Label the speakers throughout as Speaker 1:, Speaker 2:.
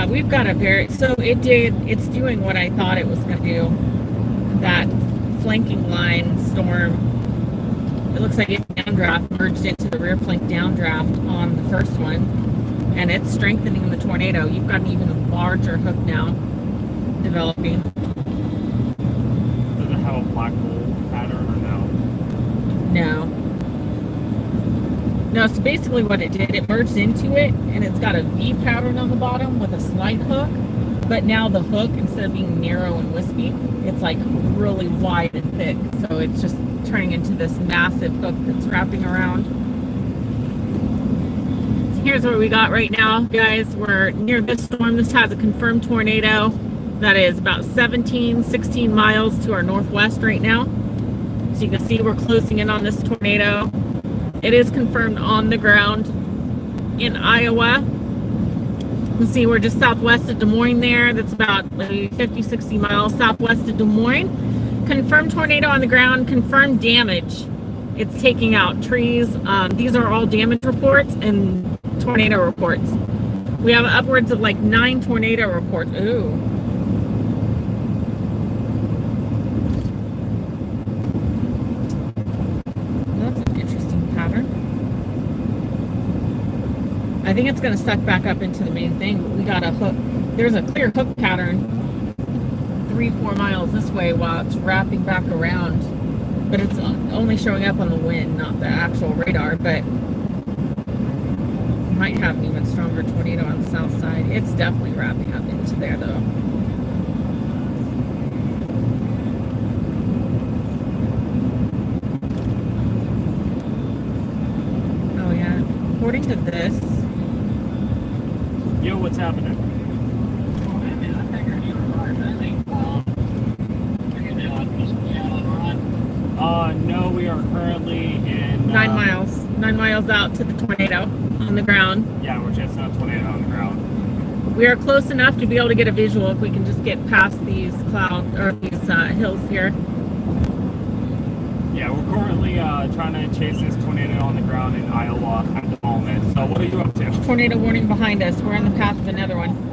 Speaker 1: we've got a it's doing what I thought it was going to do. That flanking line storm, it looks like it's downdraft merged into the rear flank downdraft on the first one, and it's strengthening the tornado. You've got an even larger hook now developing.
Speaker 2: Does it have a black hole pattern or no?
Speaker 1: No, so basically what it did, it merged into it, and it's got a V pattern on the bottom with a slight hook, but now the hook, instead of being narrow and wispy, it's like really wide and thick, so it's just turning into this massive hook that's wrapping around. So here's what we got right now, guys. We're near this storm. This has a confirmed tornado that is about 16 miles to our northwest right now. So you can see we're closing in on this tornado. It is confirmed on the ground in Iowa. You can see we're just southwest of Des Moines there. That's about maybe 50, 60 miles southwest of Des Moines. Confirmed tornado on the ground, confirmed damage. It's taking out trees. These are all damage reports and tornado reports. We have upwards of like 9 tornado reports. Ooh. I think it's going to suck back up into the main thing, but we got a hook. There's a clear hook pattern 3-4 miles this way while it's wrapping back around, but it's only showing up on the wind, not the actual radar. But might have an even stronger tornado on the south side. It's definitely wrapping up into there though. Oh yeah, according to this,
Speaker 2: yo, what's happening? No, we are currently in
Speaker 1: 9 miles. 9 miles out to the tornado on the ground.
Speaker 2: Yeah, we're chasing a tornado on the ground.
Speaker 1: We are close enough to be able to get a visual if we can just get past these clouds or these hills here.
Speaker 2: Yeah, we're currently trying to chase this tornado on the ground in Iowa at the moment. So what are you up to?
Speaker 1: Tornado warning behind us. We're on the path of another one.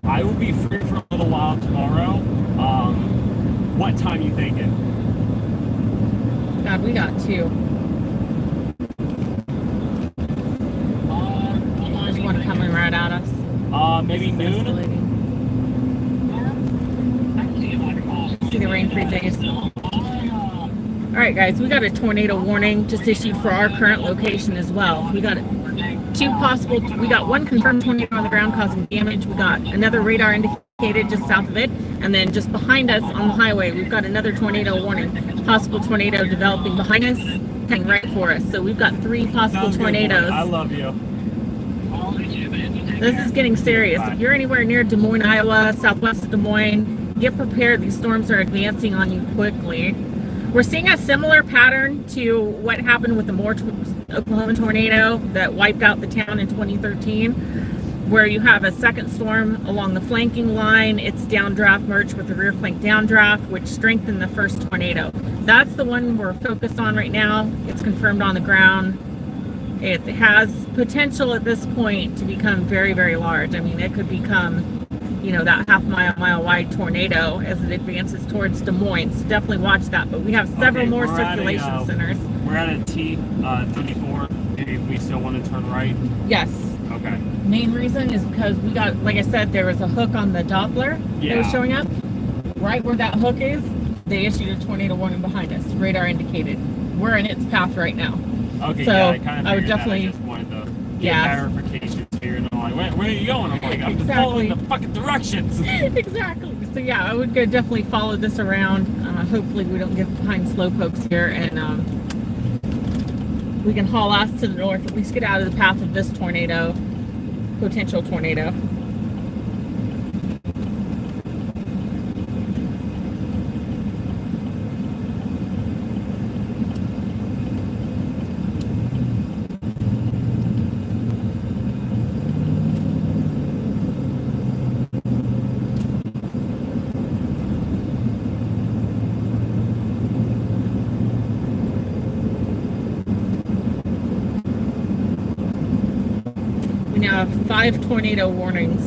Speaker 2: I will be free for a little while tomorrow. What time you thinking?
Speaker 1: God, we got 2. There's one coming right at us.
Speaker 2: Maybe noon?
Speaker 1: See the rain-free days. Alright guys, we got a tornado warning just issued for our current location as well. We got 2 possible, we got 1 confirmed tornado on the ground causing damage. We got another radar indicated just south of it. And then just behind us on the highway, we've got another tornado warning. Possible tornado developing behind us, heading right for us. So we've got 3 possible tornadoes.
Speaker 2: I love you.
Speaker 1: This is getting serious. If you're anywhere near Des Moines, Iowa, southwest of Des Moines, get prepared. These storms are advancing on you quickly. We're seeing a similar pattern to what happened with the Oklahoma tornado that wiped out the town in 2013, where you have a second storm along the flanking line. It's downdraft merged with the rear flank downdraft, which strengthened the first tornado. That's the one we're focused on right now. It's confirmed on the ground. It has potential at this point to become very, very large. I mean, it could become, you know, that mile wide tornado as it advances towards Des Moines. So definitely watch that. But we have several more circulation centers.
Speaker 2: We're at a T-34. If we still want to turn right?
Speaker 1: Yes.
Speaker 2: Okay.
Speaker 1: Main reason is because we got, like I said, there was a hook on the Doppler that was showing up. Right where that hook is, they issued a tornado warning behind us. Radar indicated. We're in its path right now.
Speaker 2: Okay,
Speaker 1: so
Speaker 2: yeah, I kind of
Speaker 1: I would definitely.
Speaker 2: I just wanted to get clarifications here. And I'm like, where are you going? I'm like, I'm just following the fucking directions.
Speaker 1: Exactly. So yeah, I would go definitely follow this around. Hopefully we don't get behind slowpokes here, and we can haul ass to the north. At least get out of the path of this tornado, potential tornado. We now have 5 tornado warnings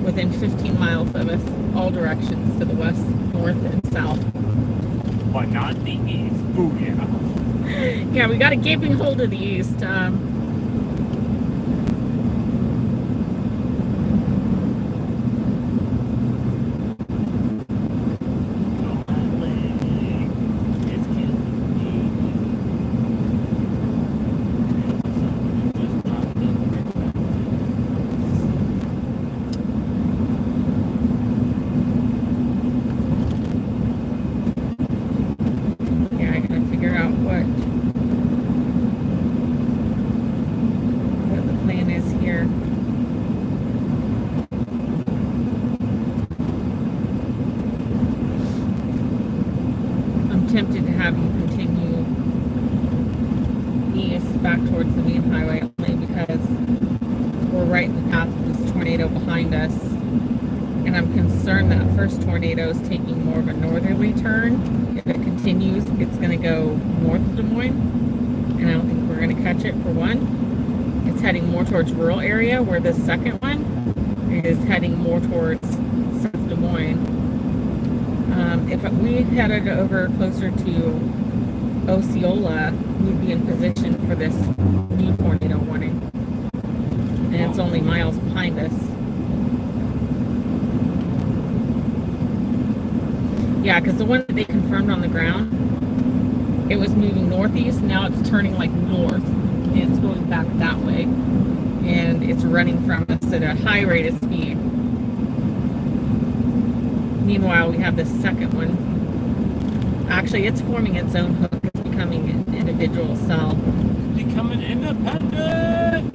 Speaker 1: within 15 miles of us, all directions to the west, north, and south.
Speaker 2: But not the east. Booyah.
Speaker 1: Yeah, we got a gaping hole to the east. Tempted to have you continue east back towards the main highway only because we're right in the path of this tornado behind us, and I'm concerned that first tornado is taking more of a northerly turn. If it continues, it's going to go north of Des Moines, and I don't think we're going to catch it. For one, it's heading more towards rural area, where this second one is heading more towards South Des Moines. If we headed over closer to Osceola, we'd be in position for this new tornado warning. And it's only miles behind us. Yeah, because the one that they confirmed on the ground, it was moving northeast. Now it's turning like north. And it's going back that way. And it's running from us at a high rate of speed. Meanwhile, we have the second one. Actually, it's forming its own hook. It's becoming an individual cell.
Speaker 2: Becoming independent!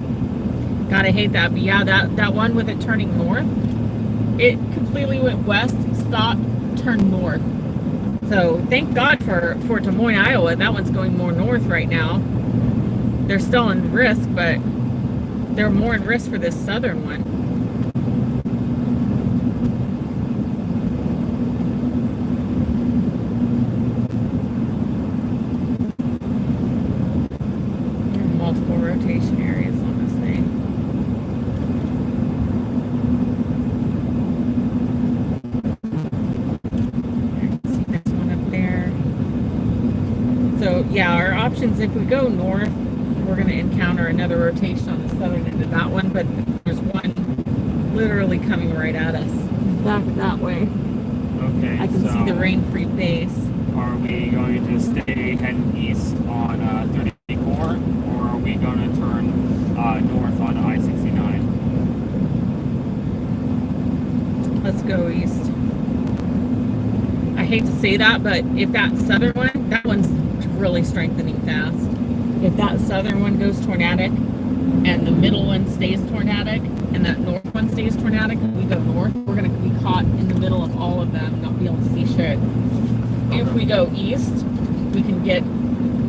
Speaker 1: Gotta hate that. But yeah, that one with it turning north, it completely went west, stopped, turned north. So thank God for Des Moines, Iowa. That one's going more north right now. They're still in risk, but they're more in risk for this southern one. Multiple rotation areas on this thing. See this one up there. So yeah, our options, if we go north, we're going to encounter another rotation on the southern end of that one, but there's one literally coming right at us. Back that way.
Speaker 2: Okay.
Speaker 1: I can see the rain-free base.
Speaker 2: Are we going to stay heading east on 34, or are we going to turn north on I-69?
Speaker 1: Let's go east. I hate to say that, but if that southern one, that one's really strengthening fast. If that southern one goes tornadic and the middle one stays tornadic and that north one stays tornadic and we go north, we're going to be caught in the middle of all of them and not be able to see shit. If we go east, we can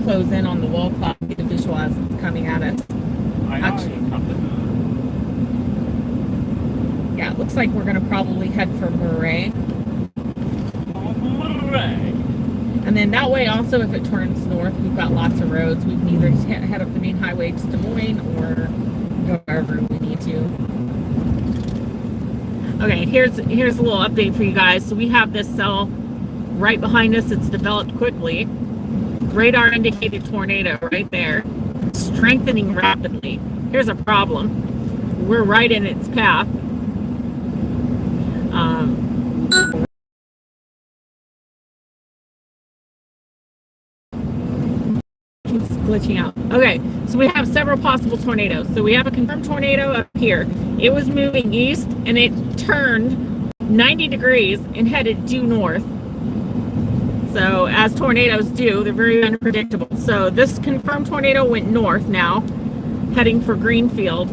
Speaker 1: close in on the wall cloud and get a visual as it's coming at us. Yeah, it looks like we're going to probably head for Murray. And then that way also, if it turns north, we've got lots of roads. We can either head up the main highway to Des Moines or go wherever we need to. Okay, here's a little update for you guys. So we have this cell right behind us. It's developed quickly. Radar indicated tornado right there. Strengthening rapidly. Here's a problem. We're right in its path. It's glitching out. Okay, so we have several possible tornadoes. So we have a confirmed tornado up here. It was moving east and it turned 90 degrees and headed due north. So as tornadoes do, they're very unpredictable. So this confirmed tornado went north now, heading for Greenfield.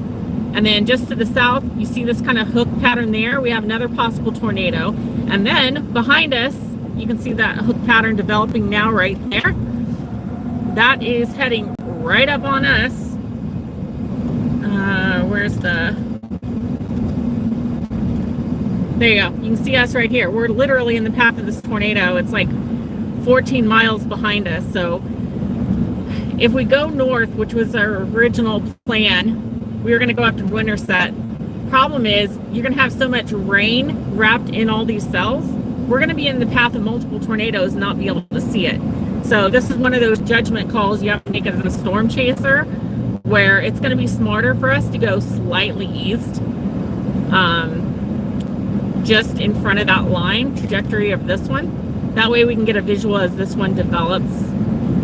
Speaker 1: And then just to the south, you see this kind of hook pattern there. We have another possible tornado. And then behind us, you can see that hook pattern developing now right there. That is heading right up on us. Where's the... There you go. You can see us right here. We're literally in the path of this tornado. It's like 14 miles behind us. So if we go north, which was our original plan, we were going to go after Winterset. Problem is, you're going to have so much rain wrapped in all these cells. We're going to be in the path of multiple tornadoes and not be able to see it. So this is one of those judgment calls you have to make as a storm chaser, where it's going to be smarter for us to go slightly east, just in front of that line trajectory of this one. That way we can get a visual as this one develops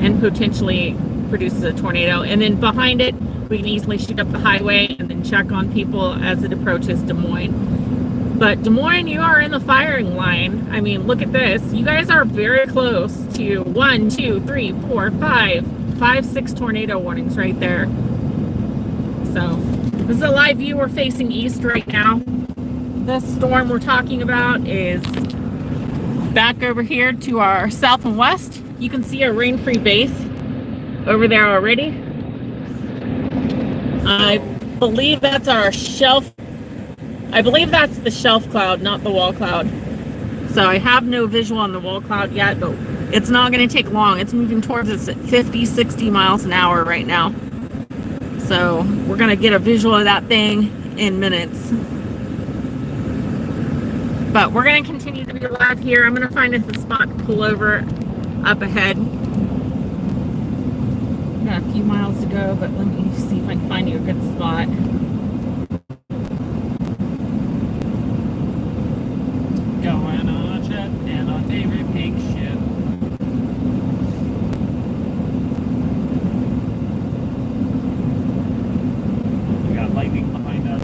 Speaker 1: and potentially produces a tornado. And then behind it, we can easily shoot up the highway and then check on people as it approaches Des Moines. But Des Moines, you are in the firing line. I mean, look at this. You guys are very close to 1, 2, 3, 4, 5, 6 tornado warnings right there. So this is a live view. We're facing east right now. This storm we're talking about is back over here to our south and west. You can see a rain-free base over there already. I believe that's our shelf. I believe that's the shelf cloud, not the wall cloud. So I have no visual on the wall cloud yet, but it's not going to take long. It's moving towards us at 50, 60 miles an hour right now. So we're going to get a visual of that thing in minutes. But we're going to continue to be live here. I'm going to find us a spot to pull over up ahead. Got a few miles to go, but let me see if I can find you a good spot.
Speaker 2: Going on a trip in our favorite pink ship. We got lightning behind us.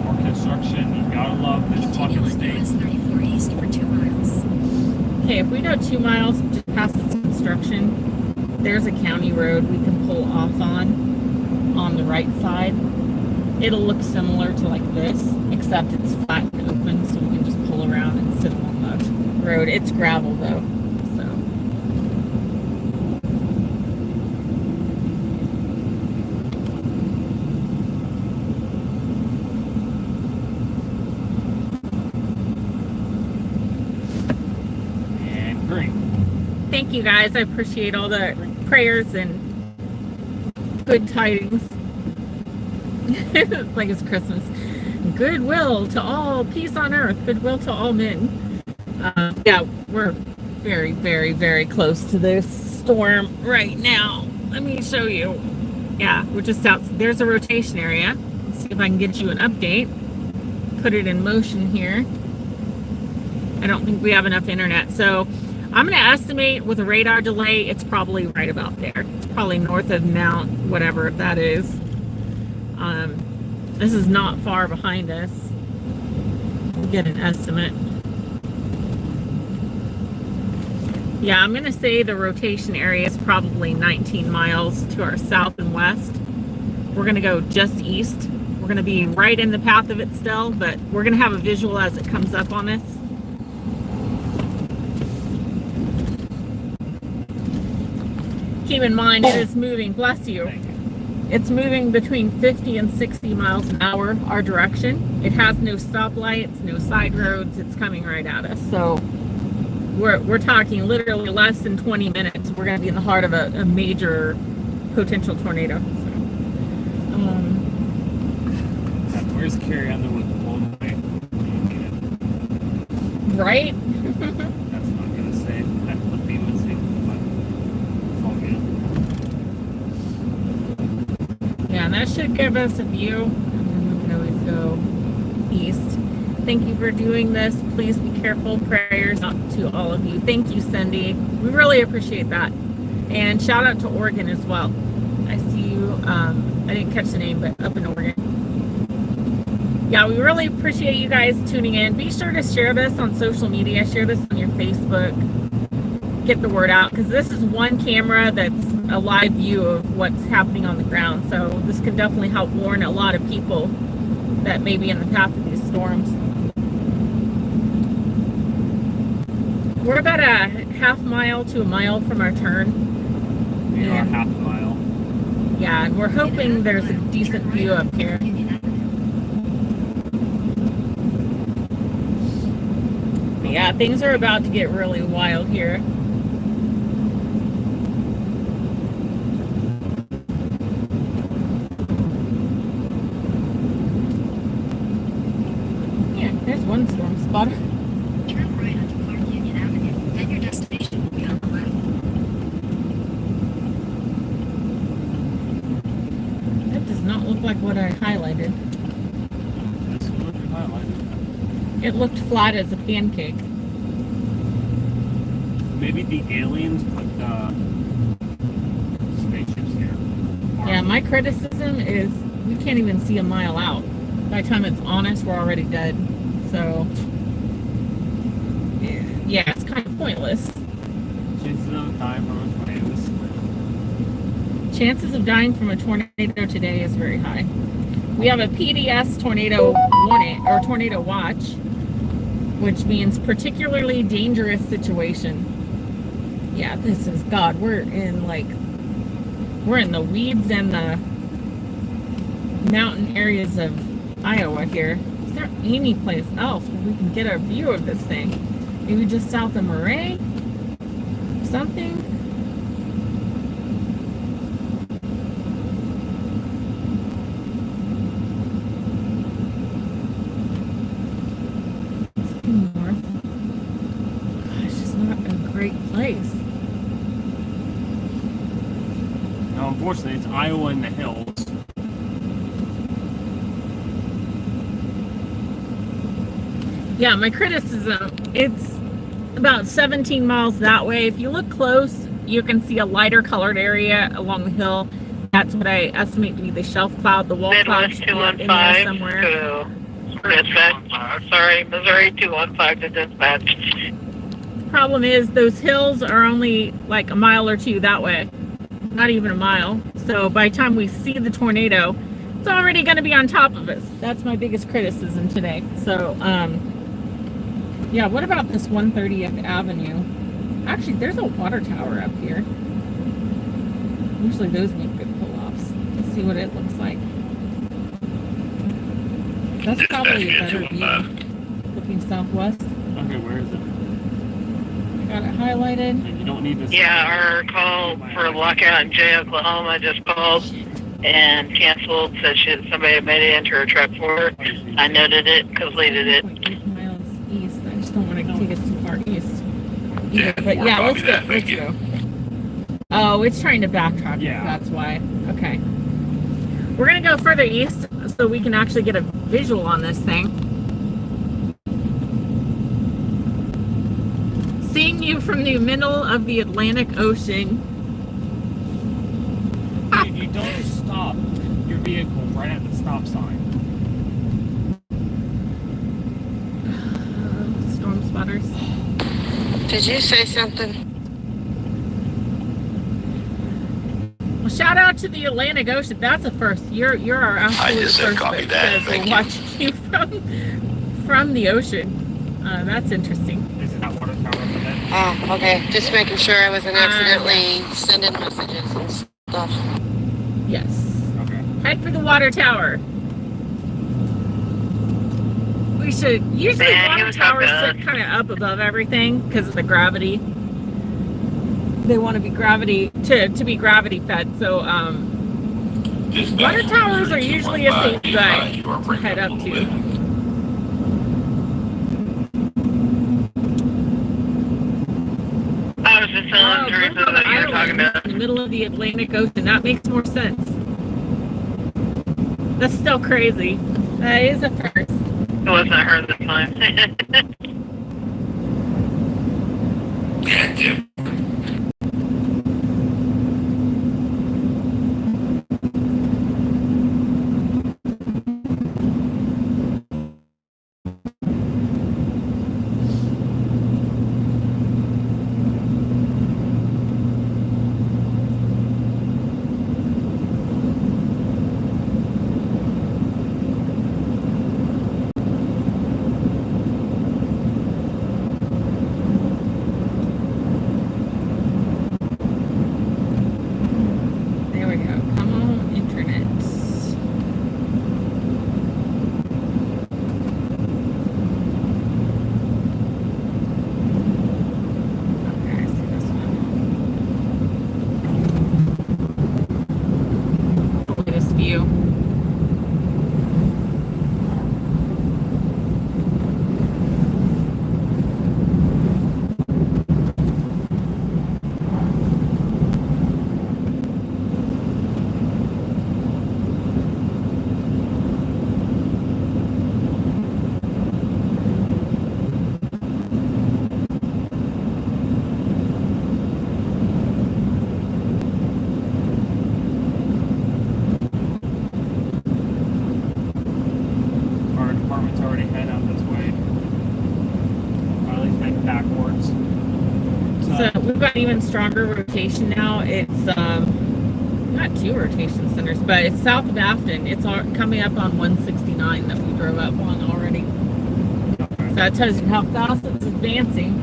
Speaker 2: More construction. You gotta love this fucking state.
Speaker 1: Okay, if we go 2 miles just past this construction, there's a county road we can pull off on the right side. It'll look similar to like this, except it's flat and open, so we can just pull around and sit along the road. It's gravel though, so. Thank you guys. I appreciate all the prayers and good tidings. It's like it's Christmas. Goodwill to all, peace on earth, goodwill to all men. Yeah, we're very, very, very close to this storm right now. Let me show you. Yeah, we're just out. There's a rotation area. Let's see if I can get you an update. Put it in motion here. I don't think we have enough internet, so I'm going to estimate with a radar delay, it's probably right about there. It's probably north of Mount, whatever that is. This is not far behind us. We'll get an estimate. Yeah, I'm going to say the rotation area is probably 19 miles to our south and west. We're going to go just east. We're going to be right in the path of it still, but we're going to have a visual as it comes up on us. Keep in mind, it is moving, bless you. It's moving between 50 and 60 miles an hour, our direction. It has no stoplights, no side roads. It's coming right at us. So we're talking literally less than 20 minutes. We're going to be in the heart of a major potential tornado. So,
Speaker 2: where's Carrie Underwood pulled away?
Speaker 1: Right?
Speaker 2: That's not going to say. That would be missing, but it's all good.
Speaker 1: Yeah, and that should give us a view. And then we can always go east. Thank you for doing this. Please be careful. Prayers out to all of you. Thank you, Cindy. We really appreciate that. And shout out to Oregon as well. I see you. I didn't catch the name, but up in Oregon. Yeah, we really appreciate you guys tuning in. Be sure to share this on social media. Share this on your Facebook. Get the word out, because this is one camera that's a live view of what's happening on the ground. So this can definitely help warn a lot of people that may be in the path of these storms. We're about a half mile to a mile from our turn.
Speaker 2: We are half a mile.
Speaker 1: Yeah, and we're hoping there's a decent view up here. Yeah, things are about to get really wild here. Yeah, there's one storm spotter.
Speaker 3: Turn right onto Park Union Avenue, then your destination will be on the left.
Speaker 1: That does not look like what I highlighted.
Speaker 2: This is what you highlighted.
Speaker 1: It looked flat as a pancake.
Speaker 2: Maybe the aliens put the spaceships here. Or
Speaker 1: Yeah, my criticism is we can't even see a mile out. By the time it's on us, we're already dead. So, yeah, it's kind of pointless.
Speaker 2: chances of dying from a tornado.
Speaker 1: Chances of dying from a tornado today is very high. We have a PDS tornado warning or tornado watch, which means particularly dangerous situation. Yeah, this is God. We're in the weeds and the mountain areas of Iowa here. Is there any place else where we can get a view of this thing? Maybe just south of Murray? Something? North. Gosh, it's not a great place.
Speaker 2: No, unfortunately, it's Iowa in the hills.
Speaker 1: Yeah, my criticism, it's about 17 miles that way. If you look close, you can see a lighter colored area along the hill. That's what I estimate to be the shelf cloud, the wall cloud
Speaker 4: Midwest
Speaker 1: should be up in there somewhere.
Speaker 4: 215 to dispatch. Sorry, Missouri 215 to dispatch.
Speaker 1: Problem is, those hills are only like a mile or two that way. Not even a mile. So by the time we see the tornado, it's already going to be on top of us. That's my biggest criticism today. So, yeah, what about this 130th Avenue? Actually, there's a water tower up here. Usually those make good pull-offs. Let's see what it looks like. That's probably a better view. Looking southwest.
Speaker 2: Okay, where is it?
Speaker 1: Got it highlighted.
Speaker 2: And you don't need to.
Speaker 4: Yeah, our call for lockout in Jay, Oklahoma just called and canceled. Said somebody had made it into her truck for her. I noted it, completed it.
Speaker 1: 8 miles east. I just don't want to take us too far east. Either. But yeah, let's go. Let's go. Oh, it's trying to backtrack.
Speaker 2: Yeah.
Speaker 1: That's why. Okay. We're going to go further east so we can actually get a visual on this thing. Seeing you from the middle of the Atlantic Ocean.
Speaker 2: You don't stop your vehicle right at the stop sign.
Speaker 1: Storm spotters.
Speaker 5: Did you say something?
Speaker 1: Well, shout out to the Atlantic Ocean. That's a first. You're our absolute
Speaker 6: just said
Speaker 1: first
Speaker 6: copy
Speaker 1: that
Speaker 6: that.
Speaker 1: says we're
Speaker 6: Thank you.
Speaker 1: watching you from the ocean. That's interesting.
Speaker 2: Is it that water tower over there?
Speaker 5: Oh, okay. Just making sure I wasn't accidentally sending messages and stuff.
Speaker 1: Yes.
Speaker 2: Okay.
Speaker 1: Head for the water tower. We should usually
Speaker 4: Yeah, he
Speaker 1: water
Speaker 4: was
Speaker 1: towers
Speaker 4: up
Speaker 1: sit kind of up above everything because of the gravity. They want to be gravity to be gravity fed. So water towers are usually a safe bet to head up to.
Speaker 4: I was just telling Teresa
Speaker 1: Grandma
Speaker 4: that you were talking
Speaker 1: Island
Speaker 4: about.
Speaker 1: in the middle of the Atlantic Ocean. That makes more sense. That's still crazy. That is a first.
Speaker 4: It wasn't her this time.
Speaker 1: too.
Speaker 2: Our department's already head out this way. Or at least head backwards.
Speaker 1: So we've got even stronger rotation now. It's not 2 rotation centers, but it's south of Afton. It's coming up on 169 that we drove up on already.
Speaker 2: Okay.
Speaker 1: So that tells you how fast it's advancing.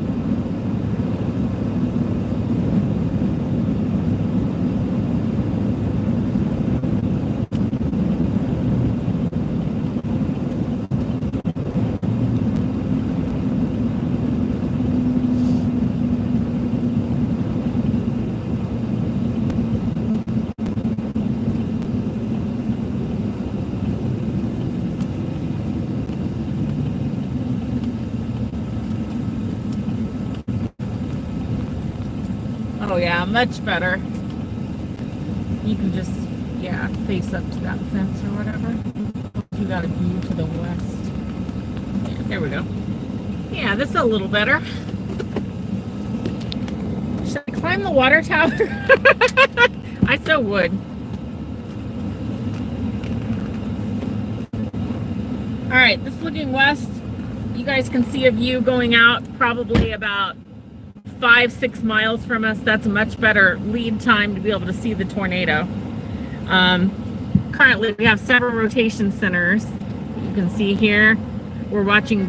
Speaker 1: Oh yeah, much better. You can just, yeah, face up to that fence or whatever. You got a view to the west. Yeah, there we go. Yeah, this is a little better. Should I climb the water tower? I so would. All right, this is looking west. You guys can see a view going out probably about 5-6 miles from us. That's a much better lead time to be able to see the tornado. Currently we have several rotation centers. You can see here, we're watching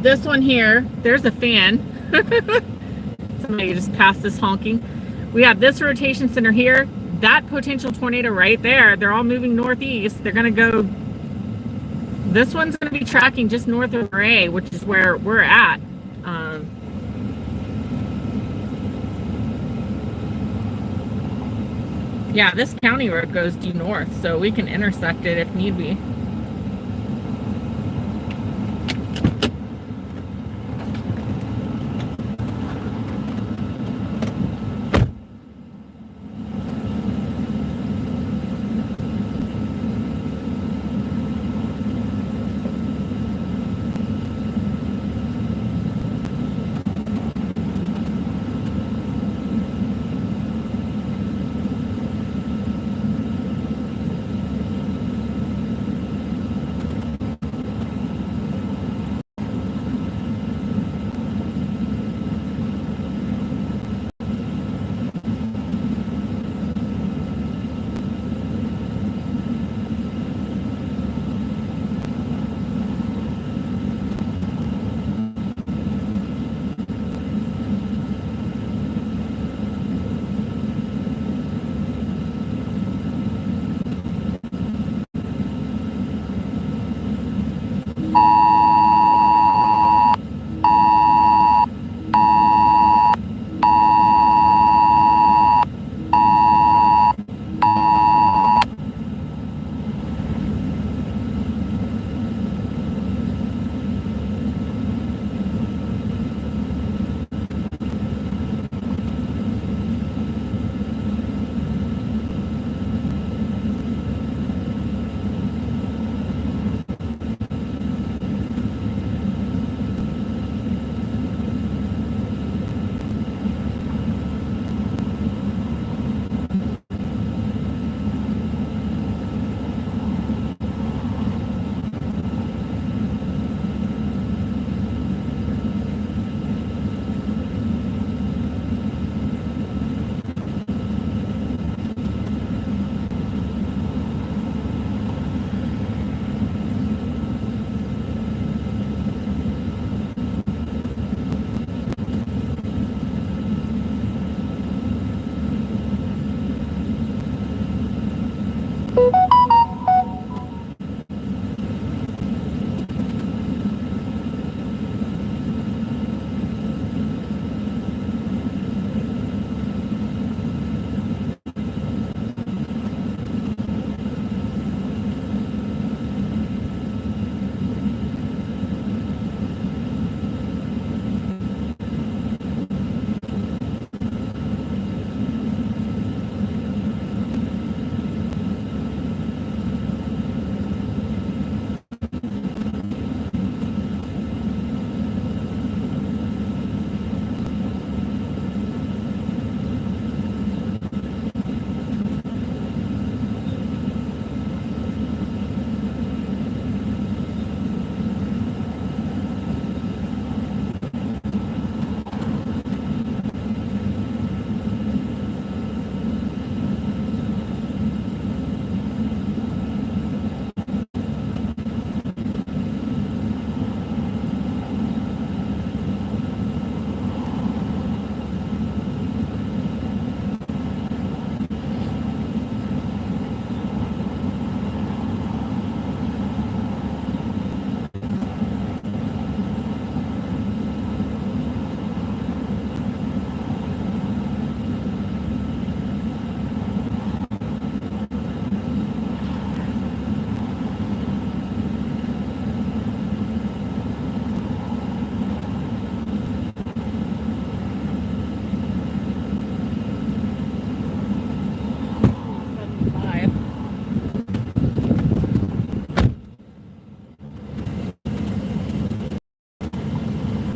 Speaker 1: this one here. There's a fan. Somebody just passed this honking. We have this rotation center here. That potential tornado right there, they're all moving northeast. They're gonna go, this one's gonna be tracking just north of Ray, which is where we're at. Yeah, this county road goes due north, so we can intersect it if need be.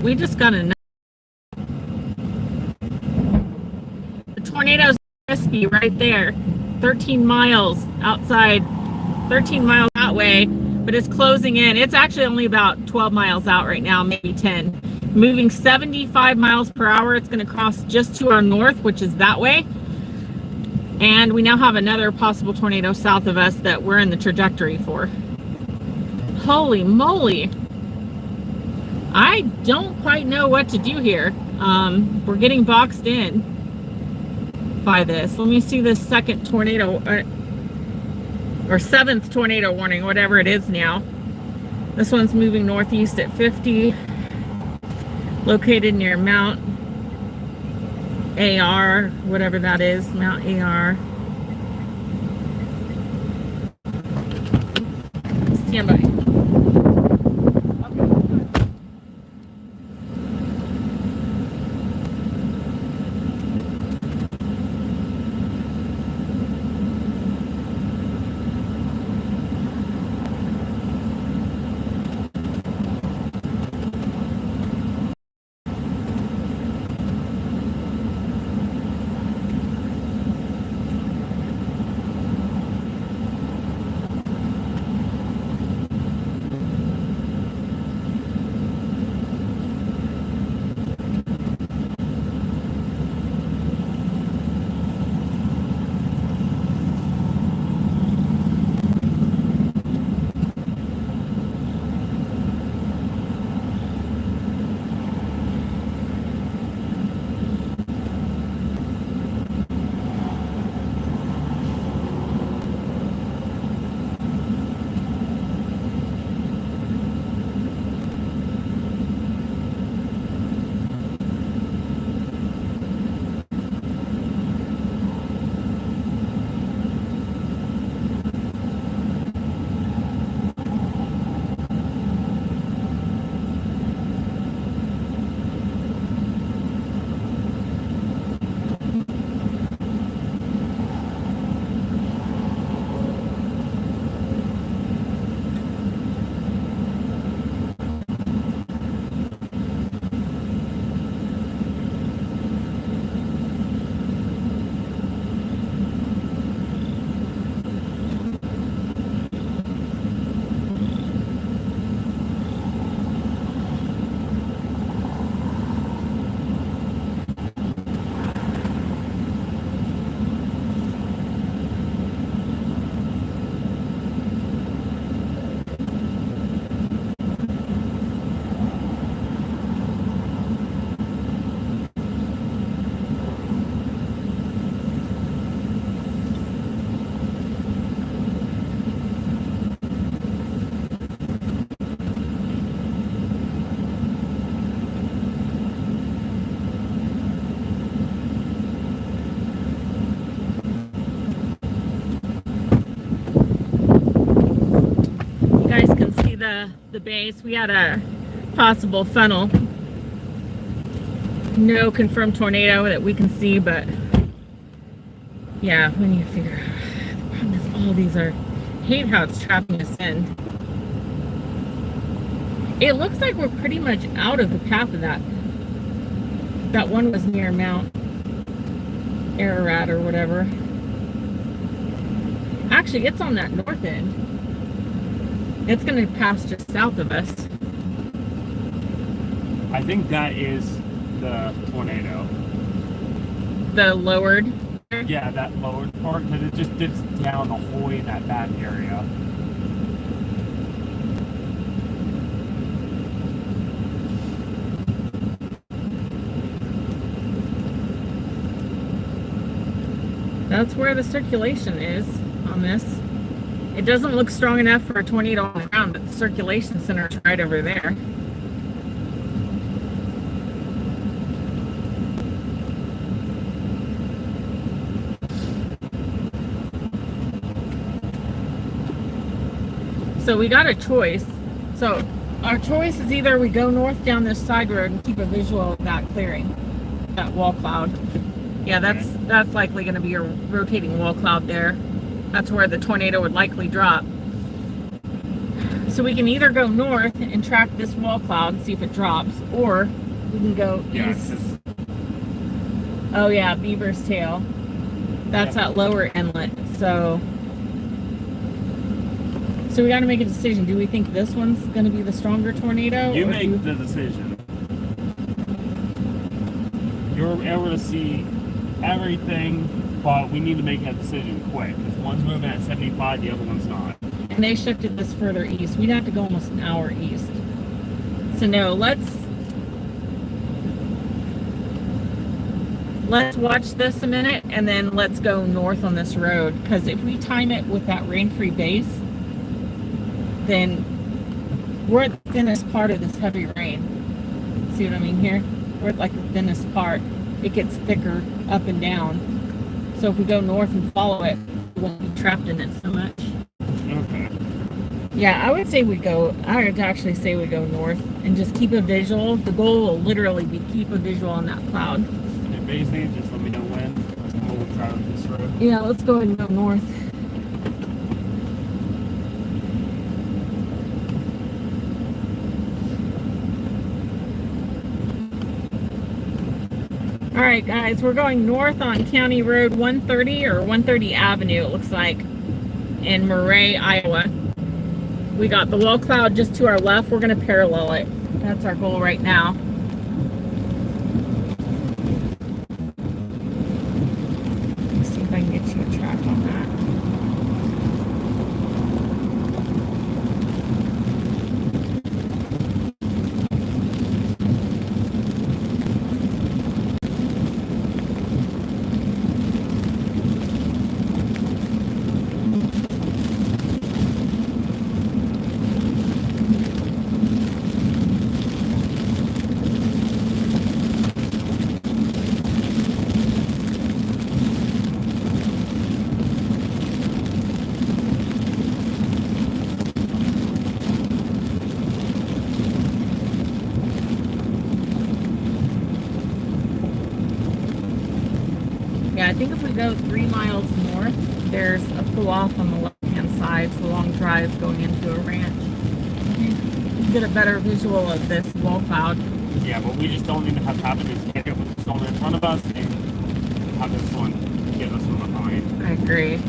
Speaker 1: we just got a the tornado's crispy right there. 13 miles outside, 13 miles that way, but it's closing in. It's actually only about 12 miles out right now, maybe 10. Moving 75 miles per hour. It's going to cross just to our north, which is that way. And we now have another possible tornado south of us that we're in the trajectory for. Holy moly. I don't quite know what to do here. We're getting boxed in by this. Let me see this second tornado, or seventh tornado warning, whatever it is now. This one's moving northeast at 50, located near Mount AR, whatever that is, Mount AR. Stand by. The base. We had a possible funnel. No confirmed tornado that we can see, but yeah, when you figure out, the problem is all these are, hate how it's trapping us in. It looks like we're pretty much out of the path of that. That one was near Mount Ararat or whatever. Actually, it's on that north end. It's going to pass just south of us.
Speaker 2: I think that is the tornado.
Speaker 1: The lowered?
Speaker 2: Yeah, that lowered part, because it just dips down the whole way in that back area.
Speaker 1: That's where the circulation is on this. It doesn't look strong enough for a tornado on the ground, but the circulation center is right over there. So we got a choice. So our choice is either we go north down this side road and keep a visual of that clearing, that wall cloud. Yeah, that's likely going to be a rotating wall cloud there. That's where the tornado would likely drop. So we can either go north and track this wall cloud and see if it drops, or we can go
Speaker 2: Yeah,
Speaker 1: east.
Speaker 2: 'cause
Speaker 1: Oh yeah, Beaver's Tail. That's
Speaker 2: Yep.
Speaker 1: that lower inlet. So we got to make a decision. Do we think this one's going to be the stronger tornado?
Speaker 2: you
Speaker 1: or
Speaker 2: make
Speaker 1: do-
Speaker 2: the decision. You're able to see everything, but we need to make that decision quick because one's moving at 75, the other one's not.
Speaker 1: And they shifted this further east. We'd have to go almost an hour east. So no, let's watch this a minute and then let's go north on this road. Because if we time it with that rain-free base, then we're at the thinnest part of this heavy rain. See what I mean here? We're at like the thinnest part. It gets thicker up and down. So if we go north and follow it, we won't be trapped in it so much.
Speaker 2: Okay.
Speaker 1: Yeah, I would actually say we go north and just keep a visual. The goal will literally be keep a visual on that cloud.
Speaker 2: And basically, just let me know when. We'll try on this road.
Speaker 1: Yeah, let's go ahead and go north. All right, guys, we're going north on County Road 130 or 130 Avenue, it looks like, in Murray, Iowa. We got the wall cloud just to our left. We're going to parallel it. That's our goal right now. Let's see if I can get you a track on that. Yeah, I think if we go 3 miles north, there's a pull off on the left-hand side. It's a long drive going into a ranch. Get a better visual of this wall cloud.
Speaker 2: Yeah, but we just don't even have to happen is get it with the storm in front of us and have this one get us from behind.
Speaker 1: I agree.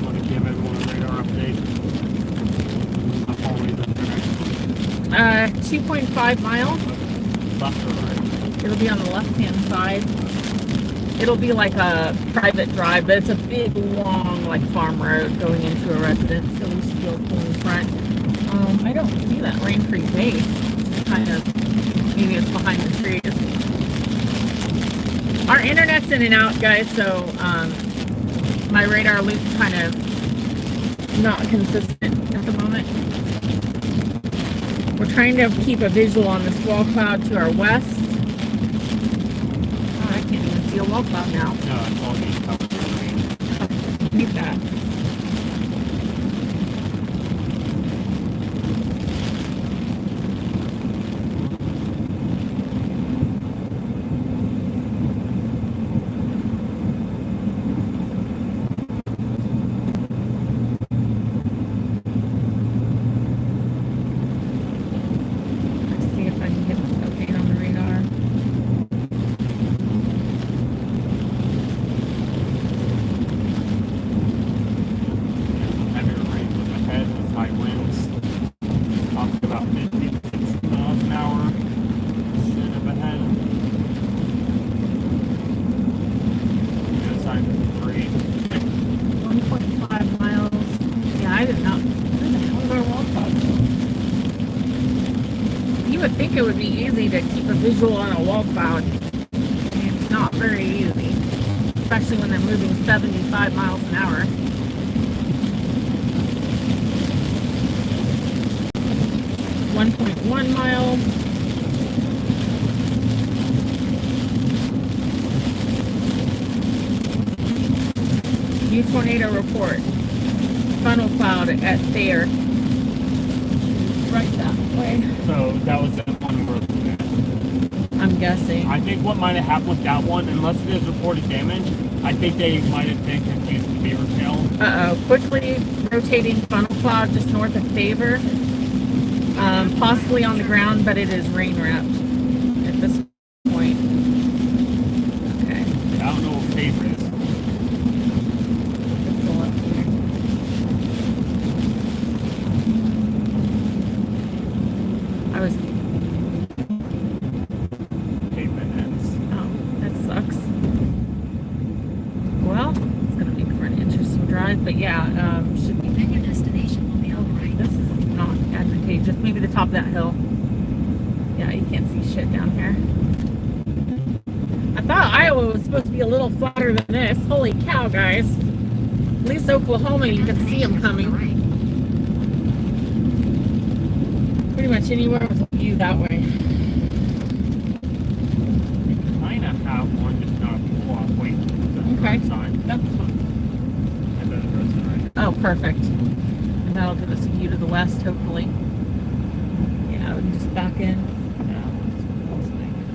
Speaker 2: Want to give everyone a radar update? I'm always up there.
Speaker 1: 2.5 miles.
Speaker 2: Left or right?
Speaker 1: It'll be on the left-hand side. It'll be like a private drive, but it's a big, long, like farm road going into a residence, so we should go cool in front. I don't see that rain-free base. It's kind of, maybe it's behind the trees. Our internet's in and out, guys, so my radar loop's kind of not consistent at the moment. We're trying to keep a visual on this wall cloud to our west. Oh, I can't even see a wall cloud now.
Speaker 2: No, it's all being covered in rain.
Speaker 1: Need that. Let's see if I can get the okay on the radar.
Speaker 2: Heavier rain was ahead with high winds. Up to about 50 to 60 miles an hour. Shit up ahead. Good sign for 3.
Speaker 1: 1.5 miles. Yeah, I did not. Where the hell is our wall cloud? You would think it would be easy to keep a visual on a wall cloud. It's not very easy, especially when they're moving 75 miles an hour. .1 miles. New tornado report. Funnel cloud at Thayer. right that way.
Speaker 2: So that was the one you were looking at.
Speaker 1: I'm guessing.
Speaker 2: I think what might have happened with that one, unless it is reported damage, I think they might have been confused with the beaver tail.
Speaker 1: Uh-oh. Quickly rotating funnel cloud just north of Favor. Possibly on the ground, but it is rain wrapped at this point. Okay.
Speaker 2: I don't know what favor is.
Speaker 1: Let's go up here. I was.
Speaker 2: Pavement ends.
Speaker 1: Oh, that sucks. Well, it's gonna make for an interesting drive, but yeah, should be.
Speaker 3: Then your destination will be on the right.
Speaker 1: This is not advantageous. Maybe the top of that hill. Yeah, you can't see shit down here. I thought Iowa was supposed to be a little flatter than this. Holy cow, guys. At least Oklahoma, you can see them coming. Pretty much anywhere with a view that way.
Speaker 2: Kind of have one, just not a block. Wait, the
Speaker 1: Okay.
Speaker 2: road sign.
Speaker 1: That's fine.
Speaker 2: And then the road sign right here.
Speaker 1: Oh, perfect. And that'll give us a view to the west, hopefully. Yeah, we can just back in.
Speaker 2: Yeah, that's what I was thinking.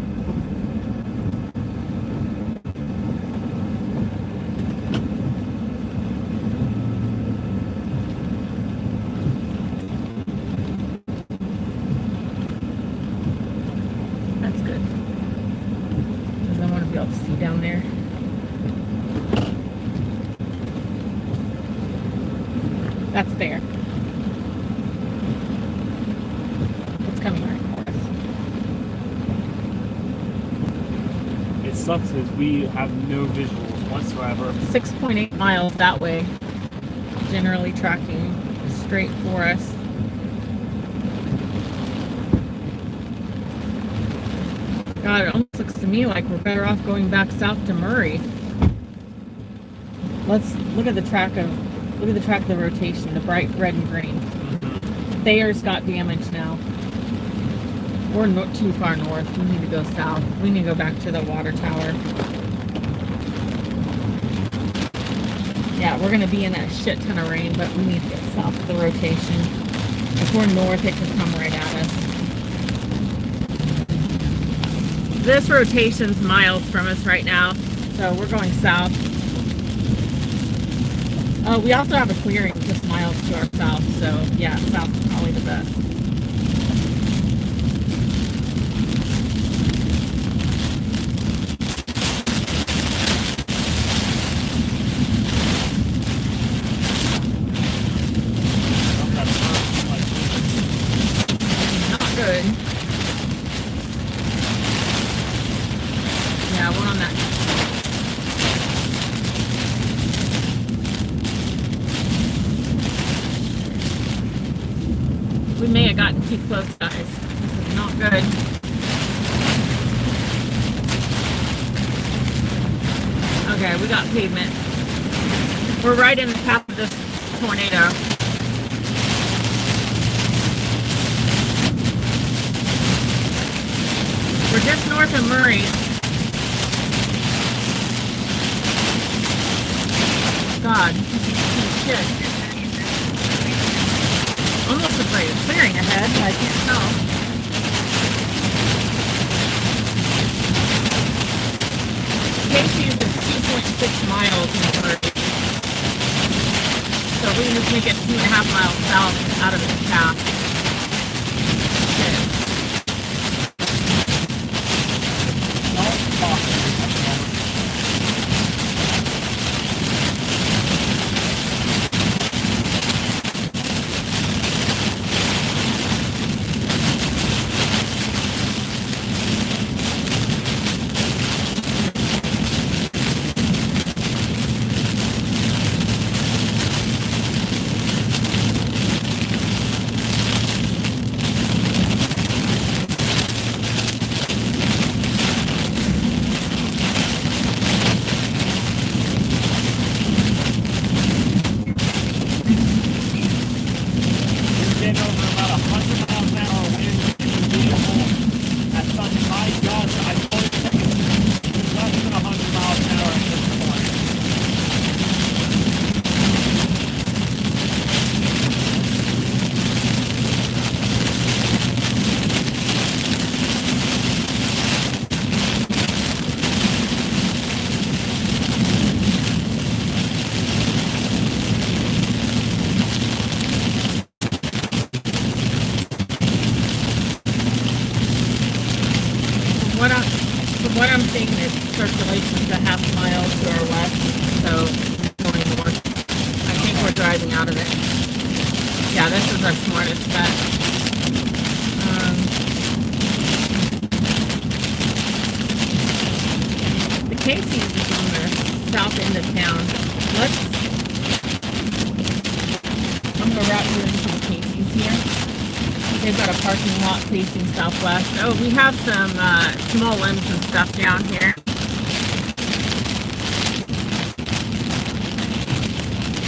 Speaker 1: That's good. Because I want to be able to see down there. That's there. It's coming right for us.
Speaker 2: It sucks is we have no visuals whatsoever.
Speaker 1: 6.8 miles that way. Generally tracking straight for us. God, it almost looks to me like we're better off going back south to Murray. Let's look at the track of the rotation, the bright red and green. Thayer's got damage now. We're not too far north. We need to go south. We need to go back to the water tower. Yeah, we're going to be in a shit ton of rain, but we need to get south of the rotation. If we're north, it could come right at us. This rotation's miles from us right now, so we're going south. We also have a clearing just miles to our south, so yeah, south is probably the best. Not good. Yeah, we're on that. We may have gotten too close, guys. This is not good. Okay, we got pavement. We're right in the path of this tornado. We're just north of Murray. God, shit. Almost afraid of clearing ahead, but I can't tell. Casey's is 2.6 miles in Murray. So we just make it 2.5 miles south out of this path. Shit. noticing that circulation's a half mile to our west, so going north. I think we're driving out of it. Yeah, this is our smartest bet. The Casey's is on the south end of town. I'm gonna route you into the Casey's here. They've got a parking lot facing southwest. Oh, we have some small limbs and stuff down here.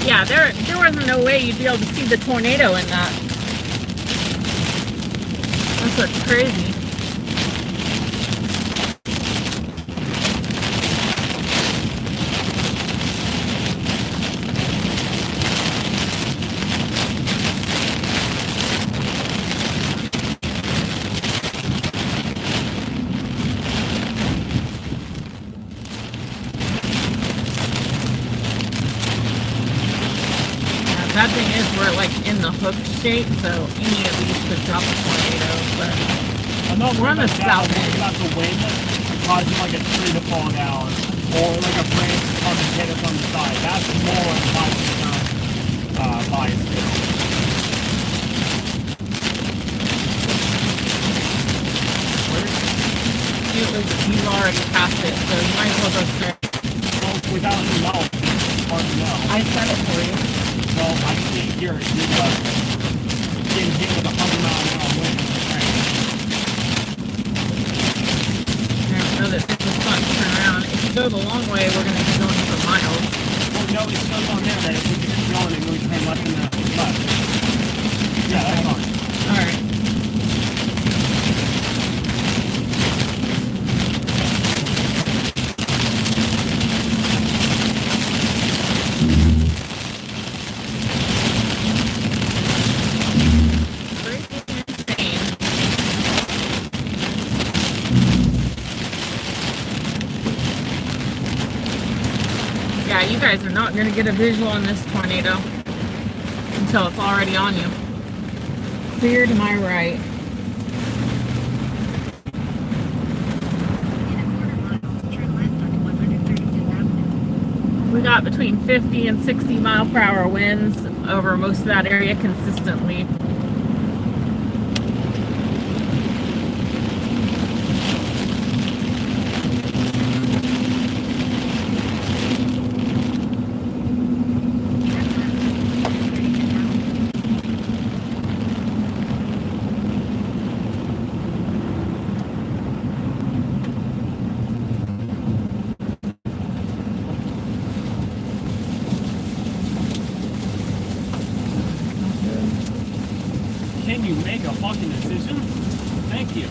Speaker 1: Yeah, there wasn't no way you'd be able to see the tornado in that. That's what's crazy. Bad thing is we're like in the hook shape, so any of these could drop a tornado, but we're on the south end.
Speaker 2: About the wind causing like a tree to fall down, or like a branch to come and hit us on the side. That's more bias too.
Speaker 1: You've already passed it, so you might as well go straight.
Speaker 2: Well, without any knowledge, it's hard to know.
Speaker 1: I said it for you.
Speaker 2: Well, I can't hear it. You're getting hit with 100-mile-an-hour wind.
Speaker 1: I know that this is fun to turn around. If you go the long way, we're going to be going for miles.
Speaker 2: Well, no, it shows on there that if we keep going and we turn left and left. Yeah, that's fine.
Speaker 1: All right. Yeah, you guys are not going to get a visual on this tornado until it's already on you. Clear to my right.
Speaker 3: In a quarter mile, turn left onto 132nd Avenue.
Speaker 1: We got between 50 and 60 mile per hour winds over most of that area consistently.
Speaker 2: Can you make a fucking decision? Thank you.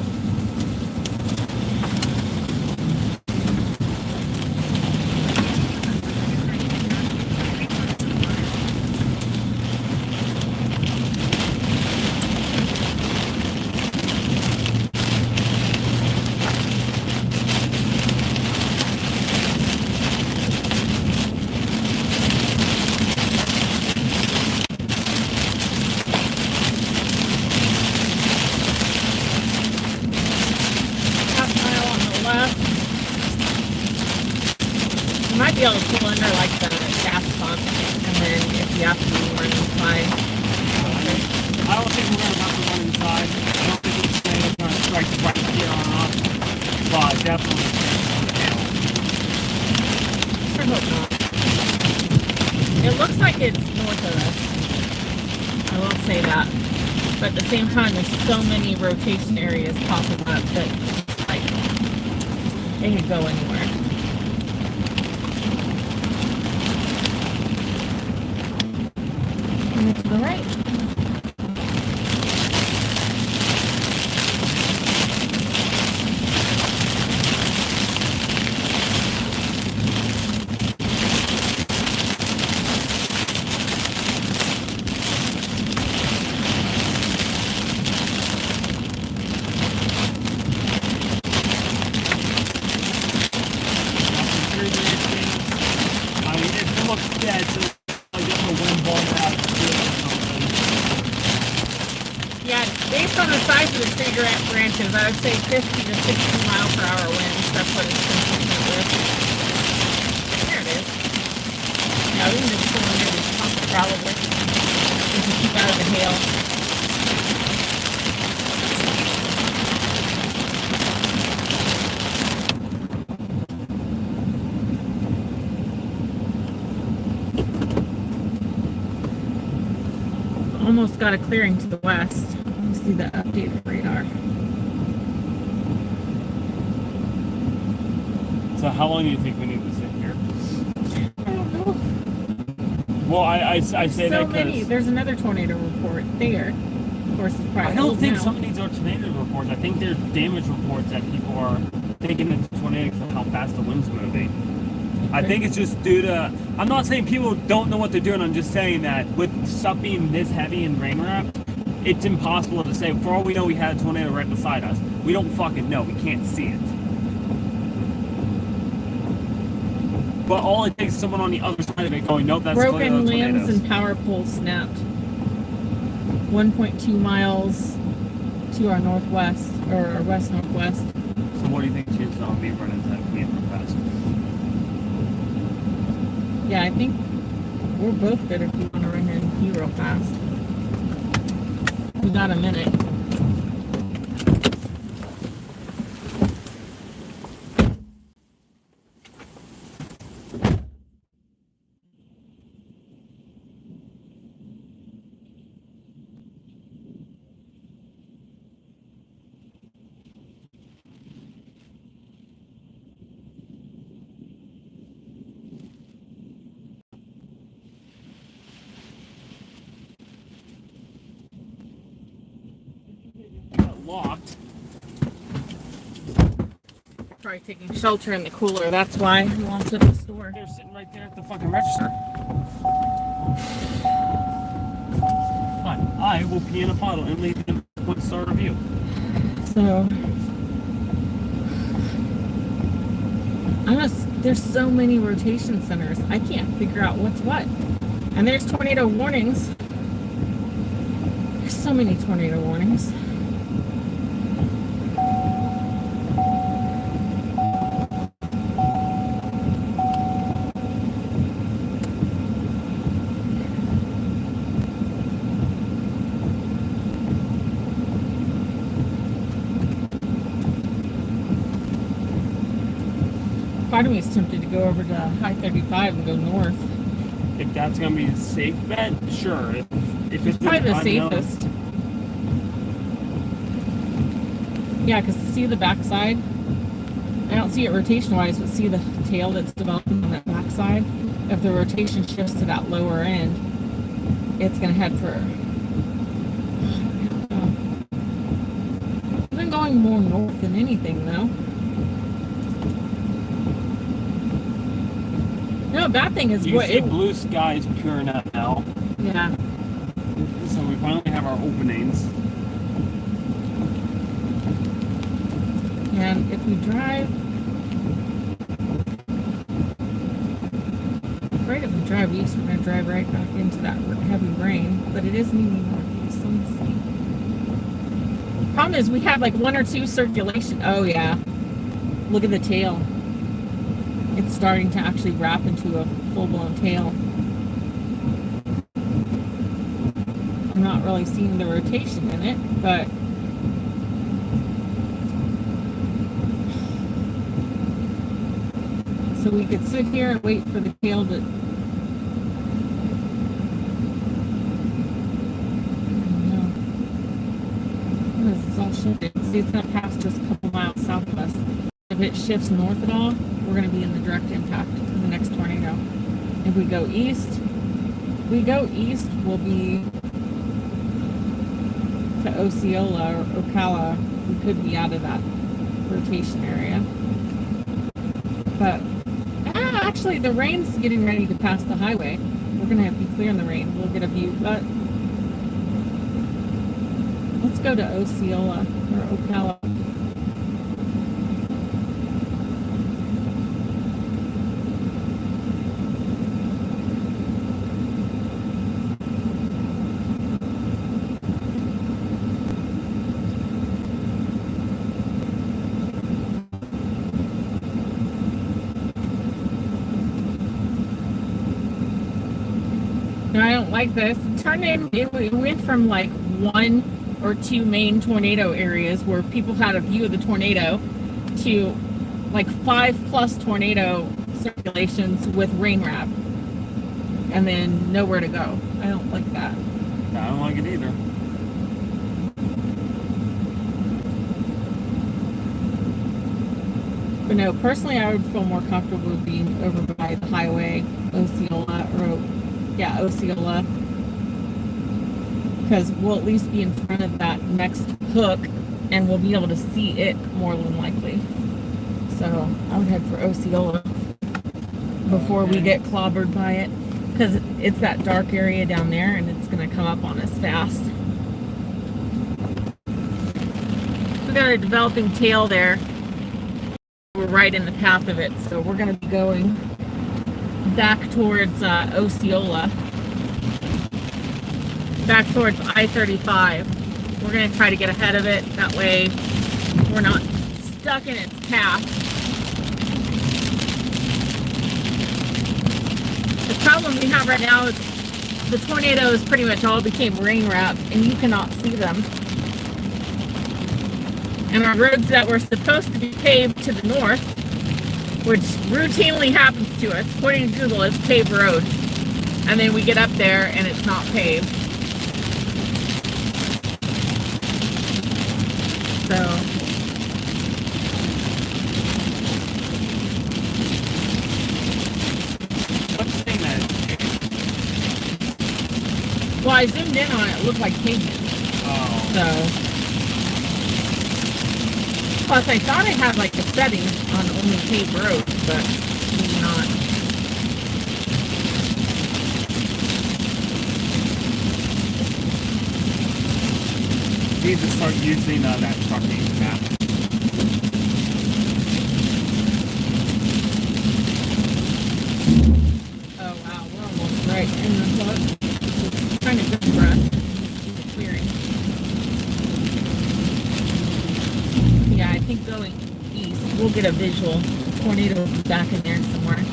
Speaker 1: You might be able to pull under like the gas pump, and then if you have to run inside.
Speaker 2: I don't think we're going to have to run inside. I don't think it's going to strike right here on us. But definitely on the hill.
Speaker 1: I hope not. It looks like it's north of us. I will say that. But at the same time, there's so many rotation areas popping up that like they could go anywhere. And to the right.
Speaker 2: I mean, it looks dead, so I guess the wind blowing out.
Speaker 1: size of the tree branches, I would say 50 to 60 mile per hour winds. That's what it's consistent with. There it is. Yeah, we can just go under the top probably. Just to keep out of the hail. Almost got a clearing to the west. Let me see the updated radar.
Speaker 2: So how long do you think we need to sit here?
Speaker 1: I don't know.
Speaker 2: Well, I say
Speaker 1: So
Speaker 2: that
Speaker 1: many.
Speaker 2: because
Speaker 1: There's another tornado report there. Of course, it's probably
Speaker 2: I don't
Speaker 1: old
Speaker 2: think
Speaker 1: now.
Speaker 2: some of these are tornado reports. I think they're damage reports that people are thinking it's a tornado because of how fast the wind's moving. I think it's just due to. I'm not saying people don't know what they're doing. I'm just saying that with stuff being this heavy and rain wrapped, it's impossible to say. For all we know, we had a tornado right beside us. We don't fucking know. We can't see it. But all it takes is someone on the other side of it going, nope, that's
Speaker 1: Broken limbs
Speaker 2: tornadoes.
Speaker 1: and power poles snapped. 1.2 miles to our northwest, or our west-northwest.
Speaker 2: So what do you think the chances are of me running into that command real fast?
Speaker 1: Yeah, I think we're both good if we want to run in here real fast. We got a minute.
Speaker 2: Locked.
Speaker 1: Probably taking shelter in the cooler. That's why he wants it at the store.
Speaker 2: They're sitting right there at the fucking register. Fine. I will pee in a puddle and leave them a 1-star review.
Speaker 1: So, there's so many rotation centers. I can't figure out what's what. And there's tornado warnings. There's so many tornado warnings. Part of me is tempted to go over to High 35 and go north.
Speaker 2: If that's gonna be a safe bet, sure. If it's
Speaker 1: Probably the
Speaker 2: unknown-
Speaker 1: safest. Yeah, because see the backside? I don't see it rotation-wise, but see the tail that's developing on that backside? If the rotation shifts to that lower end, it's going to head for... I've been going more north than anything, though. No, bad thing is
Speaker 2: You
Speaker 1: what
Speaker 2: see
Speaker 1: it...
Speaker 2: blue skies peering out now.
Speaker 1: Yeah.
Speaker 2: So we finally have our openings.
Speaker 1: And if we drive... I'm afraid if we drive east, we're going to drive right back into that heavy rain. But it is moving northeast. Let me see. Problem is, we have like 1 or 2 circulation. Oh, yeah. Look at the tail. It's starting to actually wrap into a full-blown tail. I'm not really seeing the rotation in it, but... So we could sit here and wait for the tail to... What is this all shifted? See, it's going to pass just a couple miles southwest. If it shifts north at all, we're going to be in the direct impact of the next tornado. If we go east, we'll be to Osceola or Ocala. We could be out of that rotation area. But actually, the rain's getting ready to pass the highway. We're going to have to be clear in the rain. We'll get a view, but let's go to Osceola or Ocala. No, I don't like this. It went from like 1 or 2 main tornado areas where people had a view of the tornado to like 5+ tornado circulations with rain wrap. And then nowhere to go. I don't like that.
Speaker 2: I don't like it either.
Speaker 1: But no, personally, I would feel more comfortable being over by the highway, Osceola, Osceola. Because we'll at least be in front of that next hook and we'll be able to see it more than likely. So I would head for Osceola before we get clobbered by it. Because it's that dark area down there and it's going to come up on us fast. We got a developing tail there. We're right in the path of it, so we're going to be going back towards Osceola, back towards I-35. We're going to try to get ahead of it, that way we're not stuck in its path. The problem we have right now is the tornadoes pretty much all became rain wrapped and you cannot see them. And our roads that were supposed to be paved to the north, which routinely happens to us, according to Google, it's paved road. And then we get up there and it's not paved. So,
Speaker 2: What's saying that?
Speaker 1: well, I zoomed in on it, it looked like pavement.
Speaker 2: Oh.
Speaker 1: So, plus I thought I had like the settings on only paved roads, but maybe not.
Speaker 2: You need to start using that trucking map.
Speaker 1: Oh wow, we're almost right in the hook. It's kind of good for us. Clearing. Yeah, I think going east, we'll get a visual. Tornado will be back in there somewhere.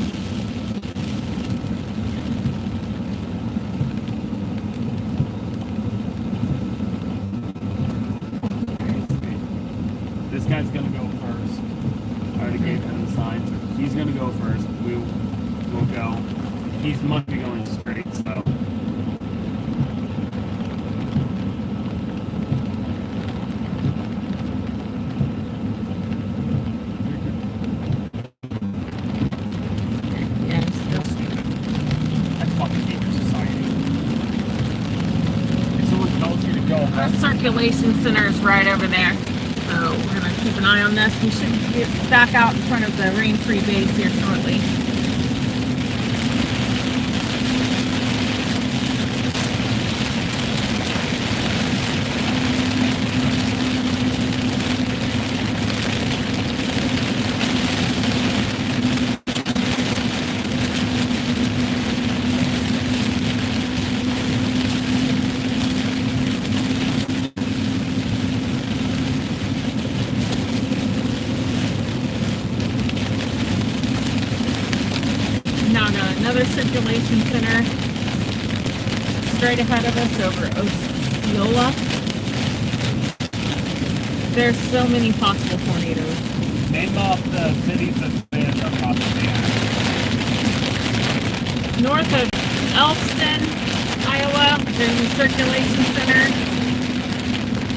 Speaker 2: This guy's gonna go first. I already gave him the sign. He's gonna go first. We'll go. He's must be going straight, so.
Speaker 1: Yeah, still.
Speaker 2: I fucking hate your society. If someone tells you to go,
Speaker 1: Our circulation center is right over there. So we're going to keep an eye on this. We should get back out in front of the rain-free base here shortly. Now got another circulation center straight ahead of us over Osceola. There's so many possible tornadoes.
Speaker 2: name off the cities that been across the dam.
Speaker 1: North of Elston, Iowa, there's a circulation center.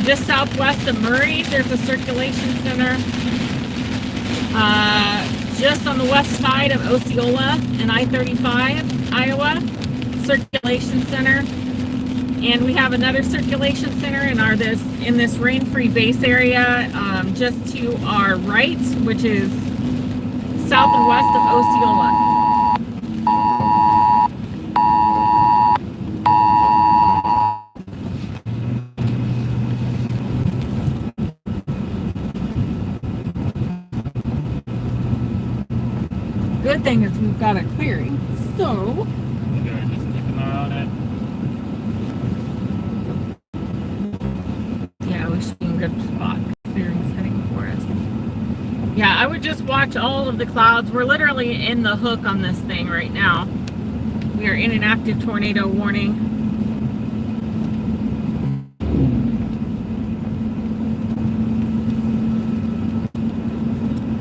Speaker 1: Just southwest of Murray, there's a circulation center. Just on the west side of Osceola and I-35, Iowa, circulation center. And we have another circulation center in this rain-free base area just to our right, which is south and west of Osceola. Good thing is we've got a clearing, so
Speaker 2: Okay, just keep an eye on it.
Speaker 1: yeah, we should be in a good spot. Clearing's heading for us. Yeah, I would just watch all of the clouds. We're literally in the hook on this thing right now. We are in an active tornado warning.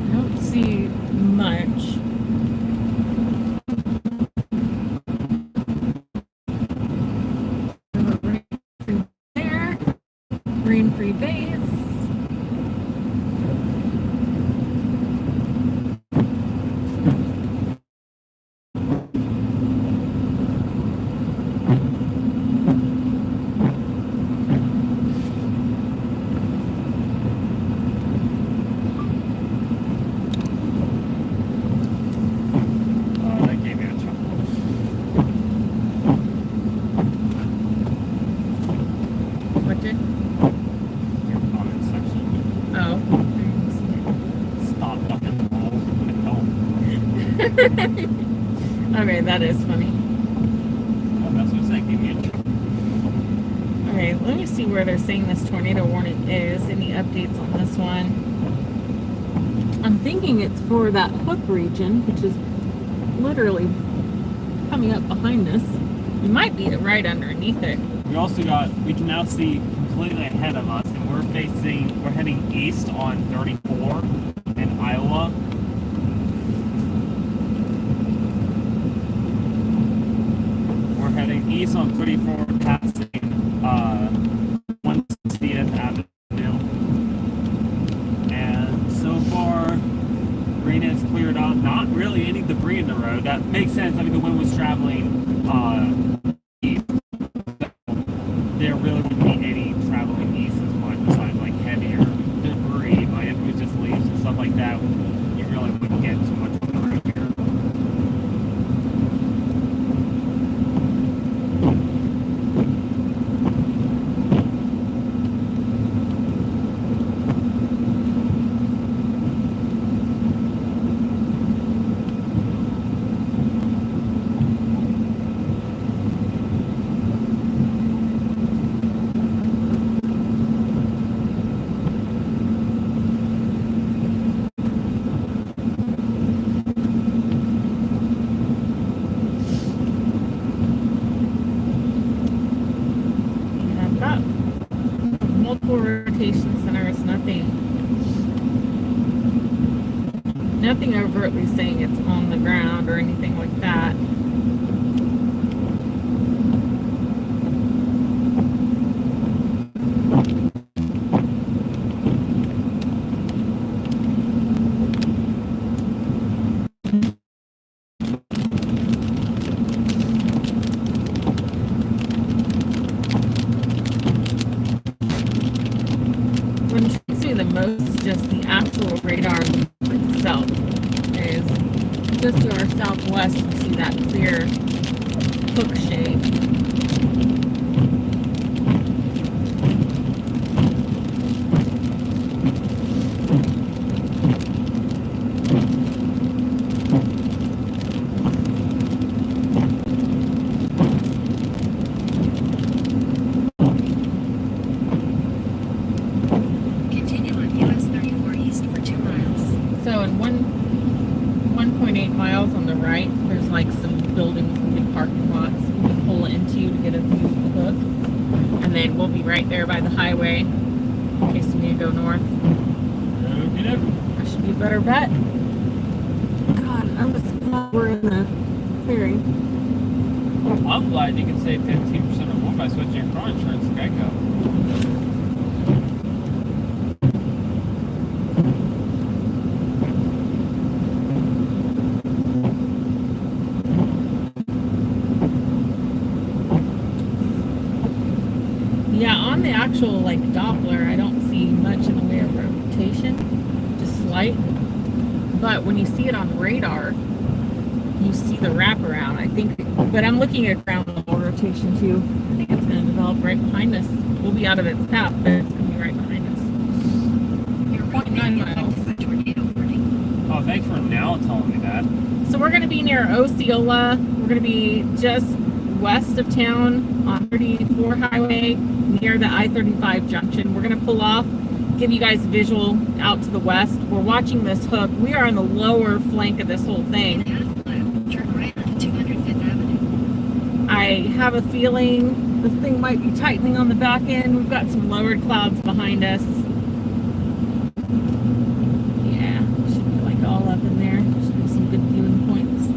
Speaker 1: I don't see much. There, rain-free base.
Speaker 2: That gave me a chuckle.
Speaker 1: What did?
Speaker 2: Your comment section.
Speaker 1: Oh.
Speaker 2: Stop ducking the rolls. No.
Speaker 1: Okay, that is funny.
Speaker 2: Oh, that's what I said. Give me a chuckle.
Speaker 1: Okay, let me see where they're saying this tornado warning is. Any updates on this one? I'm thinking it's for that Hook region, which is literally coming up behind us. It might be right underneath it.
Speaker 2: We can now see completely ahead of us, and we're heading east on 34 in Iowa. We're heading east on 34, passing 160th Avenue. And so far, green is cleared up. Not really any debris in the road. That makes sense. I mean, the wind was traveling east. There really wouldn't be any traveling east as much besides like heavier debris. But if it was just leaves and stuff like that, you really wouldn't get too much on the road here.
Speaker 1: And I've got multiple rotation centers, nothing overtly saying it's on the ground or anything like that. What intrigues me the most is just the actual radar itself. Is just to our southwest, you see that clear hook shape.
Speaker 3: Continue on US 34 East for 2 miles.
Speaker 1: So in 1.8 miles on the right, there's like some buildings and big parking lots you can pull into to get a view of the hook. And then we'll be right there by the highway in case we need to go north. That should be a better bet. God, I'm just glad we're in the clearing.
Speaker 2: I'm glad you can save 15% or more by switching your car insurance to Geico.
Speaker 1: Yeah, on the actual like Doppler, I don't see much in the way of rotation, just slight. But when you see it on radar, you see the wraparound. I think, but I'm looking at ground level rotation too. I think it's going to develop right behind us. We'll be out of its path, but it's going to be right behind us.
Speaker 3: Your
Speaker 1: 0.9 miles.
Speaker 3: tornado warning.
Speaker 2: Oh, thanks for now telling me that.
Speaker 1: So we're going to be near Osceola. We're going to be just west of town on 34 highway near the I-35 junction. We're going to pull off, give you guys a visual out to the west. We're watching this hook. We are on the lower flank of this whole thing.
Speaker 3: In half mile, turn right onto 205th Avenue.
Speaker 1: I have a feeling this thing might be tightening on the back end. We've got some lowered clouds behind us. Yeah, should be like all up in there. Should be some good viewing points.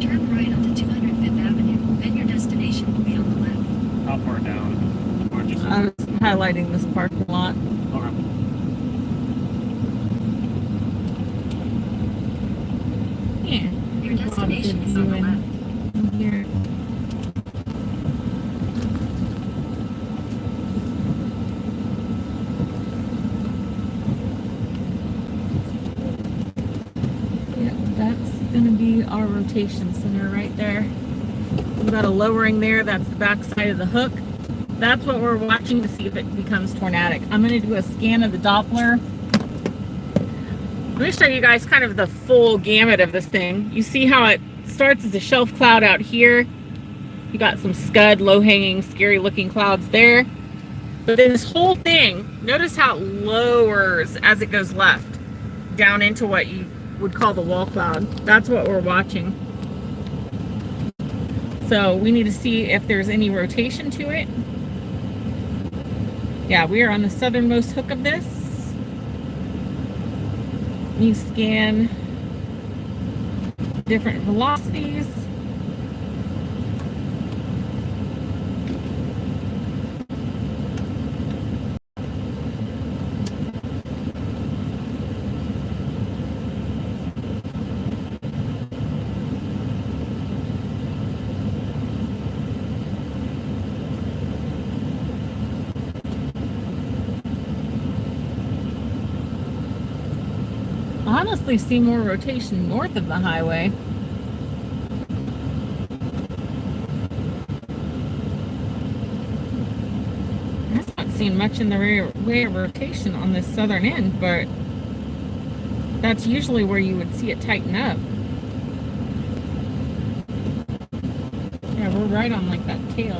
Speaker 3: Turn right onto 205th Avenue, then your destination will be on the left.
Speaker 2: How far down? Or just
Speaker 1: I was highlighting this parking lot.
Speaker 2: okay.
Speaker 1: Yeah,
Speaker 3: Your
Speaker 1: there's a lot of good
Speaker 3: destination is on the
Speaker 1: viewing
Speaker 3: left.
Speaker 1: in here. Yeah, that's gonna be our rotation center right there. We've got a lowering there. That's the back side of the hook. That's what we're watching to see if it becomes tornadic. I'm gonna do a scan of the Doppler. Let me show you guys kind of the full gamut of this thing. You see how it starts as a shelf cloud out here. You got some scud, low-hanging, scary-looking clouds there. But then this whole thing, notice how it lowers as it goes left, down into what you would call the wall cloud. That's what we're watching. So we need to see if there's any rotation to it. Yeah, we are on the southernmost hook of this. Let me scan different velocities. I honestly see more rotation north of the highway. I'm not seeing much in the way of rotation on this southern end, but that's usually where you would see it tighten up. Yeah, we're right on like that tail.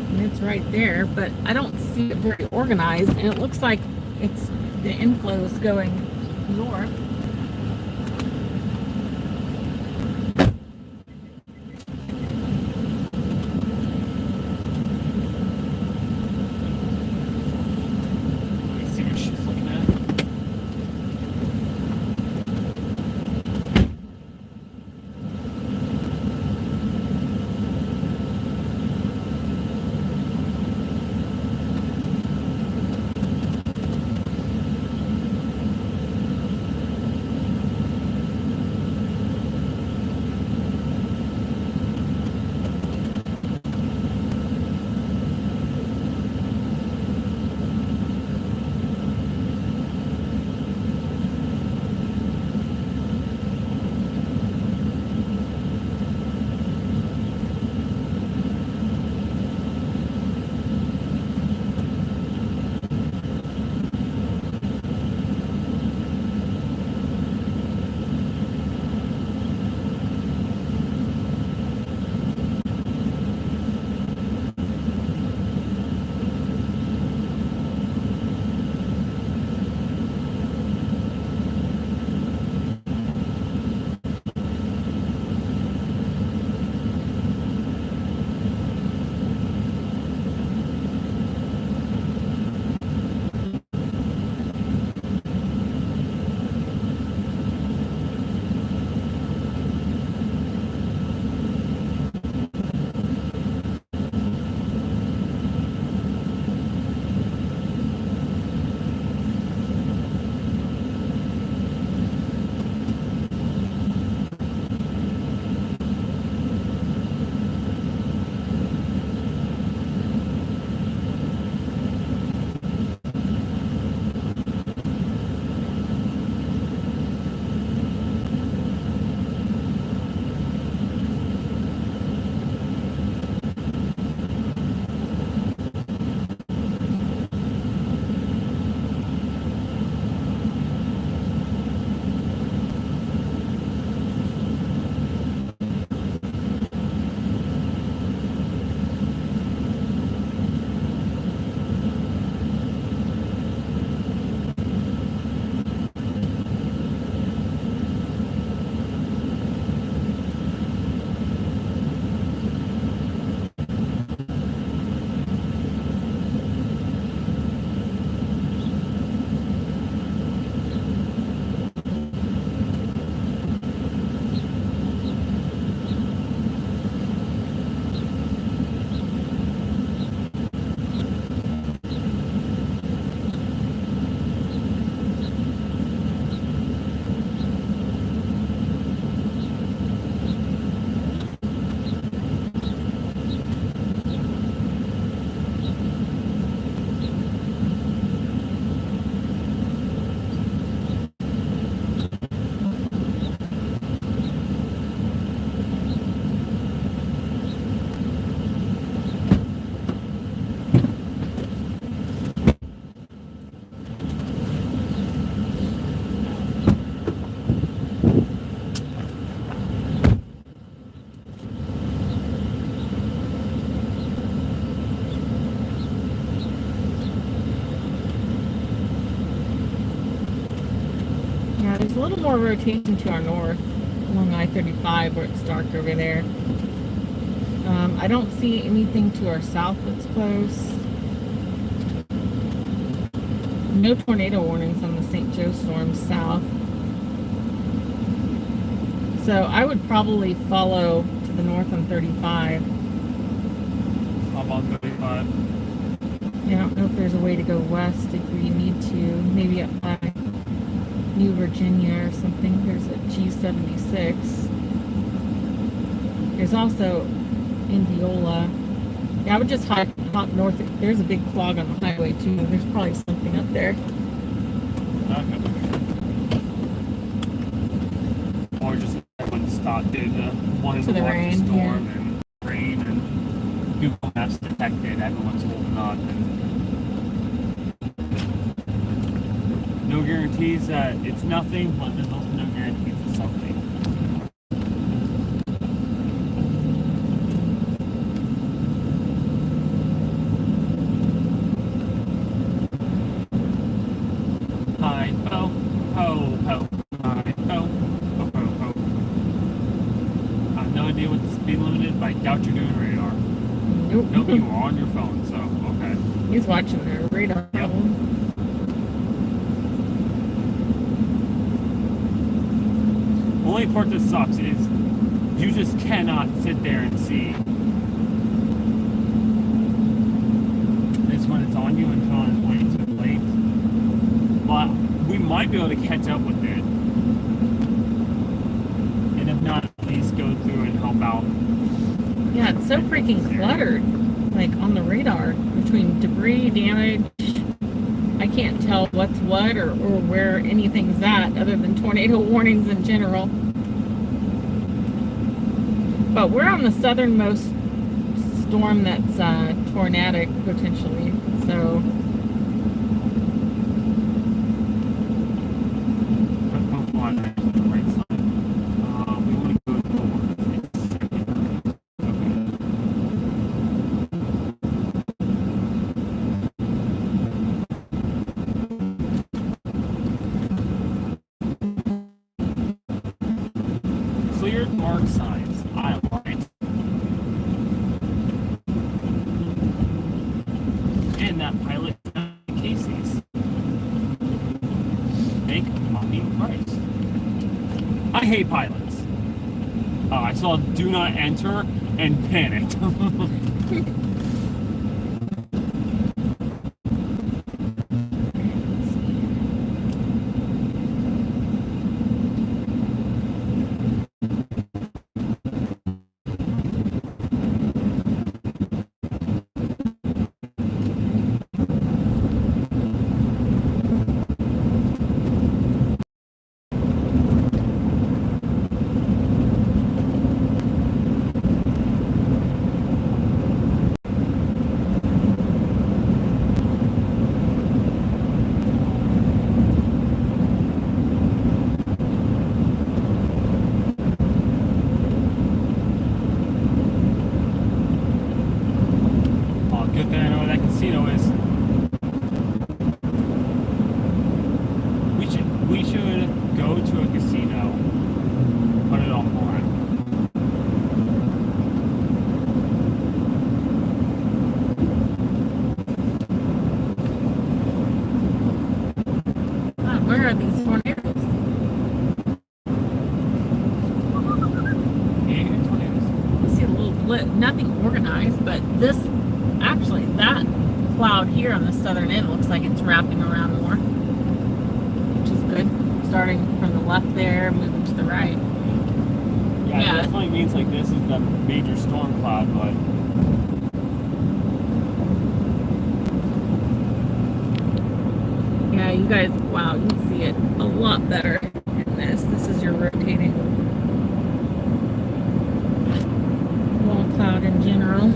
Speaker 1: And it's right there, but I don't see it very organized, and it looks like it's the inflow is going north.
Speaker 2: Let me see what she's looking at.
Speaker 1: There's a little more rotation to our north along I-35 where it's dark over there. I don't see anything to our south that's close. No tornado warnings on the St. Joe storm south. So I would probably follow to the north on 35.
Speaker 2: I'm on 35.
Speaker 1: Yeah, I don't know if there's a way to go west if we need to. Maybe up by New Virginia or something. There's a G76. There's also Indiola. Yeah, I would just hop north. There's a big clog on the highway too. There's probably something up there.
Speaker 2: Okay. Or just everyone stop did one of
Speaker 1: To
Speaker 2: the
Speaker 1: the
Speaker 2: largest
Speaker 1: rain,
Speaker 2: storm and rain and Google Maps detected everyone's holding on. And no guarantees that it's nothing, but there's also no guarantees it's something. Hi, ho, ho, ho. Hi, ho, ho, ho, ho. I have no idea what the speed limit is, but I doubt you're doing radar.
Speaker 1: Nope.
Speaker 2: Nope, you are on your phone, so okay.
Speaker 1: He's watching the radar.
Speaker 2: Yep. Only part that sucks is you just cannot sit there and see. It's when it's on you and Sean is way too late. But we might be able to catch up with it. And if not, at least go through and help out.
Speaker 1: Yeah, it's so freaking cluttered. Like on the radar between debris, damage. I can't tell what's what or where anything's at other than tornado warnings in general. But we're on the southernmost storm that's tornadic potentially. So
Speaker 2: We want to go north. Cleared mark signs. I like it. And that pilot Casey's. Thank fucking Christ. I hate pilots. I saw do not enter and panicked. Oh, good thing I know where that casino is. We should go to a casino, put it on black.
Speaker 1: God, where are these tornadoes?
Speaker 2: Yeah, tornadoes.
Speaker 1: I see a little blip, nothing organized, but this, actually, that cloud here on the southern end looks like it's wrapping around more, which is good. Starting from the left there, moving to the right.
Speaker 2: Yeah,
Speaker 1: Yeah.
Speaker 2: it definitely means like this is the major storm cloud, but
Speaker 1: Yeah, you guys, wow, you can see it a lot better in this. This is your rotating wall cloud in general.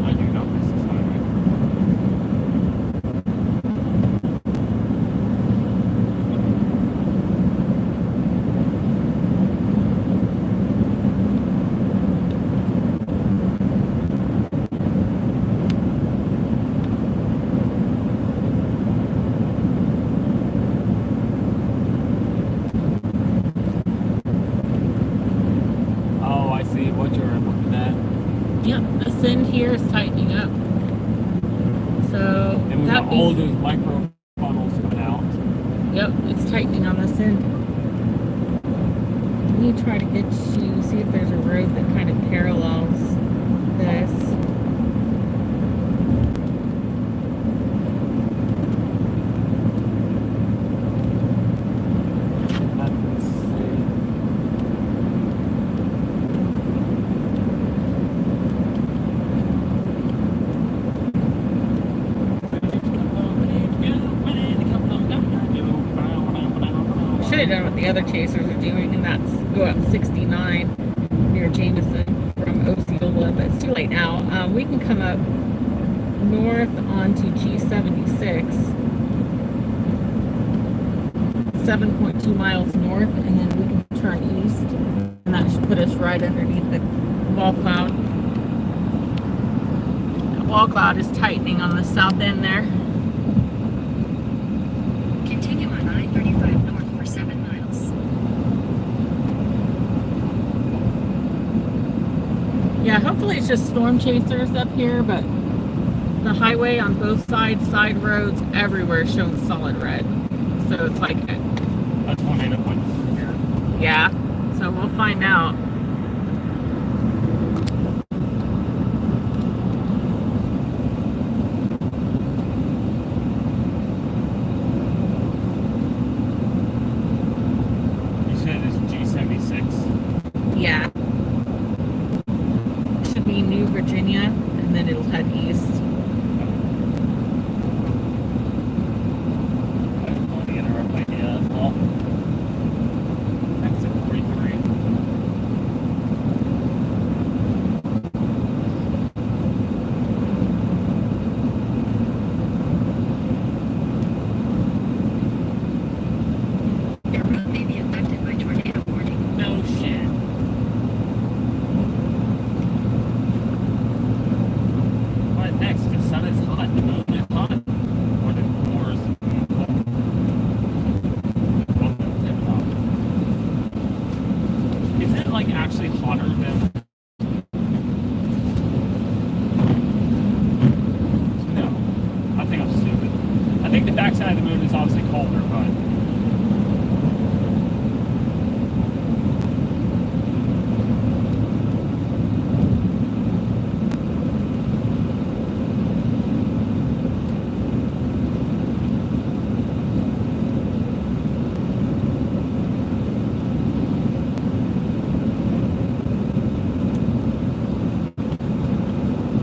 Speaker 2: I do know this is highway.
Speaker 1: here is tightening up. So
Speaker 2: And we
Speaker 1: that
Speaker 2: got all those micro funnels coming out.
Speaker 1: Yep, it's tightening on this end. Let me try to get you, see if there's a road that kind of parallels this. Should have done what the other chasers are doing, and that's go up 69 near Jameson from Osceola, but it's too late now. We can come up north onto G76, 7.2 miles north, and then we can turn east, and that should put us right underneath the wall cloud. That wall cloud is tightening on the south end there.
Speaker 3: Continue on I-35 north for 7 miles.
Speaker 1: Yeah, hopefully it's just storm chasers up here, but the highway on both sides, side roads, everywhere is showing solid red. So it's like,
Speaker 2: A tornado went here.
Speaker 1: yeah, so we'll find out.
Speaker 2: You said it's G76.
Speaker 1: Yeah. Should be New Virginia, and then it'll head east.
Speaker 2: I don't want to interrupt my idea as well. Exit 43.
Speaker 3: Your route may be affected by tornado warning.
Speaker 2: No shit. What next? The sun is hot. The moon is hot. Or the moors cold. Welcome to top. Is it like actually hotter than? No. I think I'm stupid. I think the backside of the moon is obviously colder, but.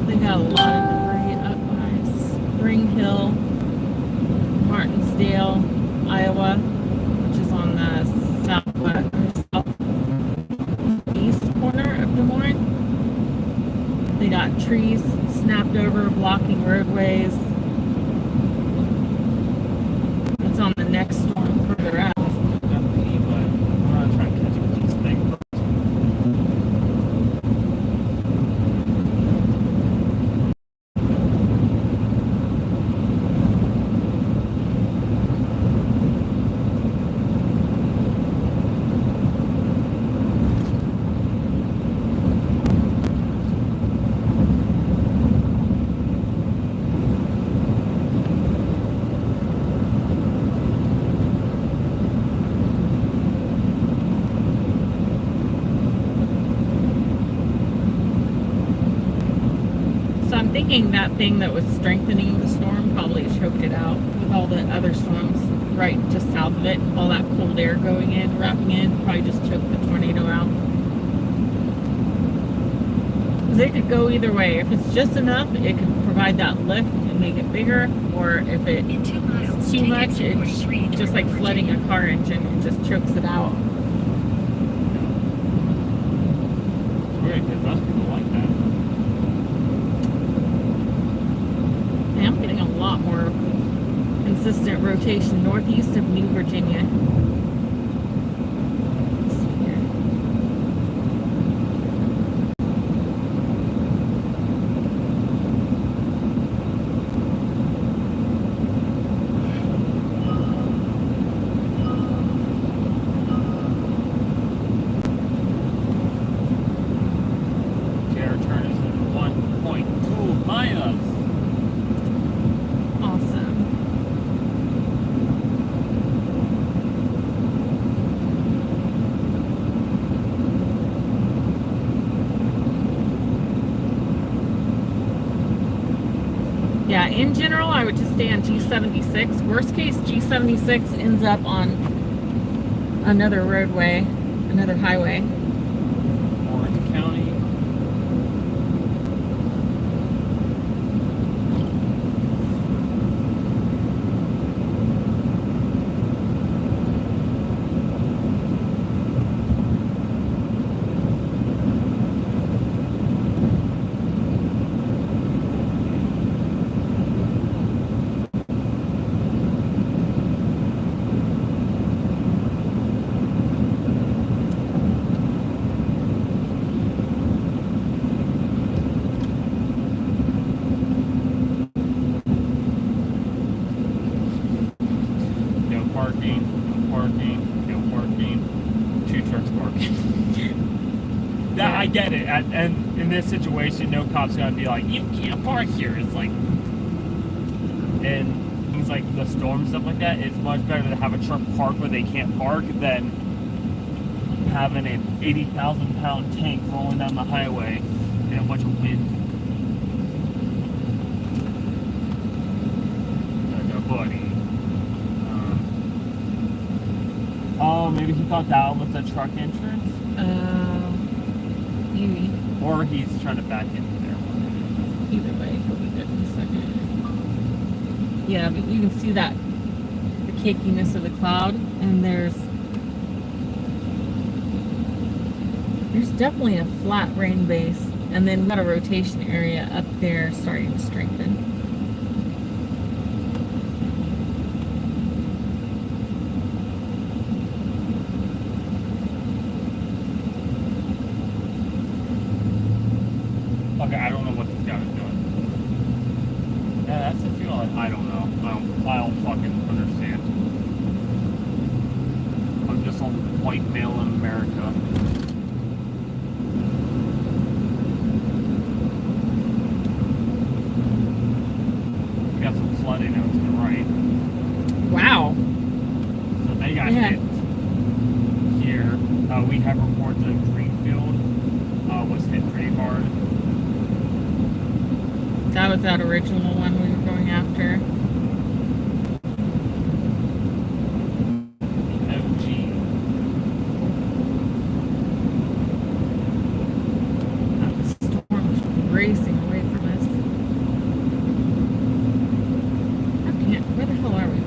Speaker 1: They got a lot of debris up by Spring Hill, Martinsdale, Iowa, which is on the southeast corner of Des Moines. They got trees snapped over, blocking roadways. It's on the next storm further out.
Speaker 2: Definitely, but we're gonna try and catch up with this thing first.
Speaker 1: So I'm thinking that thing that was strengthening the storm probably choked it out with all the other storms right just south of it. All that cold air going in, wrapping in, probably just choked the tornado out. Because it could go either way. If it's just enough, it could provide that lift and make it bigger. Or if
Speaker 3: In 2 miles,
Speaker 1: it's too
Speaker 3: take
Speaker 1: much,
Speaker 3: exit 43
Speaker 1: it's just
Speaker 3: toward
Speaker 1: like flooding
Speaker 3: Virginia.
Speaker 1: a car engine. It just chokes it out.
Speaker 2: It's weird because most people like that.
Speaker 1: And I'm getting a lot more consistent rotation northeast of New Virginia. Let's see here.
Speaker 2: Okay, our turn is in 1.2.
Speaker 1: Yeah, in general, I would just stay on G76. Worst case, G76 ends up on another roadway, another highway.
Speaker 2: Orange County. No parking, no parking, no parking. 2 trucks parking. That I get it. And in this situation, no cop's gonna be like, you can't park here. It's like, and things like the storm stuff like that. It's much better to have a truck park where they can't park than having an 80,000-pound tank rolling down the highway and a bunch of wind. Like a buddy. Oh, maybe he thought that was a truck entrance?
Speaker 1: Maybe.
Speaker 2: Or he's trying to back into there.
Speaker 1: Either way, he'll be good in a second. Yeah, but you can see that, the cakiness of the cloud, and there's definitely a flat rain base, and then we've got a rotation area up there starting to strengthen.
Speaker 2: Okay, I don't know what this guy was doing. Yeah, that's the feeling. I don't know. I don't fucking understand. I'm just a white male in America. We got some flooding out to the right.
Speaker 1: Wow.
Speaker 2: So they got
Speaker 1: Yeah.
Speaker 2: hit here. We have reports of Greenfield was hit pretty hard.
Speaker 1: That was that original one we were going after.
Speaker 2: OG.
Speaker 1: The storm's racing away from us. I can't. Where the hell are we?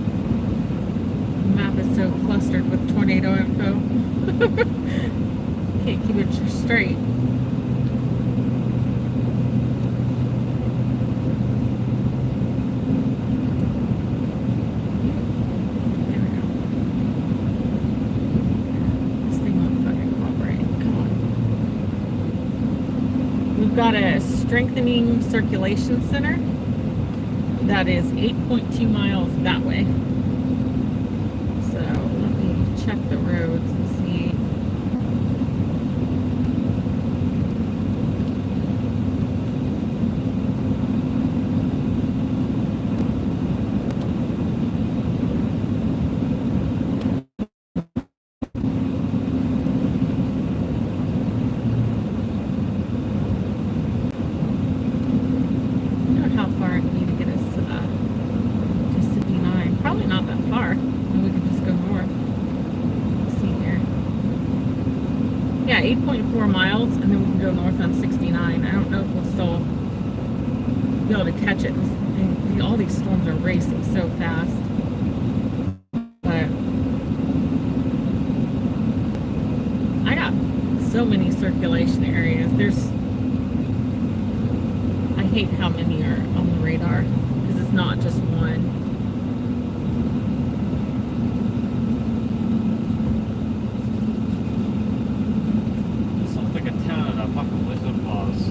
Speaker 1: The map is so clustered with tornado info. Can't keep it straight. There we go. This thing won't fucking cooperate. Come on. We've got a strengthening circulation center that is 8.2 miles that way. So let me check the roads and see. I wonder how far it would be to get us to City 9. Probably not that far. And we could just go north. Let's see here. Yeah, 8.4 miles, and then we can go north on 69. I don't know if we'll still be able to catch it. All these storms are racing so fast. But I got so many circulation areas. I hate how many are on the radar because it's not just one.
Speaker 2: This looks like a town in a fucking Wizard of Oz.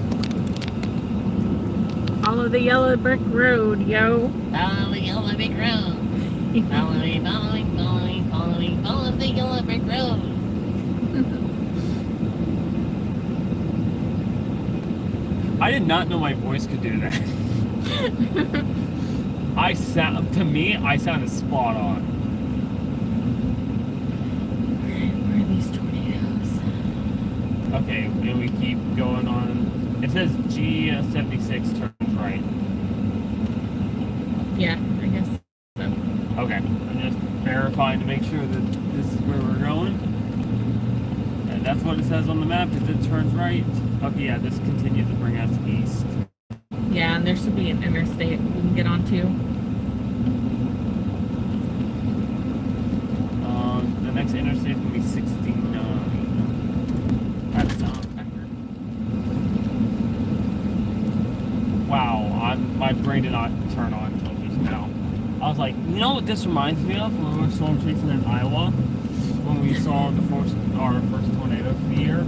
Speaker 1: Follow the yellow brick road, yo.
Speaker 5: Follow the yellow brick road. Follow me, follow me, follow me, follow me, follow the yellow brick road.
Speaker 2: I did not know my voice could do that. I sounded spot on.
Speaker 1: Where are these tornadoes?
Speaker 2: Okay, and we keep going on. It says G76 turns right.
Speaker 1: Yeah, I guess so.
Speaker 2: Okay, I'm just verifying to make sure that this is where we're going. And that's what it says on the map, because it turns right. Okay, yeah, this continues to bring us east.
Speaker 1: Yeah, and there should be an interstate we can get onto.
Speaker 2: The next interstate will be 69. That sounds accurate. Wow, my brain did not turn on until just now. I was like, you know what this reminds me of when we were storm chasing in Iowa? When we saw our first tornado for the year?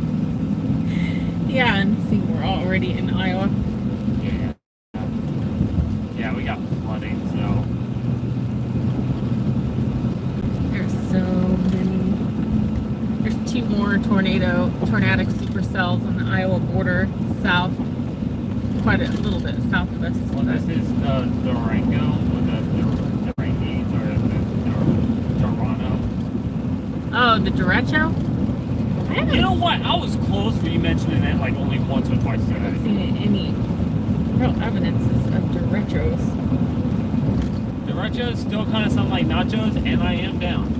Speaker 1: Yeah, and see, we're already in Iowa.
Speaker 2: Yeah. Yeah, we got flooding, so.
Speaker 1: There's so many. There's 2 more tornadic supercells on the Iowa border south, quite a little bit south of us.
Speaker 2: Well, this is the Durango, or the Durangies, or the Durano.
Speaker 1: Oh, the derecho? I haven't
Speaker 2: You know what? I was close for you mentioning it like only once or twice today.
Speaker 1: seen any real evidences of derechos.
Speaker 2: Derechos still kind of sound like nachos, and I am down.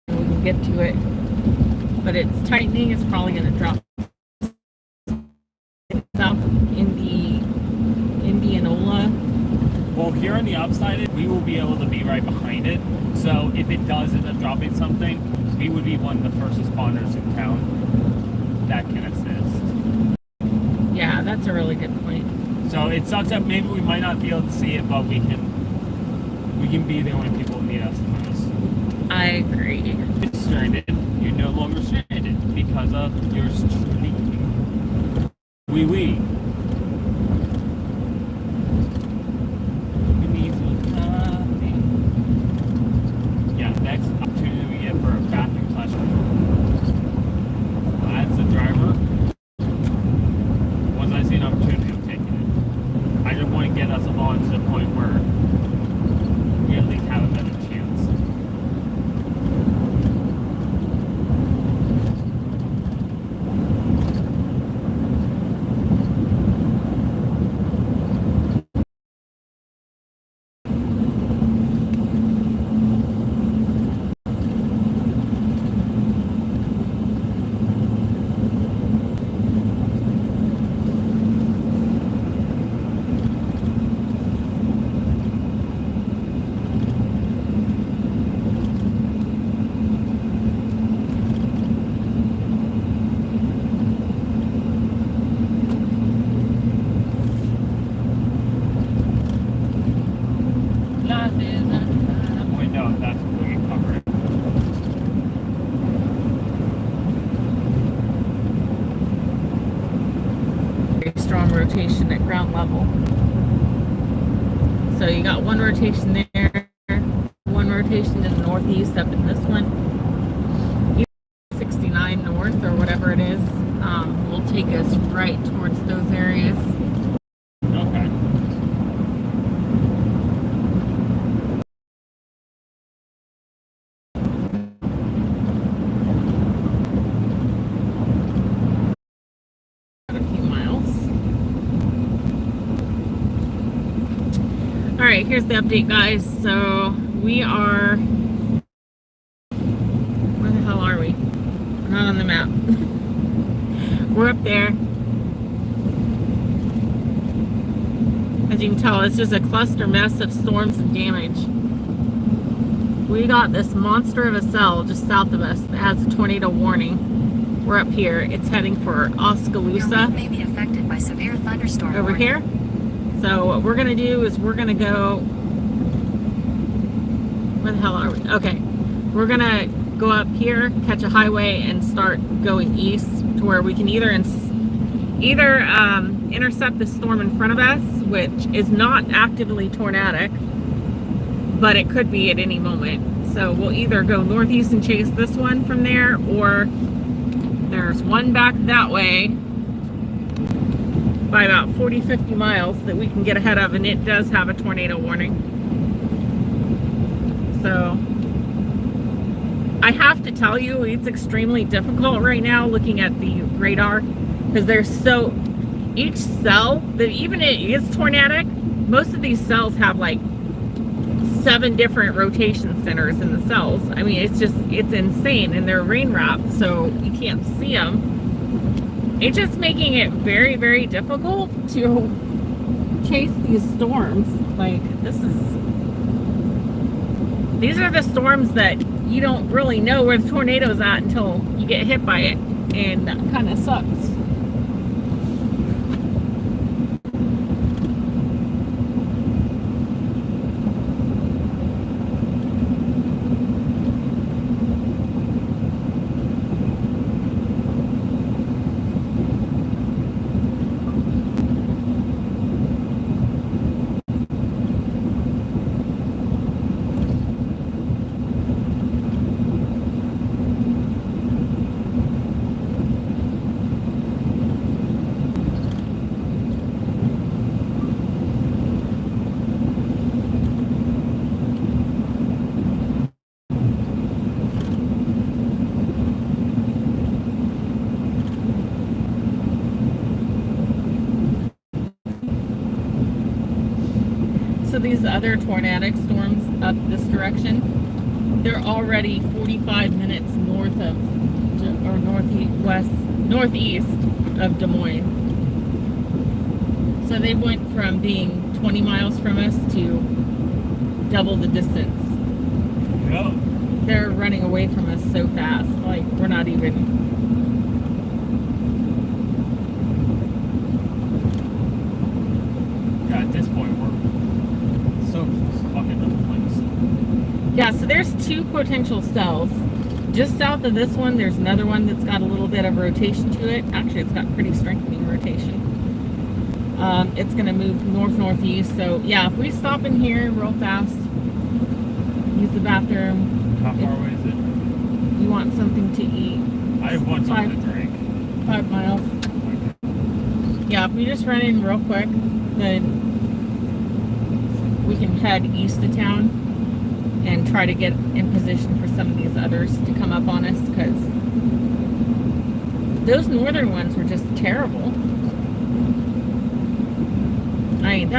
Speaker 1: We can get to it, but it's tightening. It's probably going to drop south in the Indianola.
Speaker 2: Well, here on the upside, we will be able to be right behind it. So if it does end up dropping something, we would be one of the first responders in town that can assist.
Speaker 1: Yeah, that's a really good point.
Speaker 2: So it sucks that maybe we might not be able to see it, but we can be there when people need us the most.
Speaker 1: I agree.
Speaker 2: It's stranded. You're no longer stranded because of yours truly. Oui. We need some coffee. Yeah, next opportunity we get for a bathroom / as the driver, once I see an opportunity, I'm taking it. I just want to get us on to the point where we at least have a better chance. Wait, no, that's what we covered.
Speaker 1: Very strong rotation at ground level. So you got one rotation there, one rotation in the northeast up in this one. 69 north or whatever it is will take us right towards those areas.
Speaker 2: Okay.
Speaker 1: A few miles. All right, here's the update, guys. So we are, where the hell are we? We're not on the map. We're up there. As you can tell, it's just a cluster mess of storms and damage. We got this monster of a cell just south of us that has a tornado warning. We're up here. It's heading for
Speaker 3: Your
Speaker 1: Oskaloosa
Speaker 3: route may be affected by severe thunderstorm
Speaker 1: over
Speaker 3: warning.
Speaker 1: here. So what we're gonna do is we're gonna go, where the hell are we? Okay, we're gonna go up here, catch a highway, and start going east to where we can either intercept the storm in front of us, which is not actively tornadic, but it could be at any moment. So we'll either go northeast and chase this one from there, or there's one back that way by about 40-50 miles that we can get ahead of, and it does have a tornado warning. So I have to tell you, it's extremely difficult right now looking at the radar because there's so each cell that even it is tornadic, most of these cells have like 7 different rotation centers in the cells. I mean, it's insane, and they're rain wrapped, so you can't see them. It's just making it very, very difficult to chase these storms. Like, these are the storms that you don't really know where the tornado's at until you get hit by it, and that kind of sucks. So these other tornadic storms up this direction, they're already 45 minutes north of, or northeast of Des Moines. So they went from being 20 miles from us to double the distance.
Speaker 2: Yeah.
Speaker 1: They're running away from us so fast, like we're not even.
Speaker 2: Yeah, at this point, we're so close to fucking Des Moines.
Speaker 1: Yeah, so there's 2 potential cells. Just south of this one, there's another one that's got a little bit of rotation to it. Actually, it's got pretty strengthening rotation. It's going to move north-northeast. So, yeah, if we stop in here real fast, use the bathroom.
Speaker 2: How far away is it?
Speaker 1: You want something to eat.
Speaker 2: I want something to drink.
Speaker 1: 5 miles. Yeah, if we just run in real quick, then we can head east of town and try to get in position for some of these others to come up on us, because those northern ones were just terrible. I mean,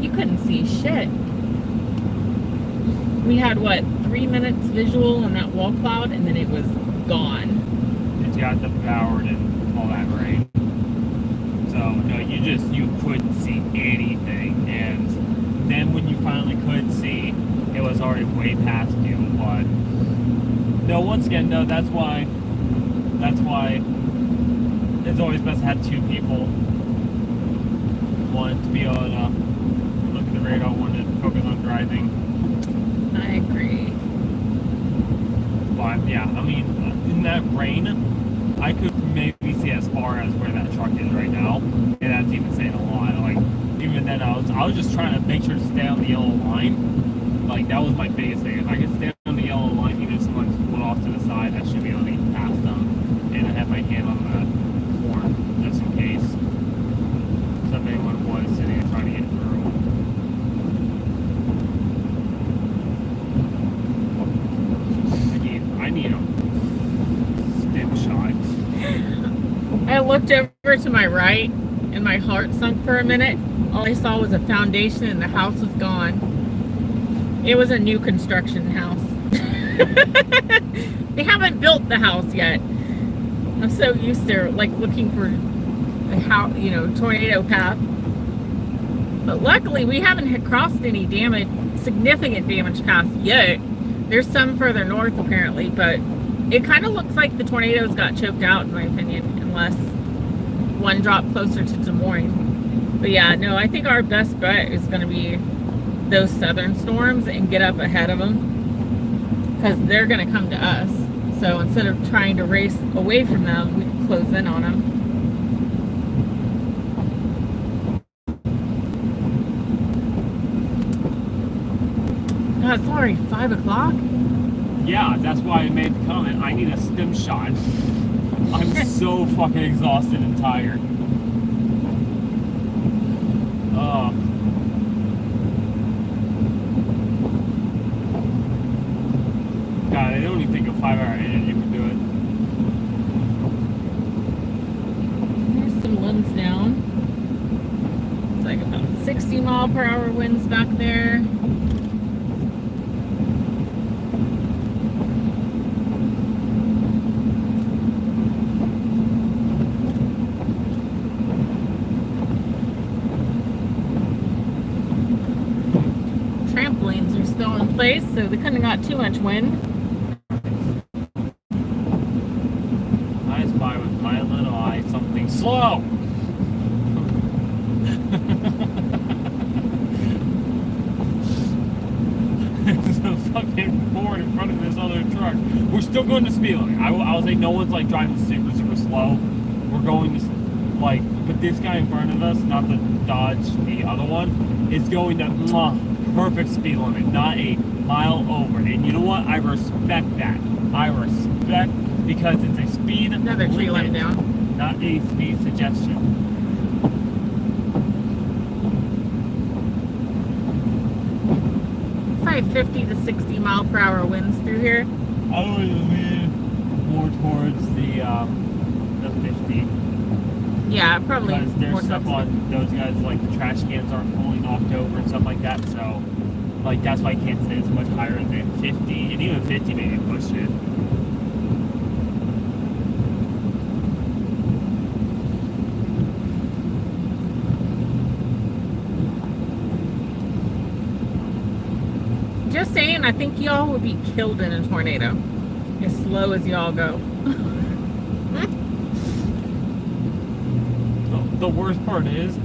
Speaker 1: you couldn't see shit. We had, 3 minutes visual in that wall cloud, and then it was gone.
Speaker 2: It got devoured in all that rain. So, no, you couldn't see anything. And then when you finally could see, it was already way past you. But, no, once again, no, that's why it's always best to have 2 people. One to be able to look at the radar, one to focus on driving.
Speaker 1: I agree.
Speaker 2: But yeah, I mean, in that rain, I could maybe see as far as where that truck is right now, and that's even saying a lot. Like, even then, I was just trying to make sure to stay on the yellow line. Like, that was my biggest thing. If I could stay on the yellow line, even if someone's pulled off to the side, I should be able to get past them. And I have my hand on the horn, just in case anyone was sitting and trying to get through. I need a stim shot.
Speaker 1: I looked over to my right, and my heart sunk for a minute. All I saw was a foundation, and the house was gone. It was a new construction house. They haven't built the house yet. I'm so used to looking for tornado path. But luckily, we haven't crossed any significant damage paths yet. There's some further north apparently, but it kind of looks like the tornadoes got choked out, in my opinion, unless one dropped closer to Des Moines. But yeah, no, I think our best bet is going to be those southern storms and get up ahead of them, because they're going to come to us. So instead of trying to race away from them, we can close in on them. God, it's already 5 o'clock.
Speaker 2: Yeah, that's why I made the comment. I need a stim shot. I'm so fucking exhausted and tired. God, I don't even think a 5-hour energy would do it.
Speaker 1: There's some winds down. It's like about 60-mile-per-hour winds back there. Trampolines are still in place, so they couldn't have got too much wind.
Speaker 2: I spy with my little eye something slow. There's a fucking Ford in front of this other truck. We're still going to speed limit. I'll say no one's like driving super, super slow. We're going to like, but this guy in front of us, not the Dodge, the other one, is going to perfect speed limit, not a mile over. And you know what? I respect that. I respect because it's a speed
Speaker 1: Another tree limb
Speaker 2: limit,
Speaker 1: down.
Speaker 2: not a speed suggestion.
Speaker 1: It's like 50 to 60-mile-per-hour winds through here.
Speaker 2: I would lean more towards the 50
Speaker 1: Yeah, probably
Speaker 2: because there's
Speaker 1: more
Speaker 2: stuff
Speaker 1: towards
Speaker 2: on those guys like the trash cans aren't fully knocked over and stuff like that. So like that's why I can't say it's much higher than 50, and even 50 maybe push it.
Speaker 1: Just saying, I think y'all would be killed in a tornado. As slow as y'all go.
Speaker 2: The worst part is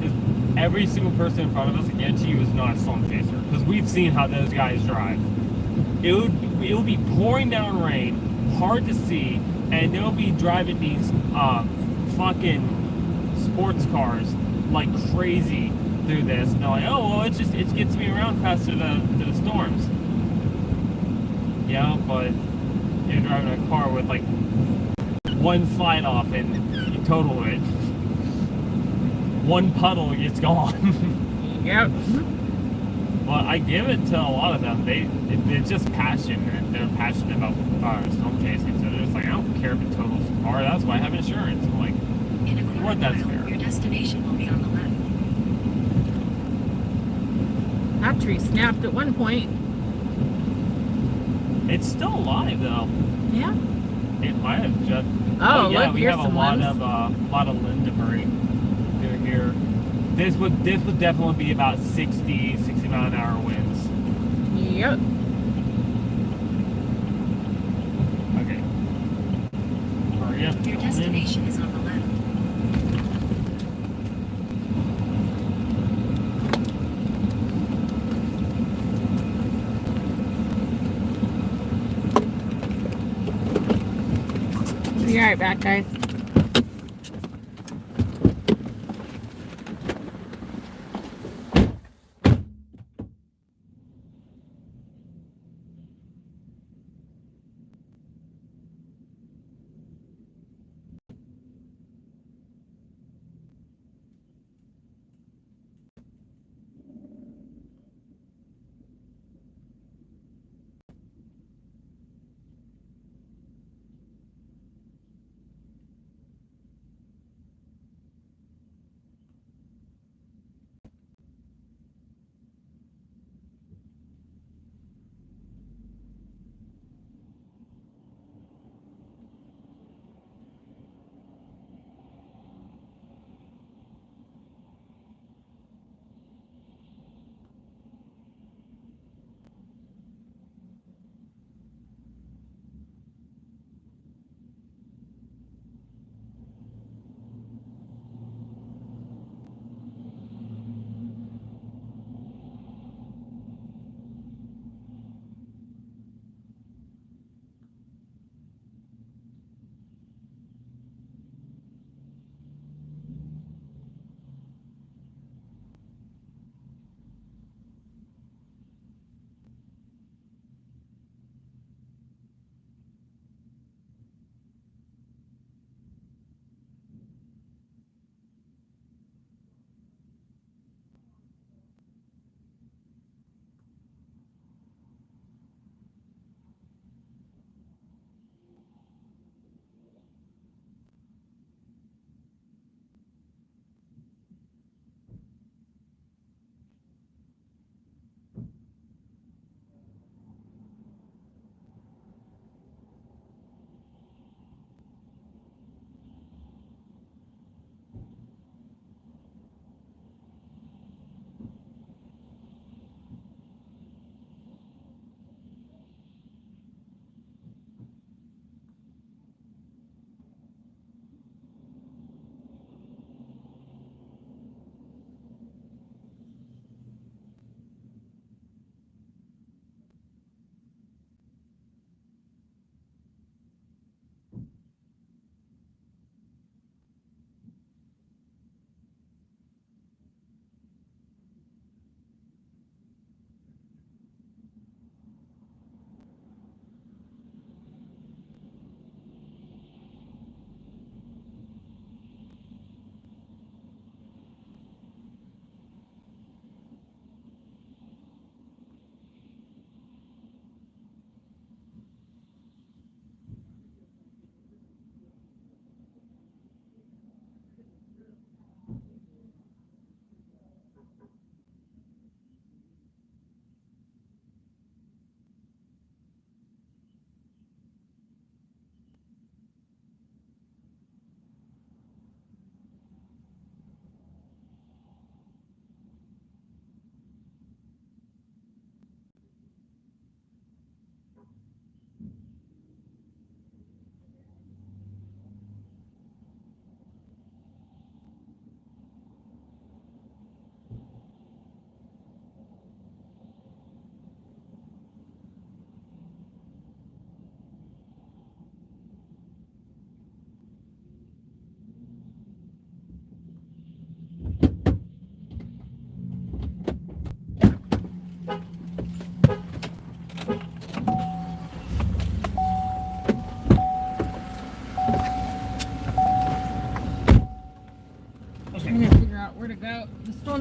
Speaker 2: every single person in front of us, again to you, is not a storm chaser because we've seen how those guys drive. It would be pouring down rain, hard to see, and they'll be driving these fucking sports cars like crazy through this. And they're like, oh well, it gets me around faster to the storms. Yeah, but you're driving a car with like one slide off and you total it. One puddle, it's gone.
Speaker 1: Yep.
Speaker 2: Well, I give it to a lot of them. It's just passion. They're passionate about storm chasing. So they're just like, I don't care if it totals the car. That's why I have insurance. I'm like,
Speaker 3: In a quarter
Speaker 2: what? That's
Speaker 3: mile,
Speaker 2: fair.
Speaker 3: your destination will be on the left.
Speaker 1: That tree snapped at one point.
Speaker 2: It's still alive though.
Speaker 1: Yeah.
Speaker 2: It might have just.
Speaker 1: Oh,
Speaker 2: yeah,
Speaker 1: look,
Speaker 2: we
Speaker 1: here's
Speaker 2: have a
Speaker 1: some
Speaker 2: lot
Speaker 1: ones.
Speaker 2: of limb debris through here. This would definitely be about 60 mile an hour winds.
Speaker 1: Yep.
Speaker 2: Okay. Hurry up.
Speaker 3: Your
Speaker 2: get on in.
Speaker 3: destination is on the left.
Speaker 1: Be right back, guys.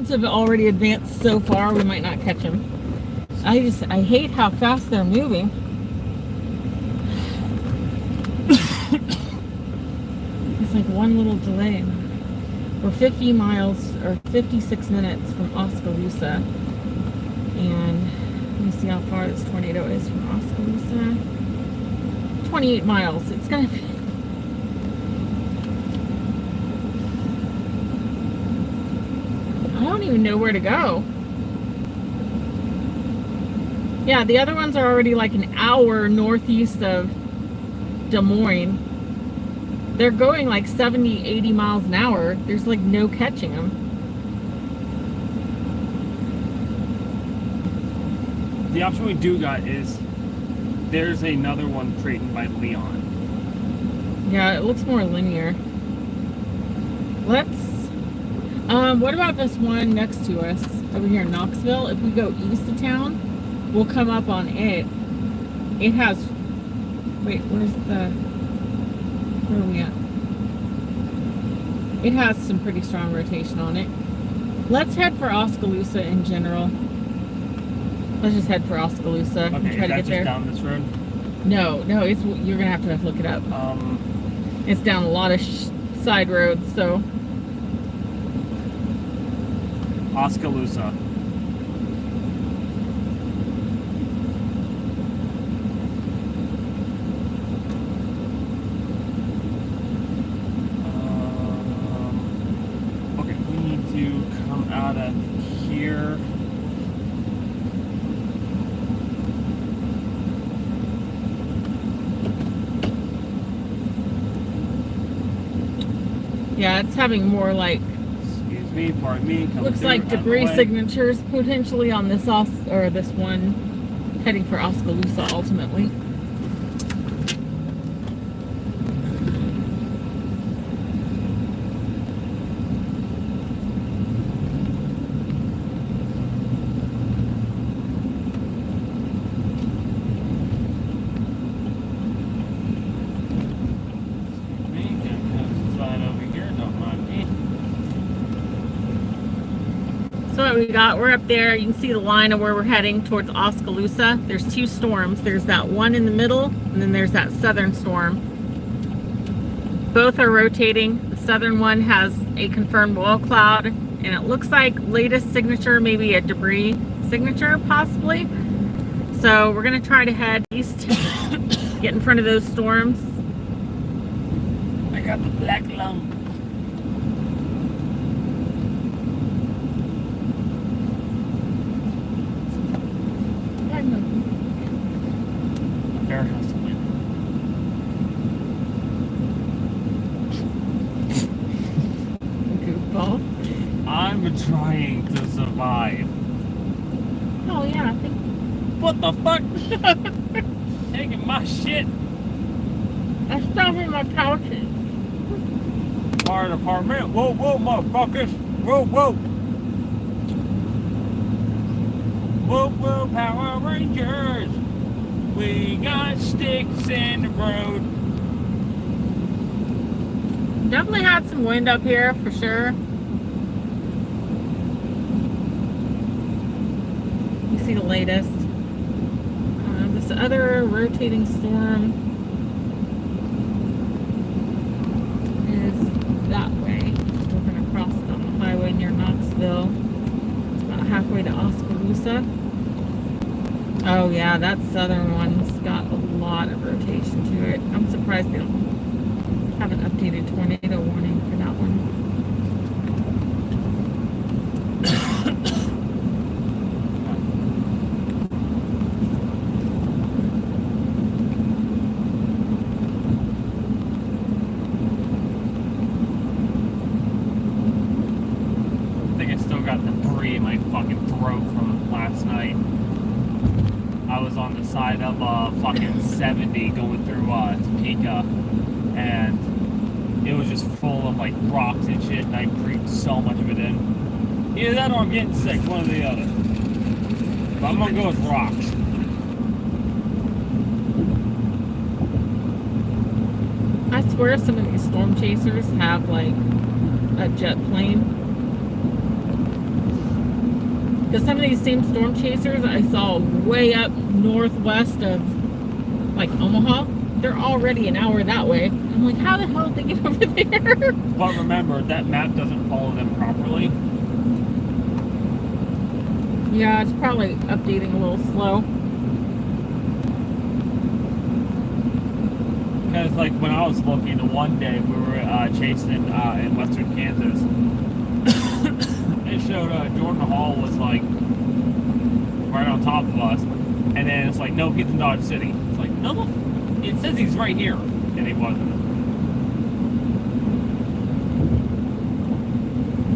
Speaker 1: clouds have already advanced so far, we might not catch them. I hate how fast they're moving. It's like one little delay. We're 50 miles or 56 minutes from Oskaloosa. And let me see how far this tornado is from Oskaloosa. 28 miles. It's gonna be... I don't even know where to go. Yeah, the other ones are already like an hour northeast of Des Moines. They're going like 70, 80 miles an hour. There's like no catching them.
Speaker 2: The option we do got is there's another one created by Leon.
Speaker 1: Yeah, it looks more linear. Let's... what about this one next to us over here in Knoxville? If we go east of town, we'll come up on it. It has... Wait, where's the... Where are we at? It has some pretty strong rotation on it. Let's head for Oskaloosa in general. Let's just head for Oskaloosa and
Speaker 2: Okay,
Speaker 1: try
Speaker 2: is
Speaker 1: to
Speaker 2: that
Speaker 1: get
Speaker 2: just
Speaker 1: there.
Speaker 2: down this road?
Speaker 1: No, it's you're gonna have to look it up. It's down a lot of side roads, so.
Speaker 2: Oskaloosa. Okay, we need to come out of here.
Speaker 1: Yeah, it's having more like,
Speaker 2: Excuse me, pardon me. coming
Speaker 1: looks
Speaker 2: through,
Speaker 1: like
Speaker 2: out of the
Speaker 1: debris
Speaker 2: way.
Speaker 1: signatures potentially on this this one heading for Oskaloosa ultimately. So what we got, we're up there. You can see the line of where we're heading towards Oskaloosa. There's two storms. There's that one in the middle, and then there's that southern storm. Both are rotating. The southern one has a confirmed oil cloud, and it looks like latest signature, maybe a debris signature, possibly. So we're gonna try to head east, get in front of those storms.
Speaker 2: I got the black lung. Bear has to win.
Speaker 1: Goofball.
Speaker 2: I'm trying to survive.
Speaker 1: Oh yeah, I think
Speaker 2: What the fuck? Taking my shit.
Speaker 1: I stuff in my pouches.
Speaker 2: Fire department. Whoa, whoa, motherfuckers. Whoa, whoa. Whoa, whoa, Power Rangers. We got sticks in the road.
Speaker 1: Definitely had some wind up here for sure. You see the latest. This other rotating storm is that way. We're going to cross it on the highway near Knoxville. It's about halfway to Oskaloosa. Oh yeah, that southern one's got a lot of rotation to it. I'm surprised they don't have an updated tornado warning for that one.
Speaker 2: I think I still got debris in my fucking throat from last night. I was on the side of fucking 70 going through Topeka, and it was just full of like rocks and shit, and I breathed so much of it in. Either that or I'm getting sick, one or the other. But I'm gonna go with rocks.
Speaker 1: I swear some of these storm chasers have like a jet plane. But some of these same storm chasers I saw way up northwest of like Omaha, they're already an hour that way. I'm like, how the hell did they get over there?
Speaker 2: But remember, that map doesn't follow them properly.
Speaker 1: Yeah, it's probably updating a little slow.
Speaker 2: Because, like, when I was looking, the one day we were chasing in western Kansas, it showed Jordan Hall was, like, right on top of us. And then it's like, no, he's in Dodge City. It's like, no, it says he's right here. And he wasn't.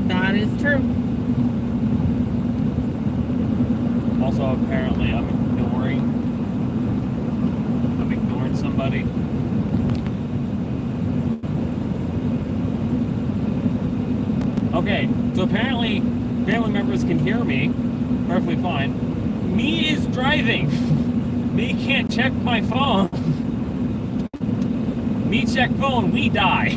Speaker 1: That is true.
Speaker 2: Also, apparently, I'm ignoring somebody. Okay, so apparently family members can hear me perfectly fine. Me is driving. Me can't check my phone. Me check phone, we die.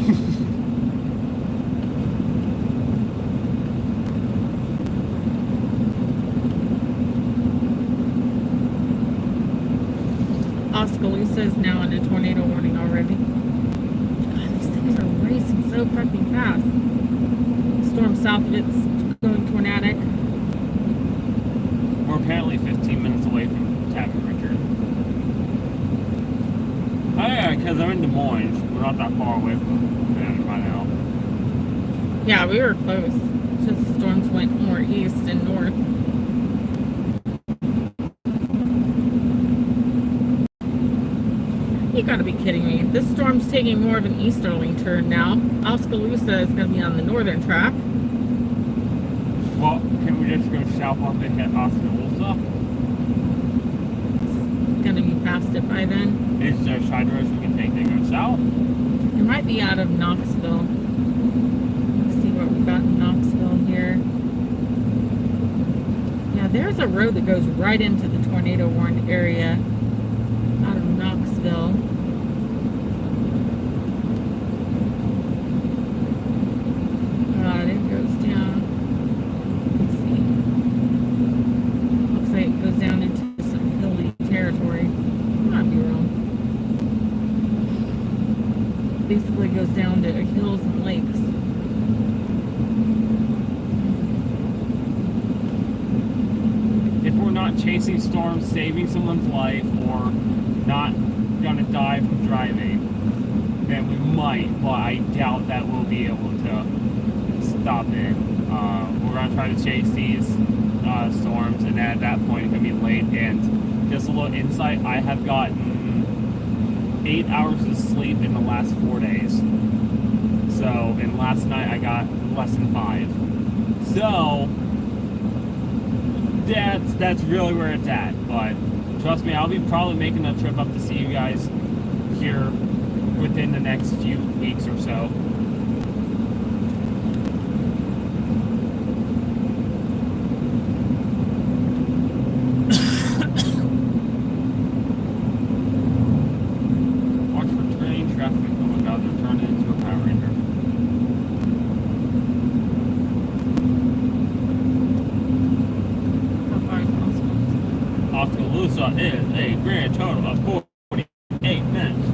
Speaker 1: Oskaloosa is now in a tornado warning already. God, these things are racing so fucking fast. Storm south of it's going tornadic.
Speaker 2: We're apparently 15 minutes away from Tappan Richard. Oh yeah, because I'm in Des Moines. We're not that far away from them right now.
Speaker 1: Yeah, we were close. Just the storms went more east and north. You gotta be kidding me. This storm's taking more of an easterly turn now. Oskaloosa is gonna be on the northern track.
Speaker 2: Well, can we just go south up and hit Oskaloosa?
Speaker 1: It's gonna be past it by then.
Speaker 2: Is there side roads we can take to go south?
Speaker 1: It might be out of Knoxville. Let's see what we've got in Knoxville here. Yeah, there's a road that goes right into the tornado warned area out of Knoxville. God, it goes down. Let's see. Looks like it goes down into some hilly territory. I might be wrong. Basically goes down to hills and lakes.
Speaker 2: If we're not chasing storms, saving someone's life, or not gonna die from driving, then we might, but I doubt that we'll be able to stop it. We're gonna try to chase these storms, and at that point it's gonna be late. And just a little insight, I have gotten 8 hours of sleep in the last 4 days. So, and last night I got less than 5. So, that's really where it's at. But trust me, I'll be probably making a trip up to see you guys here within the next few weeks or so. Watch for train traffic. Oh my god, they're turning into a Power Ranger.
Speaker 1: How far is Oskaloosa?
Speaker 2: Oskaloosa is a grand total of 48 minutes.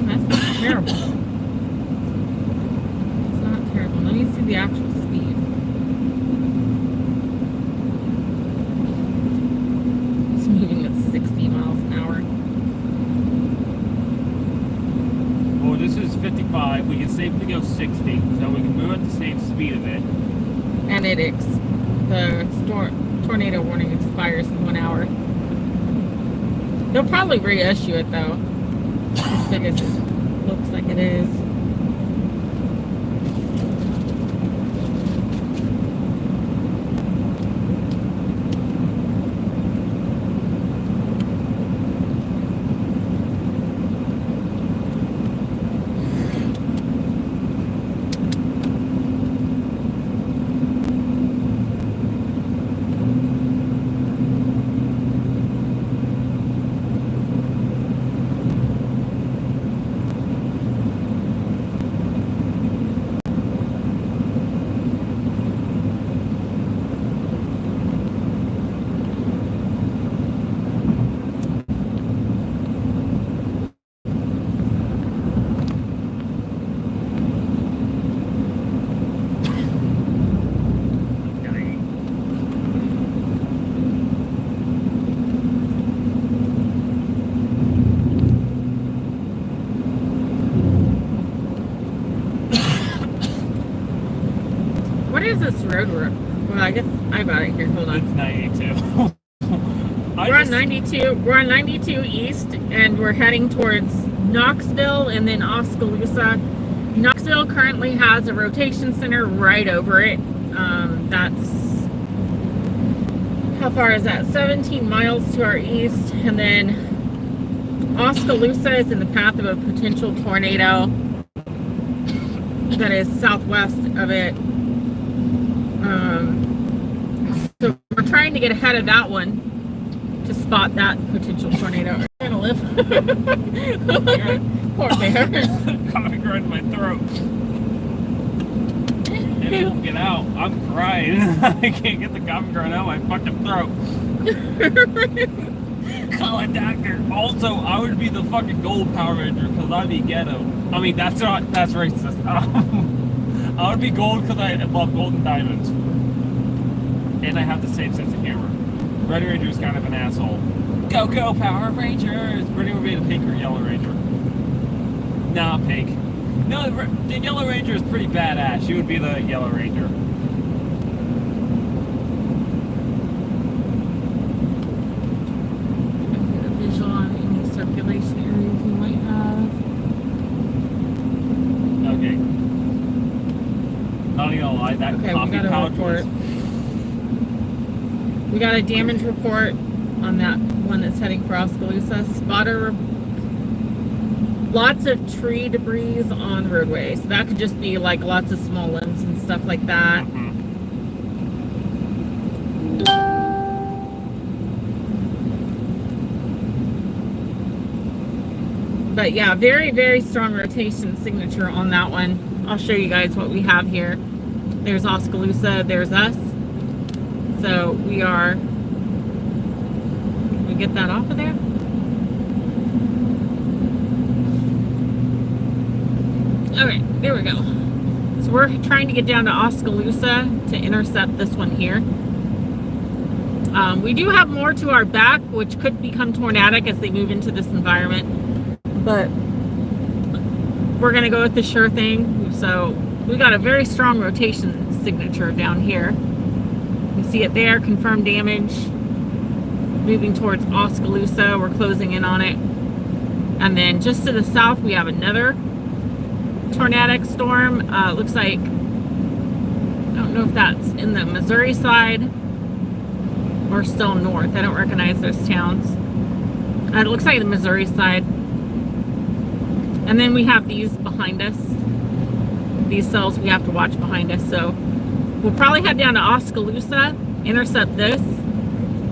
Speaker 1: That's not terrible. It's not terrible. Let me see the actual speed. It's moving at 60 miles an hour.
Speaker 2: Well, this is 55. We can safely go 60, so we can move at the same speed of it.
Speaker 1: And the tornado warning expires in 1 hour. They'll probably reissue it though, as big as it looks like it is. is this road? Well, I guess I got it here. Hold on.
Speaker 2: It's 92.
Speaker 1: We're on 92. We're on 92 East, and we're heading towards Knoxville and then Oskaloosa. Knoxville currently has a rotation center right over it. That's, how far is that? 17 miles to our east, and then Oskaloosa is in the path of a potential tornado that is southwest of it. So we're trying to get ahead of that one to spot that potential tornado. Are you gonna live? Poor bear.
Speaker 2: Coming right in my throat. And it won't get out. I'm crying. I can't get the coffee ground out of my fucking throat. Call a doctor. Also, I would be the fucking gold Power Ranger because I'd be ghetto. I mean, that's racist. I would be gold because I love gold and diamonds. And I have the same sense of humor. Red Ranger is kind of an asshole. Go, go, Power Rangers! Brittany would be the pink or yellow Ranger. Nah, pink. No, the Yellow Ranger is pretty badass. She would be the Yellow Ranger.
Speaker 1: Get a visual on any circulation areas we might have.
Speaker 2: Okay. Not even gonna lie, that
Speaker 1: Okay, we
Speaker 2: coffee
Speaker 1: got a
Speaker 2: pouch
Speaker 1: report.
Speaker 2: was...
Speaker 1: We got a damage report on that one that's heading for Oskaloosa. Spotter, lots of tree debris on roadways. So that could just be like lots of small limbs and stuff like that. But yeah, very, very strong rotation signature on that one. I'll show you guys what we have here. There's Oskaloosa, there's us. So we are, can we get that off of there? Okay, there we go. So we're trying to get down to Oskaloosa to intercept this one here. We do have more to our back, which could become tornadic as they move into this environment. But we're going to go with the sure thing. So we got a very strong rotation signature down here. You see it there, confirmed damage. Moving towards Oskaloosa, we're closing in on it. And then just to the south, we have another tornadic storm. Looks like, I don't know if that's in the Missouri side or still north. I don't recognize those towns. It looks like the Missouri side. And then we have these behind us. These cells we have to watch behind us. So we'll probably head down to Oskaloosa, intercept this,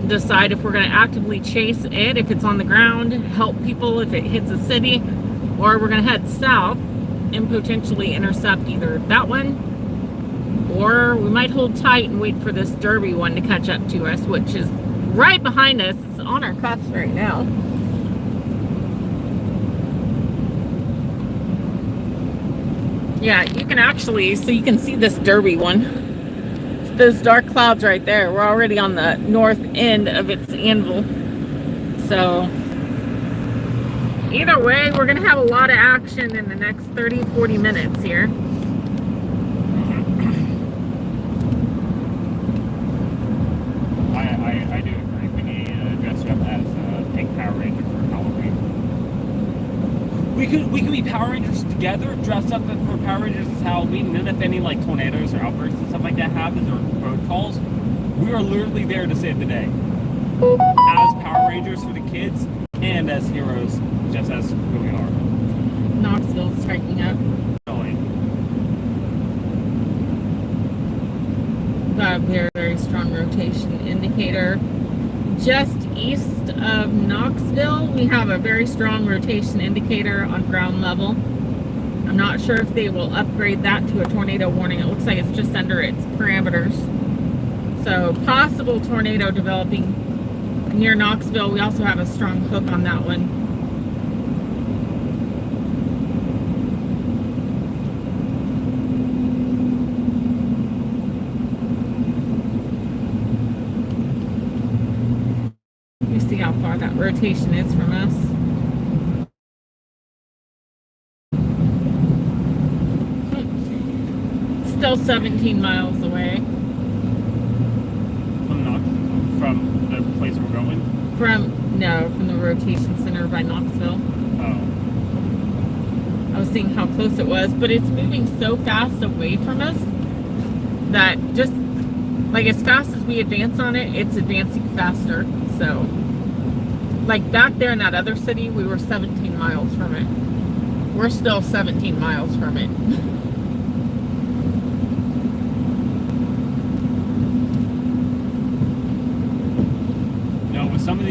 Speaker 1: decide if we're going to actively chase it, if it's on the ground, help people if it hits a city, or we're going to head south and potentially intercept either that one, or we might hold tight and wait for this Derby one to catch up to us, which is right behind us. It's on our cuffs right now. Yeah, you can actually, so you can see this Derby one. It's those dark clouds right there. We're already on the north end of its anvil. So either way, we're going to have a lot of action in the next 30-40 minutes here.
Speaker 2: I do agree. We need to dress up as Pink Power Ranger for Halloween. We could be Power Rangers together, dress up for Power Rangers as Halloween, and then if any like tornadoes or outbreaks and stuff like that happens or road calls, we are literally there to save the day. As Power Rangers for the kids and as heroes, just as who we are.
Speaker 1: Knoxville's tightening up.
Speaker 2: Really.
Speaker 1: Got a very, very strong rotation indicator. Just east of Knoxville, we have a very strong rotation indicator on ground level. I'm not sure if they will upgrade that to a tornado warning. It looks like it's just under its parameters. So possible tornado developing near Knoxville. We also have a strong hook on that one. You see how far that rotation is from us. still 17 miles away
Speaker 2: from the place we're going.
Speaker 1: from the rotation center by Knoxville.
Speaker 2: Oh.
Speaker 1: I was seeing how close it was, but it's moving so fast away from us that just like as fast as we advance on it, it's advancing faster. So like back there in that other city, we were 17 miles from it. We're still 17 miles from it.
Speaker 2: No, with some of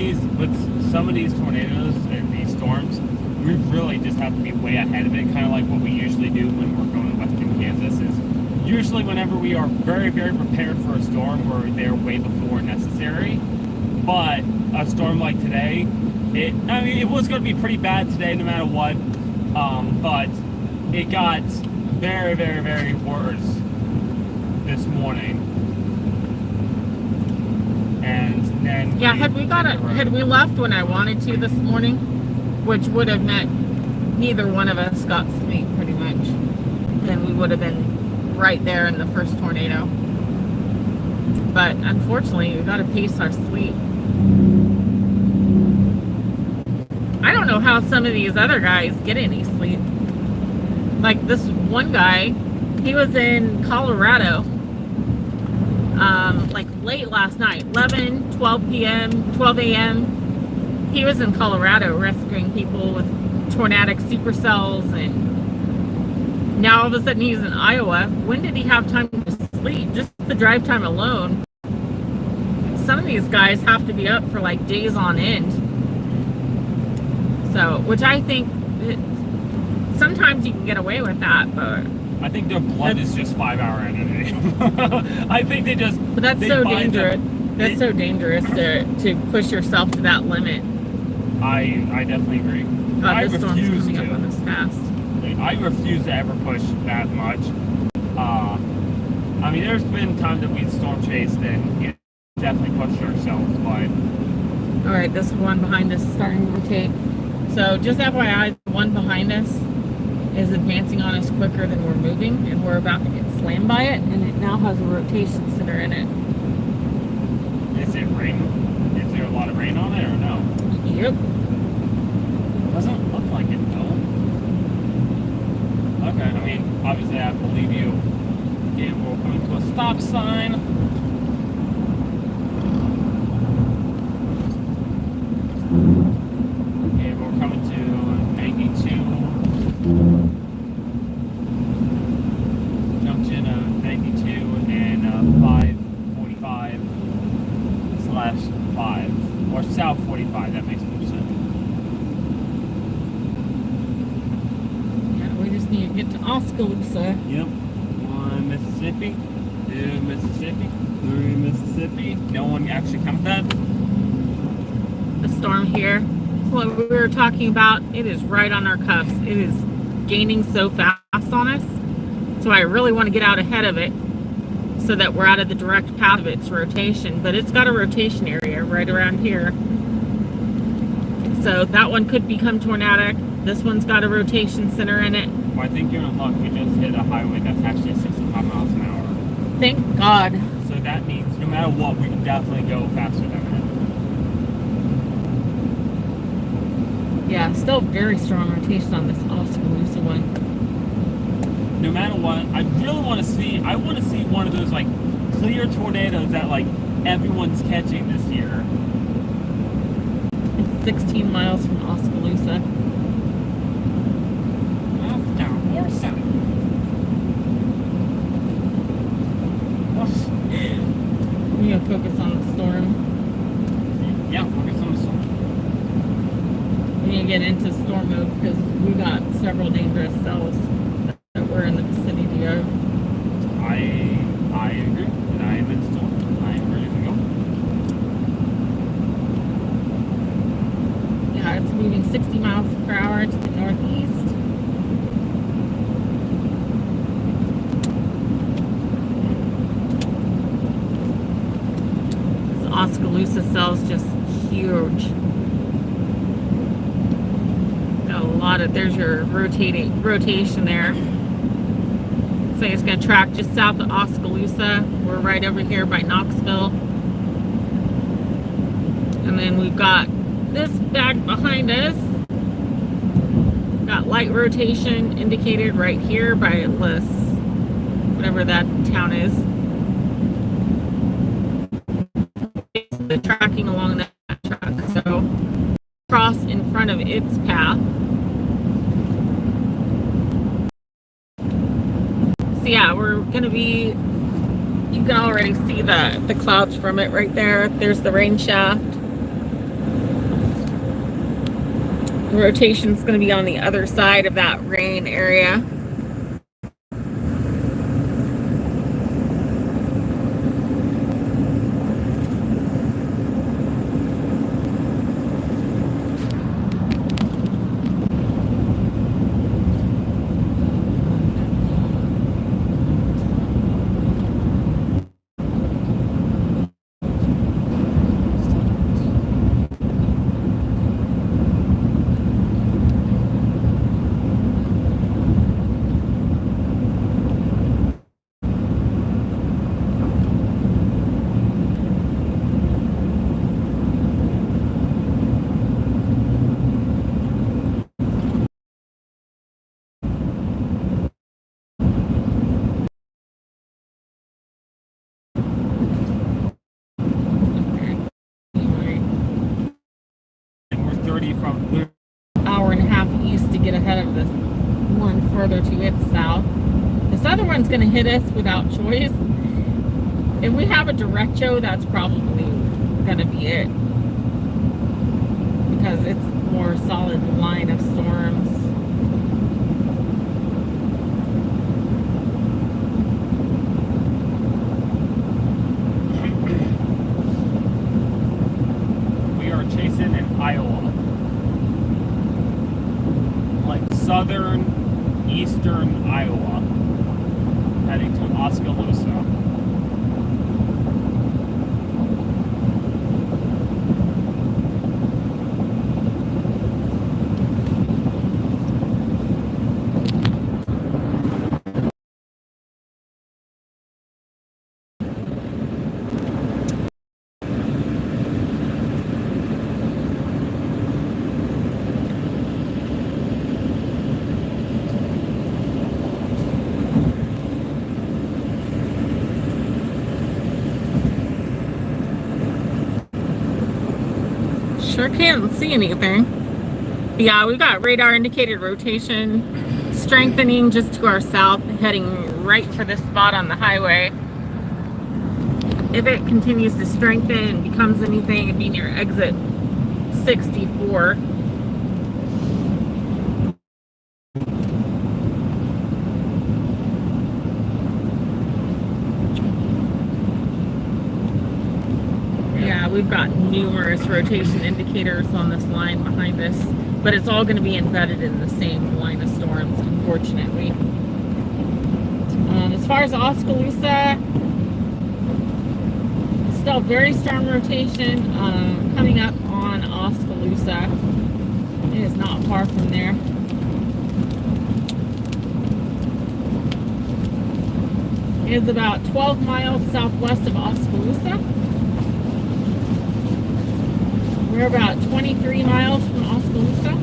Speaker 2: these tornadoes and these storms, we really just have to be way ahead of it, kind of like what we usually do when we're going to western Kansas. Is usually whenever we are very, very prepared for a storm, we're there way before necessary. But a storm like today, it was going to be pretty bad today no matter what, but it got very, very, very worse this morning. And then
Speaker 1: had we left when I wanted to this morning, which would have meant neither one of us got sleep pretty much, then we would have been right there in the first tornado. But unfortunately, we got to pace our sleep. I don't know how some of these other guys get any sleep. Like this one guy, he was in Colorado, like late last night, 11, 12 p.m., 12 a.m. He was in Colorado rescuing people with tornadic supercells, and now all of a sudden he's in Iowa. When did he have time to sleep? Just the drive time alone. Some of these guys have to be up for like days on end. So, which I think sometimes you can get away with that, but
Speaker 2: I think their blood is just 5-hour energy. I think they just.
Speaker 1: But that's so dangerous. That's so dangerous to push yourself to that limit.
Speaker 2: I definitely agree.
Speaker 1: God,
Speaker 2: I
Speaker 1: this storm's
Speaker 2: refuse
Speaker 1: coming
Speaker 2: to.
Speaker 1: up on us fast.
Speaker 2: I refuse to ever push that much. I mean, there's been times that we've storm chased and definitely pushed ourselves, but.
Speaker 1: All right, this one behind us is starting to rotate. So just FYI, the one behind us is advancing on us quicker than we're moving, and we're about to get slammed by it, and it now has a rotation center in it.
Speaker 2: Is it rain? Is there a lot of rain on it or no?
Speaker 1: Yep.
Speaker 2: Doesn't look like it though. Okay, I mean, obviously I believe you. Okay, we're coming to a stop sign. Okay, we're coming to 92. Junction of 92 and 545/5, or South 45. That makes more sense.
Speaker 1: Yeah, we just need to get to Oskaloosa.
Speaker 2: Yep. 1 Mississippi, 2 Mississippi, 3 Mississippi. No one actually comes that.
Speaker 1: The storm here, what we were talking about, it is right on our cuffs. It is gaining so fast on us. So I really want to get out ahead of it so that we're out of the direct path of its rotation. But it's got a rotation area right around here. So that one could become tornadic. This one's got a rotation center in it.
Speaker 2: Well, I think you're in luck. We just hit a highway that's actually 65 miles an hour.
Speaker 1: Thank God.
Speaker 2: So that means no matter what, we can definitely go faster than that.
Speaker 1: Yeah, still very strong rotation on this Oskaloosa one.
Speaker 2: No matter what, I really want to see. I want to see one of those like clear tornadoes that like everyone's catching this year.
Speaker 1: It's 16 miles from Oskaloosa. We gotta focus on the storm.
Speaker 2: Yeah, focus on the storm.
Speaker 1: We need to get into storm mode because we got several dangerous cells that we're in the vicinity of.
Speaker 2: I agree. And I am in storm. I am ready to go.
Speaker 1: Yeah, it's moving 60 miles per hour to the northeast. This Oskaloosa cell's just huge. Got a lot of, there's your rotation there. like it's going to track just south of Oskaloosa. We're right over here by Knoxville. And then we've got this back behind us. Got light rotation indicated right here by Liss, whatever that town is. The tracking along that track, so cross in front of its path. So yeah, we're gonna be, you can already see the clouds from it right there. There's the rain shaft. The rotation's going to be on the other side of that rain area.
Speaker 2: From
Speaker 1: hour and a half east to get ahead of this one further to its south. This other one's going to hit us without choice. If we have a derecho, that's probably going to be it, because it's more solid line of storms.
Speaker 2: We are chasing in Iowa. Southern, eastern Iowa, heading to Oskaloosa.
Speaker 1: Sure can't see anything. But yeah, we've got radar indicated rotation strengthening just to our south, heading right for this spot on the highway. If it continues to strengthen and becomes anything, it'd be near exit 64. We've got numerous rotation indicators on this line behind us, but it's all going to be embedded in the same line of storms, unfortunately. As far as Oskaloosa, still very strong rotation coming up on Oskaloosa. It is not far from there. It is about 12 miles southwest of Oskaloosa. We're about 23 miles from Oskaloosa.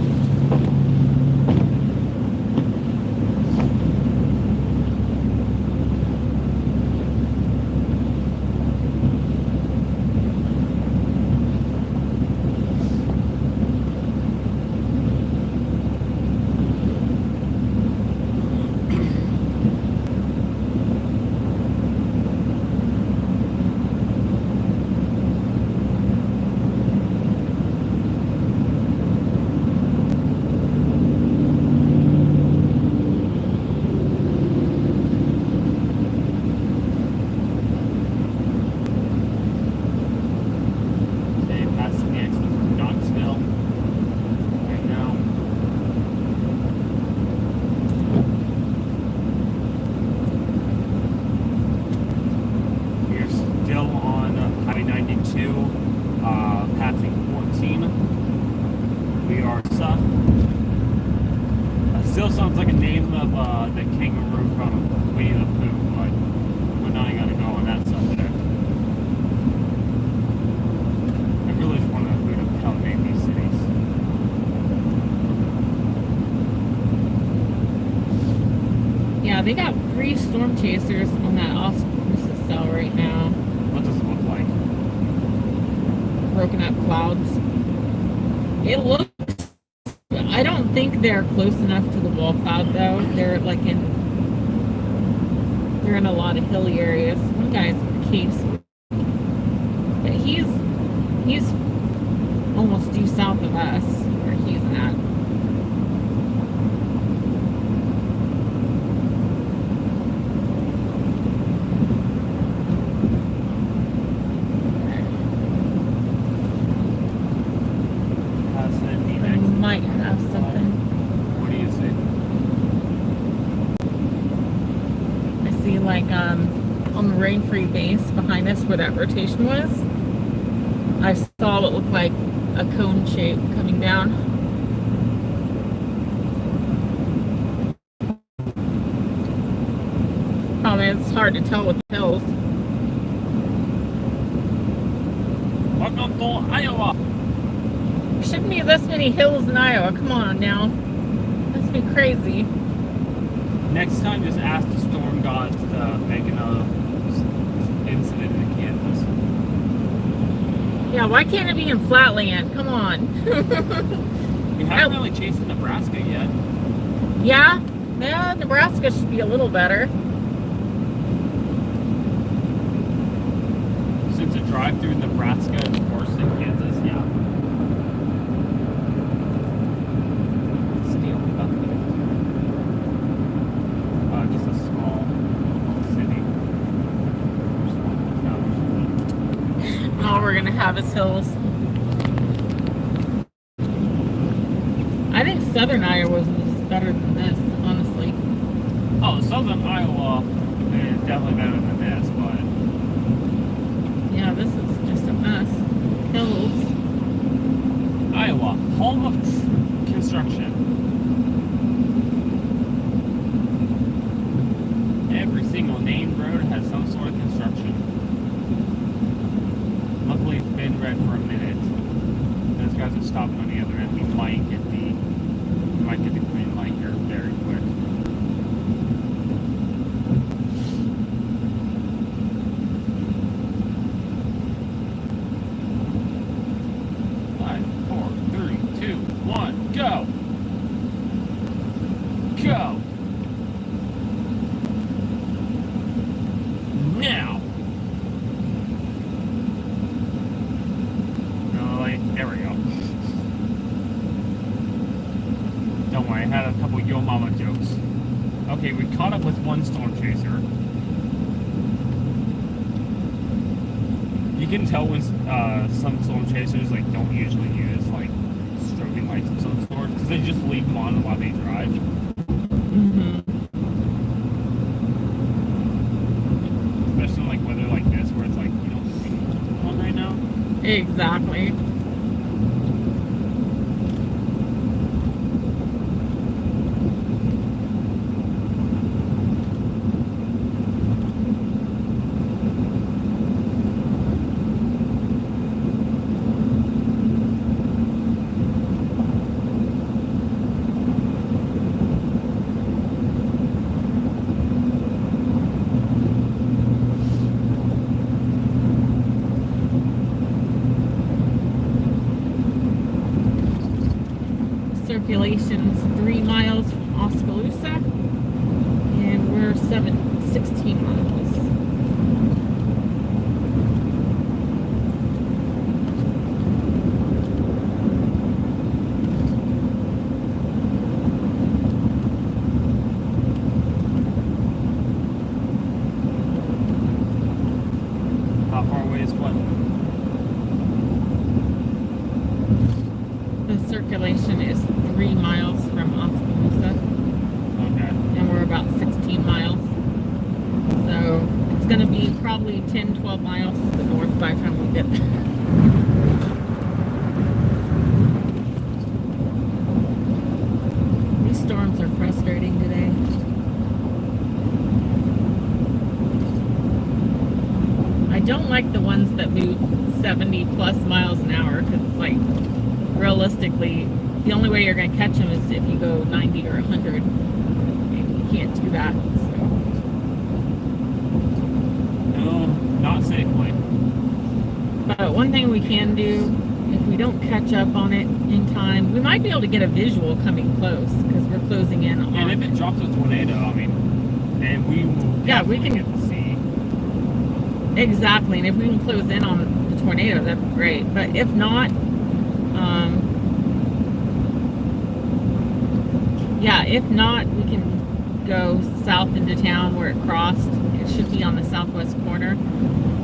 Speaker 2: Still sounds like a name of the kangaroo from Winnie the Pooh, but we're not gonna go on that subject. I really just want to know who the hell named these cities.
Speaker 1: Yeah, they got 3 storm chasers on that Oskaloosa cell right now.
Speaker 2: What does it look like?
Speaker 1: Broken up clouds. It looks. I don't think they're close enough to the wall cloud though. They're like they're in a lot of hilly areas. One guy's in the caves, but he's almost due south of us where he's at. Might have something.
Speaker 2: What do you see?
Speaker 1: I see like on the rain-free base behind us where that rotation was. I saw what looked like a cone shape coming down. Oh man, it's hard to tell with the hills.
Speaker 2: Welcome to Iowa.
Speaker 1: There shouldn't be this many hills in Iowa. Come on now. That's be crazy.
Speaker 2: Next time, just ask the storm gods to make another incident in Kansas.
Speaker 1: Yeah, why can't it be in Flatland? Come on.
Speaker 2: We haven't really chased Nebraska yet.
Speaker 1: Yeah, Nebraska should be a little better.
Speaker 2: Since a drive through Nebraska is worse than Kansas, yeah. City only about just a small city. Small towns.
Speaker 1: All we're gonna have is hills. I think southern Iowa is better than this, honestly.
Speaker 2: Oh, southern Iowa is definitely better than this, but
Speaker 1: Yeah, this is just a mess. Hills.
Speaker 2: Iowa, home of construction. Every single named road has some sort of construction. Luckily, it's been red for a minute. Those guys are stopping on the other end. We might get the green light here very quick. Five, 4, 3, 2, 1, go! Go! Now! No, there we go. Don't worry, I had a couple Yo Mama jokes. Okay, we caught up with one storm chaser. You can tell when some storm chasers like don't usually use like strobing lights of some sort because they just leave them on while they drive. Especially in like weather like this where it's like you don't see one right now.
Speaker 1: Exactly. Circulation's 3 miles from Oskaloosa, and we're 16 miles.
Speaker 2: How far away is what?
Speaker 1: The circulation is 3 miles from Oskaloosa,
Speaker 2: Okay.
Speaker 1: and we're about 16 miles. So it's going to be probably 10, 12 miles to the north by the time we get there. These storms are like the ones that move 70 plus miles an hour because, like, realistically, the only way you're going to catch them is if you go 90 or 100. And you can't do that. So.
Speaker 2: No, not safely.
Speaker 1: But one thing we can do, if we don't catch up on it in time, we might be able to get a visual coming close because we're closing in on.
Speaker 2: And if it drops a tornado, I mean, and we will
Speaker 1: Yeah, we can
Speaker 2: get to see.
Speaker 1: Exactly, and if we can close in on the tornado, that'd be great. But if not, if not, we can go south into town where it crossed. It should be on the southwest corner.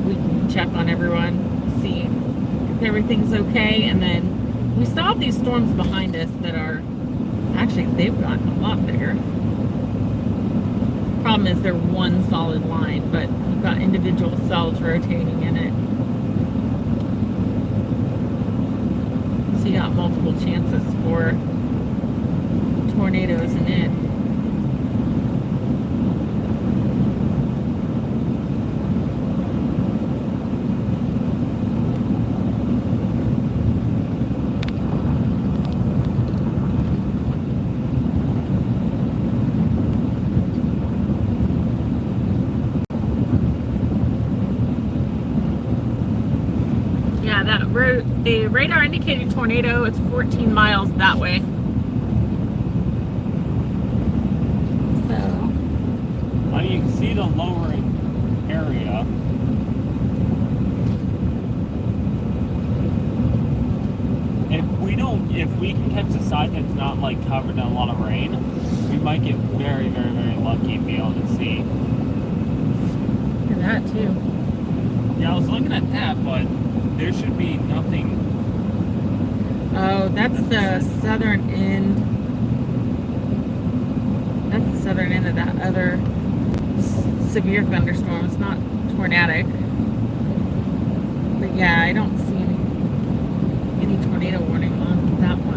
Speaker 1: We can check on everyone, see if everything's okay, and then we still have these storms behind us that are actually, they've gotten a lot bigger. Problem is they're one solid line, but you've got individual cells rotating in it. So you got multiple chances for tornadoes in it. Yeah, that road, the radar indicated tornado, it's 14 miles that way. So,
Speaker 2: I mean, you can see the lowering area. If we can catch the side that's not like covered in a lot of rain, we might get very, very, very lucky and be able to see.
Speaker 1: and that too.
Speaker 2: Yeah, I was looking at that, but there should be nothing.
Speaker 1: Oh, that's the southern end. That's the southern end of that other severe thunderstorm. It's not tornadic. But yeah, I don't see any tornado warning on that one.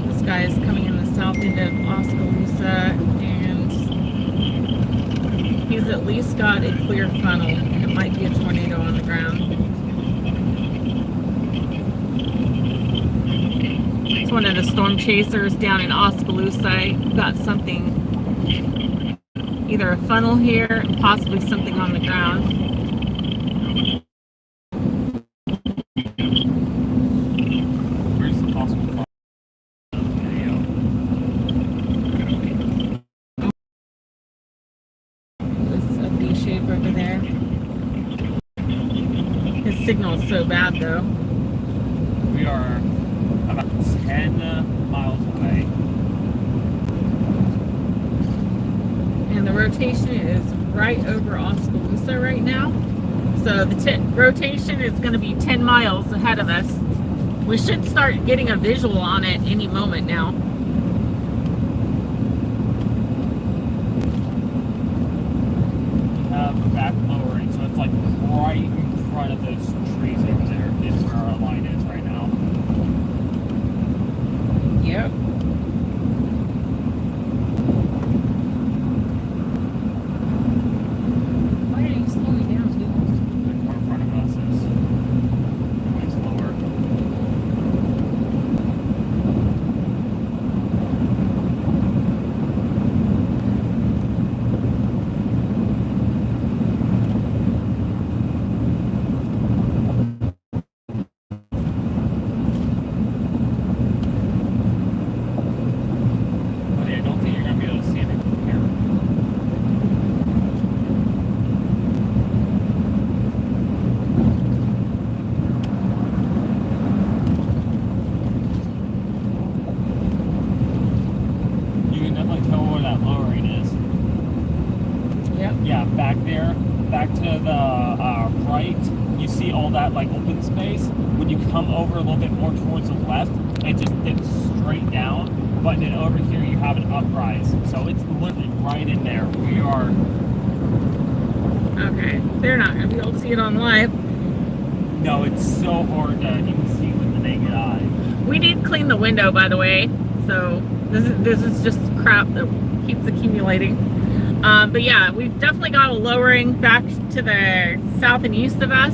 Speaker 1: This guy is coming in the south end of Oskaloosa, and he's at least got a clear funnel. It might be a tornado on the ground. It's one of the storm chasers down in Oskaloosa. Got something, either a funnel here, possibly something on the ground.
Speaker 2: Where's the possible fire? Video.
Speaker 1: It's a V shape over there. His signal is so bad though.
Speaker 2: We are about 10 miles away.
Speaker 1: And the rotation is right over Oskaloosa right now. So the rotation is going to be 10 miles ahead of us. We should start getting a visual on it any moment now.
Speaker 2: We have back lowering, so it's like right in front of those trees over there is where our line is right now.
Speaker 1: Yep. Why are you slowing down, dude?
Speaker 2: The car in front of us is going slower. the right, you see all that like open space. When you come over a little bit more towards the left, it just dips straight down. But then over here you have an uprise, so it's literally right in there. We are.
Speaker 1: Okay, they're not gonna be able to see it on live.
Speaker 2: No, it's so hard to even see with the naked eye.
Speaker 1: We did clean the window, by the way, so this is just crap that keeps accumulating. But yeah, we've definitely got a lowering back to the south and east of us.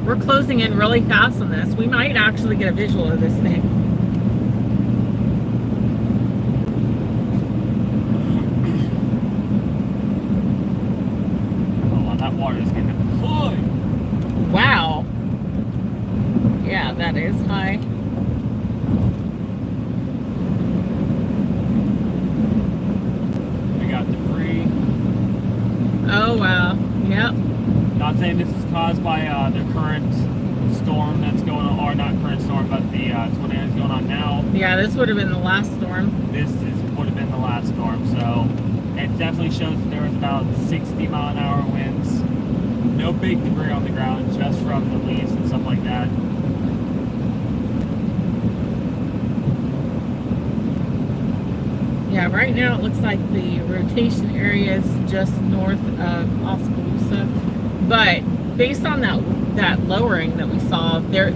Speaker 1: We're closing in really fast on this. We might actually get a visual of this thing.
Speaker 2: Oh, that water is getting high.
Speaker 1: Wow. Yeah, that is high.
Speaker 2: We got debris.
Speaker 1: Oh, wow. Yep.
Speaker 2: Not saying this is caused by the current storm that's going on, or not current storm, but the tornado that's going on now.
Speaker 1: Yeah, this would have been the last storm.
Speaker 2: Would have been the last storm, so it definitely shows that there was about 60-mile-an-hour winds. No big debris on the ground, just from the leaves and stuff like that.
Speaker 1: Yeah, right now it looks like the rotation area is just north of Oskaloosa, but based on that lowering that we saw there,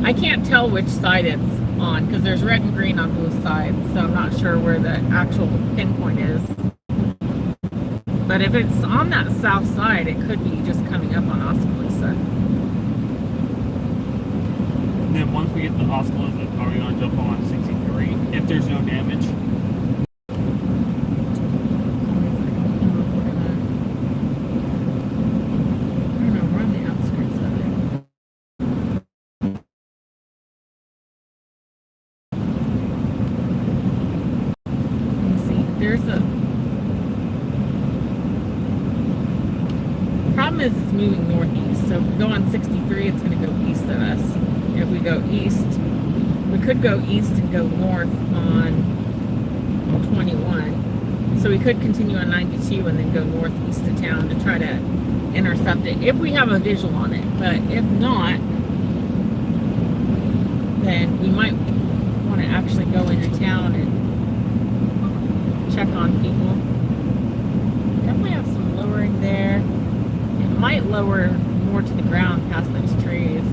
Speaker 1: I can't tell which side it's on because there's red and green on both sides, so I'm not sure where the actual pinpoint is. But if it's on that south side, it could be just coming up on Oskaloosa.
Speaker 2: And then once we get to Oskaloosa, are we going to jump on 63 if there's no damage?
Speaker 1: Is it's moving northeast, so if we go on 63, it's going to go east of us. And if we go east, we could go east and go north on 21. So we could continue on 92 and then go northeast of town to try to intercept it if we have a visual on it. But if not, then we might want to actually go into town and check on people. Definitely have some lowering there. Might lower more to the ground past those trees.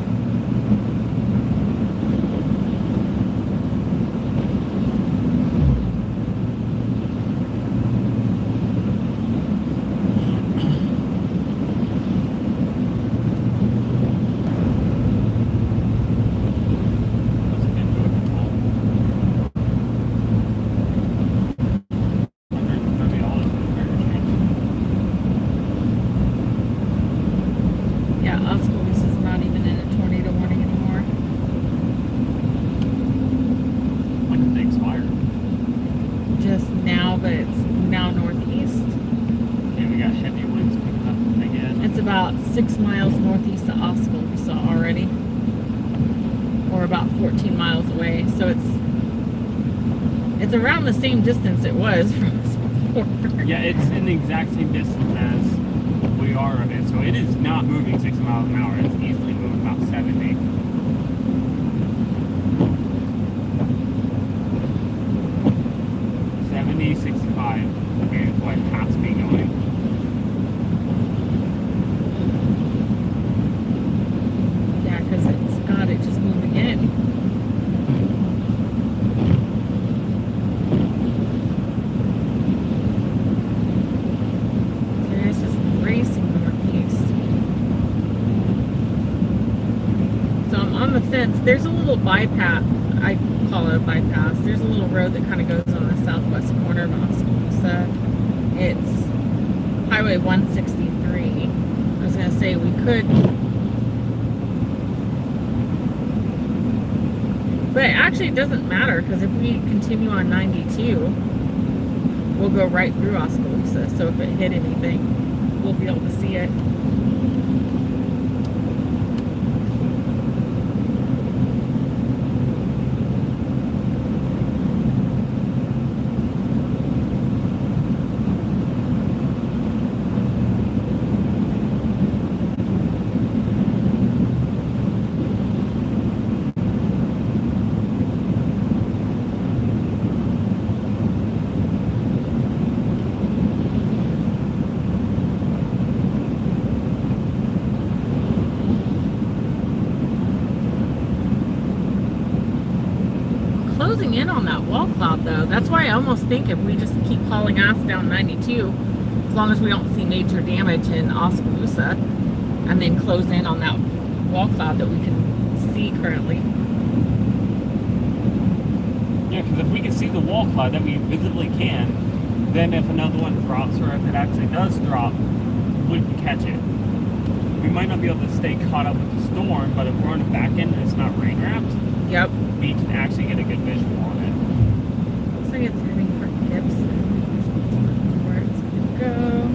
Speaker 1: About 6 miles northeast of Oskaloosa already, or about 14 miles away. So it's around the same distance it was from us before.
Speaker 2: Yeah, it's in the exact same distance as we are of it. So it is not moving 60 miles an hour. It's easily moving about 70. 70, 65 is what it has to be going.
Speaker 1: It just moved again. So it's just racing northeast. So I'm on the fence. There's a little bypass. I call it a bypass. There's a little road that kind of goes on the southwest corner of Oskaloosa. It's Highway 163. I was going to say we could. But actually it doesn't matter because if we continue on 92, we'll go right through Oskaloosa. So if it hit anything, we'll be able to see it. closing in on that wall cloud though. That's why I almost think if we just keep hauling ass down 92, as long as we don't see major damage in Oskaloosa, and then close in on that wall cloud that we can see currently.
Speaker 2: Yeah, because if we can see the wall cloud that we visibly can, then if another one drops, or if it actually does drop, we can catch it. We might not be able to stay caught up with the storm, but if we're on the back end and it's not rain wrapped,
Speaker 1: Yep.
Speaker 2: we can actually get a good visual on it.
Speaker 1: Looks like it's heading for Gibson. Where it's gonna go.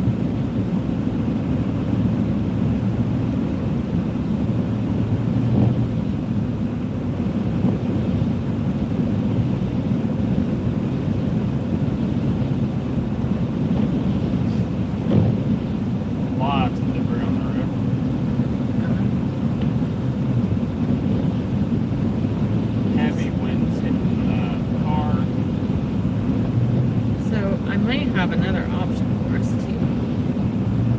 Speaker 2: Lots of debris on the roof. Heavy winds hitting the car.
Speaker 1: So I might have another option for us too.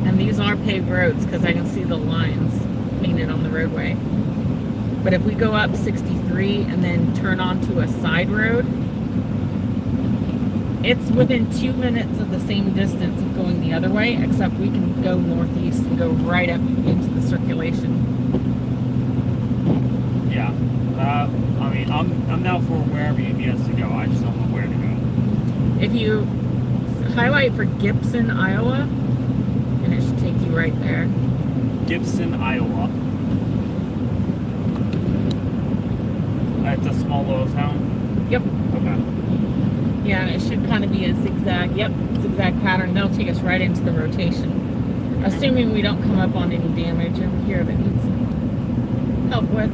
Speaker 1: And these are paved roads because I can see the lines painted on the roadway. But if we go up 63 and then turn onto a side road, it's within 2 minutes of the same distance of going the other way, except we can go northeast and go right up into the circulation.
Speaker 2: Yeah. I mean, I'm now for wherever you need us to go. I just don't know where to go.
Speaker 1: If you highlight for Gibson, Iowa, and it should take you right there.
Speaker 2: Gibson, Iowa. It's a small little town.
Speaker 1: Yep.
Speaker 2: Okay.
Speaker 1: Yeah, and it should kind of be a zigzag, zigzag pattern. They'll take us right into the rotation. Assuming we don't come up on any damage over here that needs help with.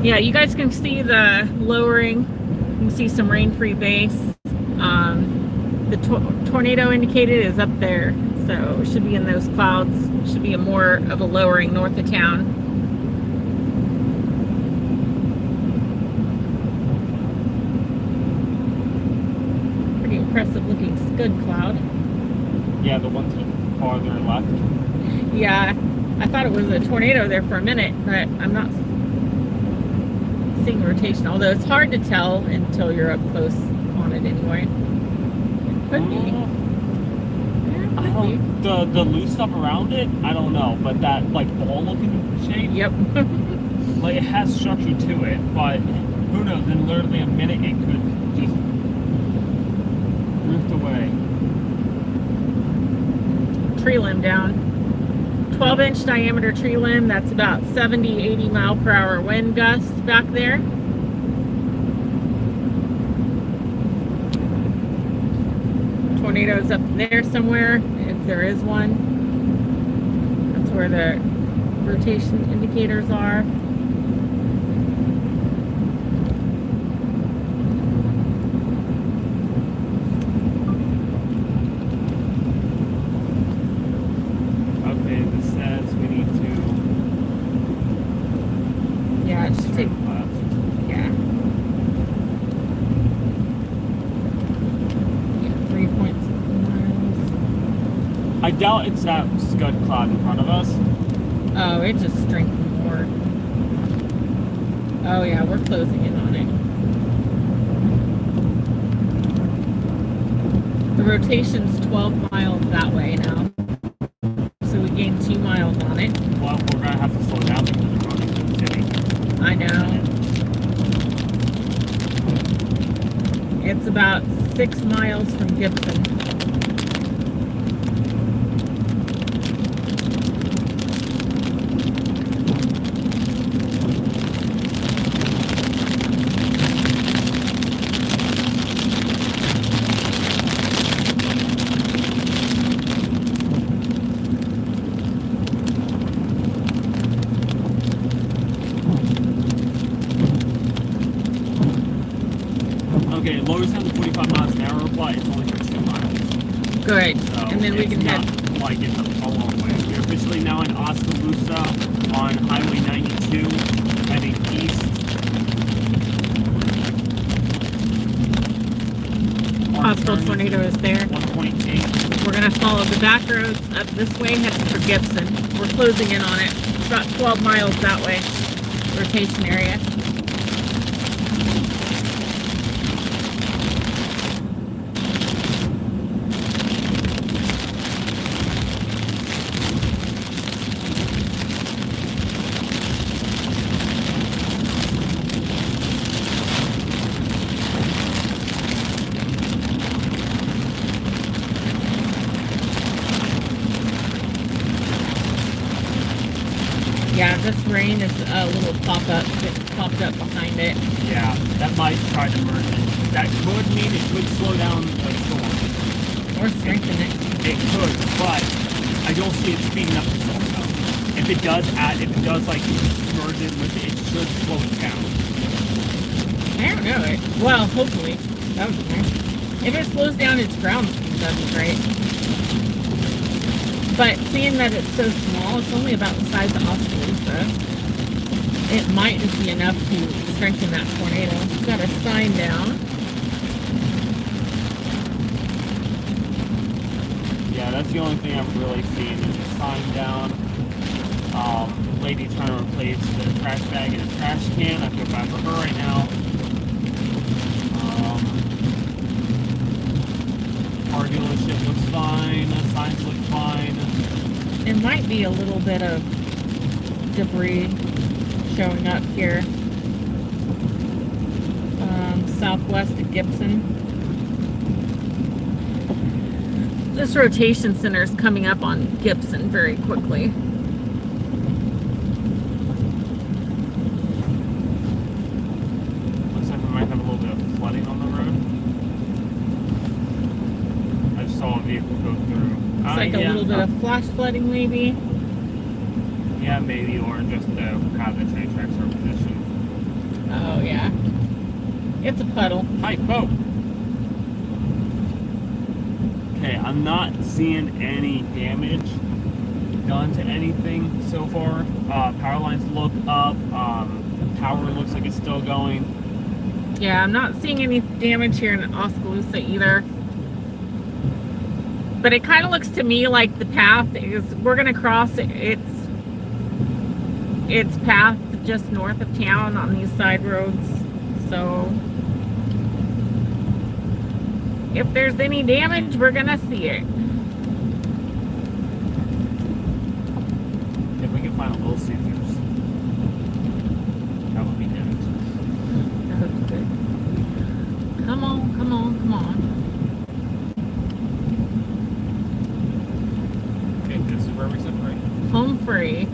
Speaker 1: Yeah, you guys can see the lowering. You can see some rain-free base. The tornado indicated is up there, so it should be in those clouds. Should be more of a lowering north of town. Pretty impressive looking scud cloud.
Speaker 2: Yeah, the one to the farther left.
Speaker 1: Yeah, I thought it was a tornado there for a minute, but I'm not seeing rotation, although it's hard to tell until you're up close on it anyway. It could be. Yeah,
Speaker 2: I
Speaker 1: it could be.
Speaker 2: don't, the loose stuff around it, I don't know, but that like ball looking shape,
Speaker 1: Yep.
Speaker 2: like it has structure to it, but who knows, in literally a minute it could just drift away.
Speaker 1: Tree limb down. 12-inch diameter tree limb, that's about 70, 80 mile per hour wind gust back there. Tornadoes up there somewhere, if there is one. That's where the rotation indicators are.
Speaker 2: Okay, this says we need to
Speaker 1: Yeah, it should take,
Speaker 2: turn left.
Speaker 1: yeah. Yeah, 3.6 miles.
Speaker 2: I doubt it's that scud cloud in front of us.
Speaker 1: Oh, it just strengthened more. Oh yeah, we're closing in on it. The rotation's 12 miles that way now. So we gained 2 miles on it.
Speaker 2: Well, we're gonna have to slow down because we're going into the city.
Speaker 1: I know. It's about 6 miles from Gibson.
Speaker 2: Okay, lowers down to 45 miles an hour, but it's only for 2 miles.
Speaker 1: Good.
Speaker 2: So
Speaker 1: And then we
Speaker 2: it's
Speaker 1: can
Speaker 2: not
Speaker 1: head.
Speaker 2: like it's a long way. We're officially now in Oskaloosa on Highway 92, heading east.
Speaker 1: Possible tornado is there.
Speaker 2: 1.8.
Speaker 1: We're gonna follow the back roads up this way, heading for Gibson. We're closing in on it. It's about 12 miles that way. Rotation area. This rain is a little pop-up that popped up behind it.
Speaker 2: Yeah, that might try to merge it. That could mean it could slow down the storm.
Speaker 1: Or strengthen it.
Speaker 2: It could, but I don't see it speeding up the storm though. If it does like merge in with it, it should slow it down.
Speaker 1: I don't know. Well, hopefully. That would be nice. If it slows down its ground speed, that'd be great. But seeing that it's so small, it's only about the size of Oskaloosa. It might just be enough to strengthen that tornado. Got a sign down.
Speaker 2: Yeah, that's the only thing I'm really seeing is a sign down. Lady trying to replace the trash bag in a trash can. I feel bad for her right now. Car dealership looks fine. Signs look fine.
Speaker 1: It might be a little bit of debris showing up here. Southwest of Gibson. This rotation center is coming up on Gibson very quickly.
Speaker 2: Looks like we might have a little bit of flooding on the road. I just saw a vehicle go through.
Speaker 1: It's like a little bit of flash flooding maybe.
Speaker 2: Yeah, maybe, or just how the train tracks are positioned.
Speaker 1: Oh yeah. It's a puddle.
Speaker 2: Hi, boat. Okay, I'm not seeing any damage done to anything so far. Power lines look up. Power looks like it's still going.
Speaker 1: Yeah, I'm not seeing any damage here in Oskaloosa either. But it kind of looks to me like the path is, we're going to cross its path just north of town on these side roads. So if there's any damage, we're going to see it.
Speaker 2: If we can find a Little Caesars, that would be good.
Speaker 1: That would be good. Come on, come on, come on.
Speaker 2: Okay, this is where we separate.
Speaker 1: Home free.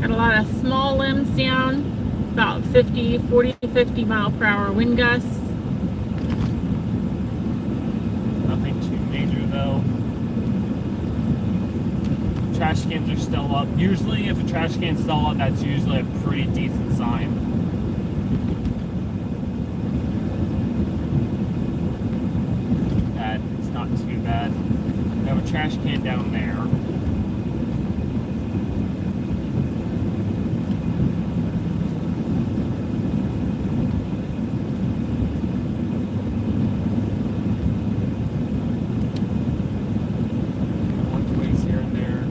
Speaker 1: Got a lot of small limbs down, about 40 to 50 mile per hour wind gusts.
Speaker 2: Nothing too major though. Trash cans are still up. Usually if a trash can's still up, that's usually a pretty decent sign. That it's not too bad. We have a trash can down there. One twigs here and there.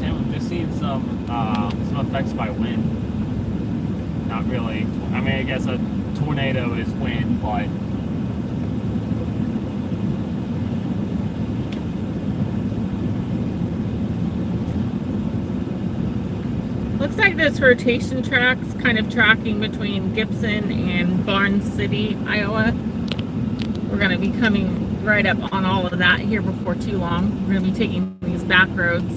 Speaker 2: I'm just seeing some effects by wind. Not really. I mean, I guess a tornado is wind, but
Speaker 1: Looks like this rotation track's kind of tracking between Gibson and Barnes City, Iowa. We're going to be coming right up on all of that here before too long. We're going to be taking these back roads.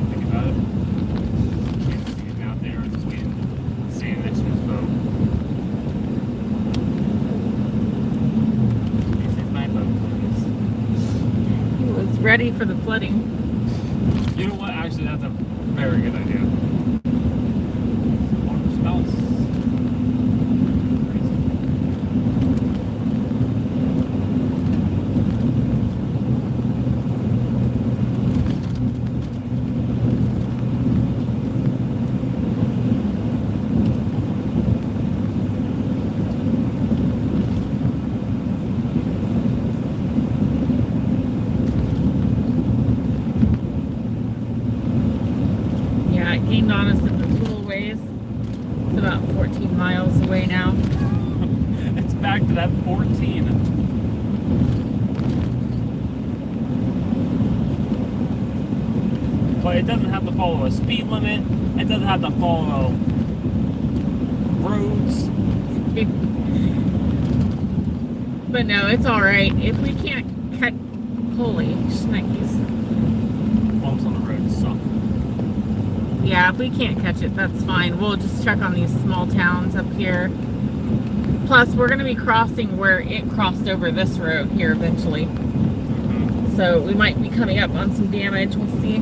Speaker 2: think about it. Can't see it out there. It's wind. Seeing next to his boat. This is my boat, please.
Speaker 1: He was ready for the flooding.
Speaker 2: You know what? Actually, that's a very good idea. Water spouts.
Speaker 1: Yeah, it gained on us in a little ways. It's about 14 miles away now.
Speaker 2: It's back to that 14. But it doesn't have to follow a speed limit. It doesn't have to follow roads.
Speaker 1: But no, it's all right. If we can't cut, holy shnikes.
Speaker 2: Bumps on the road suck.
Speaker 1: Yeah, if we can't catch it, that's fine. We'll just check on these small towns up here. Plus, we're going to be crossing where it crossed over this road here eventually. So we might be coming up on some damage. We'll see.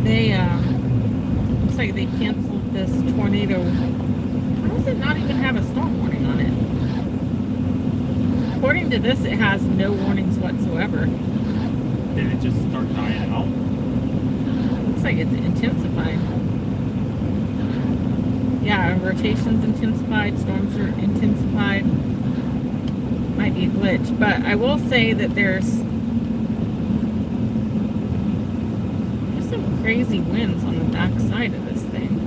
Speaker 1: They, looks like they canceled this tornado. How does it not even have a storm warning on it? According to this, it has no warnings whatsoever.
Speaker 2: Did it just start dying out?
Speaker 1: Looks like it's intensified. Yeah, rotation's intensified, storms are intensified. Might be a glitch, but I will say that there's some crazy winds on the back side of this thing.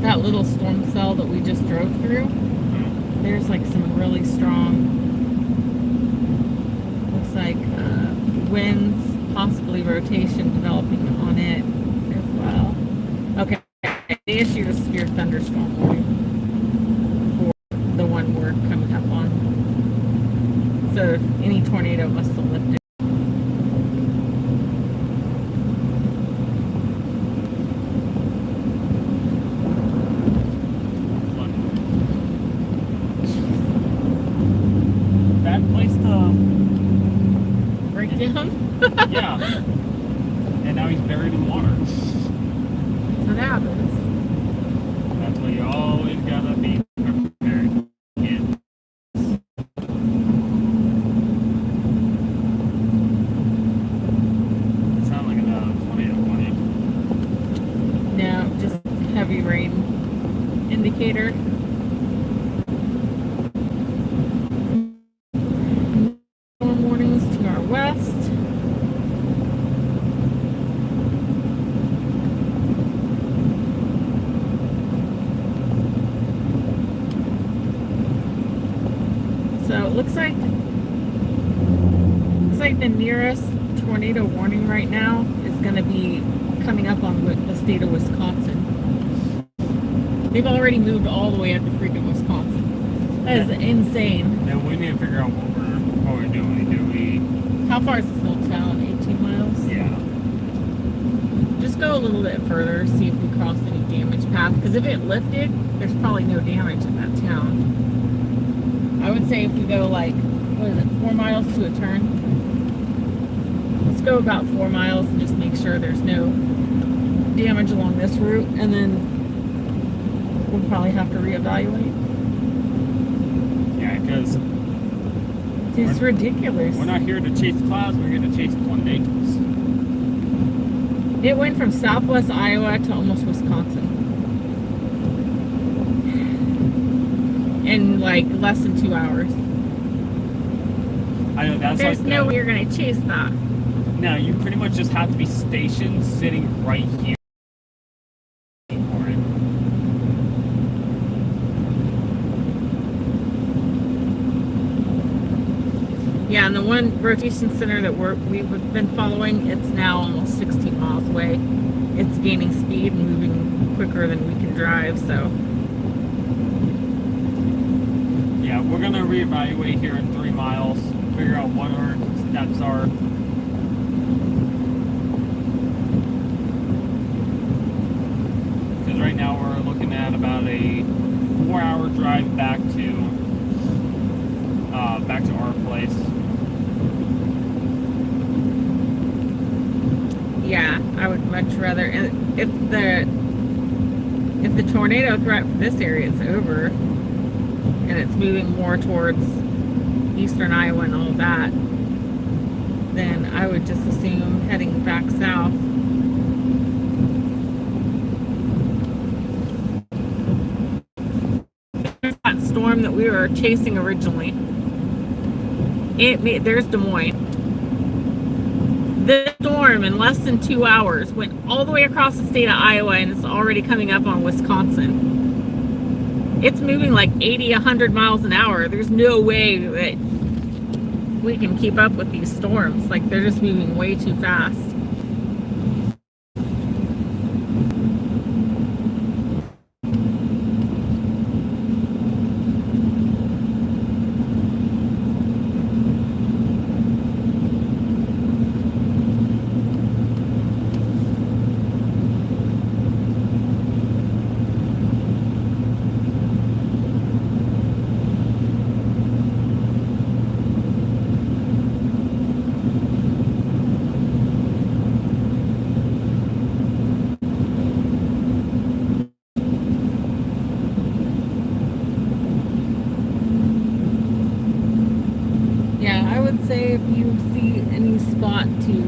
Speaker 1: That little storm cell that we just drove through, there's like some really strong, looks like winds, possibly rotation developing on it as well. Okay. They issued a severe thunderstorm warning for the one we're coming up on. So any tornado must have lifted.
Speaker 2: Bad place to
Speaker 1: Break down?
Speaker 2: yeah. And now he's buried in water.
Speaker 1: That's what happens.
Speaker 2: That's why you always gotta be prepared. Kids. It sounds like a tornado warning.
Speaker 1: No, just heavy rain indicator. Storm warnings to our west. So it looks like the nearest tornado warning right now is going to be coming up on the state of Wisconsin. They've already moved all the way up to freaking Wisconsin. That is insane.
Speaker 2: Then we need to figure out what we're doing. Do we?
Speaker 1: How far is this little town? 18 miles?
Speaker 2: Yeah.
Speaker 1: Just go a little bit further, see if we cross any damage path. Because if it lifted, there's probably no damage in that town. I would say if we go like, what is it, 4 miles to a turn? Let's go about 4 miles and just make sure there's no damage along this route, and then we'll probably have to reevaluate.
Speaker 2: Yeah, because
Speaker 1: It's ridiculous.
Speaker 2: We're not here to chase clouds. We're here to chase tornadoes.
Speaker 1: It went from southwest Iowa to almost Wisconsin. In like less than 2 hours.
Speaker 2: I know that's
Speaker 1: There's
Speaker 2: like
Speaker 1: no way you're gonna chase that.
Speaker 2: No, you pretty much just have to be stationed, sitting right here for it.
Speaker 1: Yeah, and the one rotation center that we've been following, it's now almost 16 miles away. It's gaining speed and moving quicker than we can drive, so.
Speaker 2: Yeah, we're gonna reevaluate here in 3 miles, figure out what our steps are. Because right now we're looking at about a 4-hour drive back to our place.
Speaker 1: Yeah, I would much rather. And if the tornado threat for this area is over, and it's moving more towards eastern Iowa and all that, then I would just assume heading back south. That storm that we were chasing originally. There's Des Moines. This storm in less than 2 hours went all the way across the state of Iowa and it's already coming up on Wisconsin. It's moving like 80, 100 miles an hour. There's no way that we can keep up with these storms. Like, they're just moving way too fast. Say if you see any spot to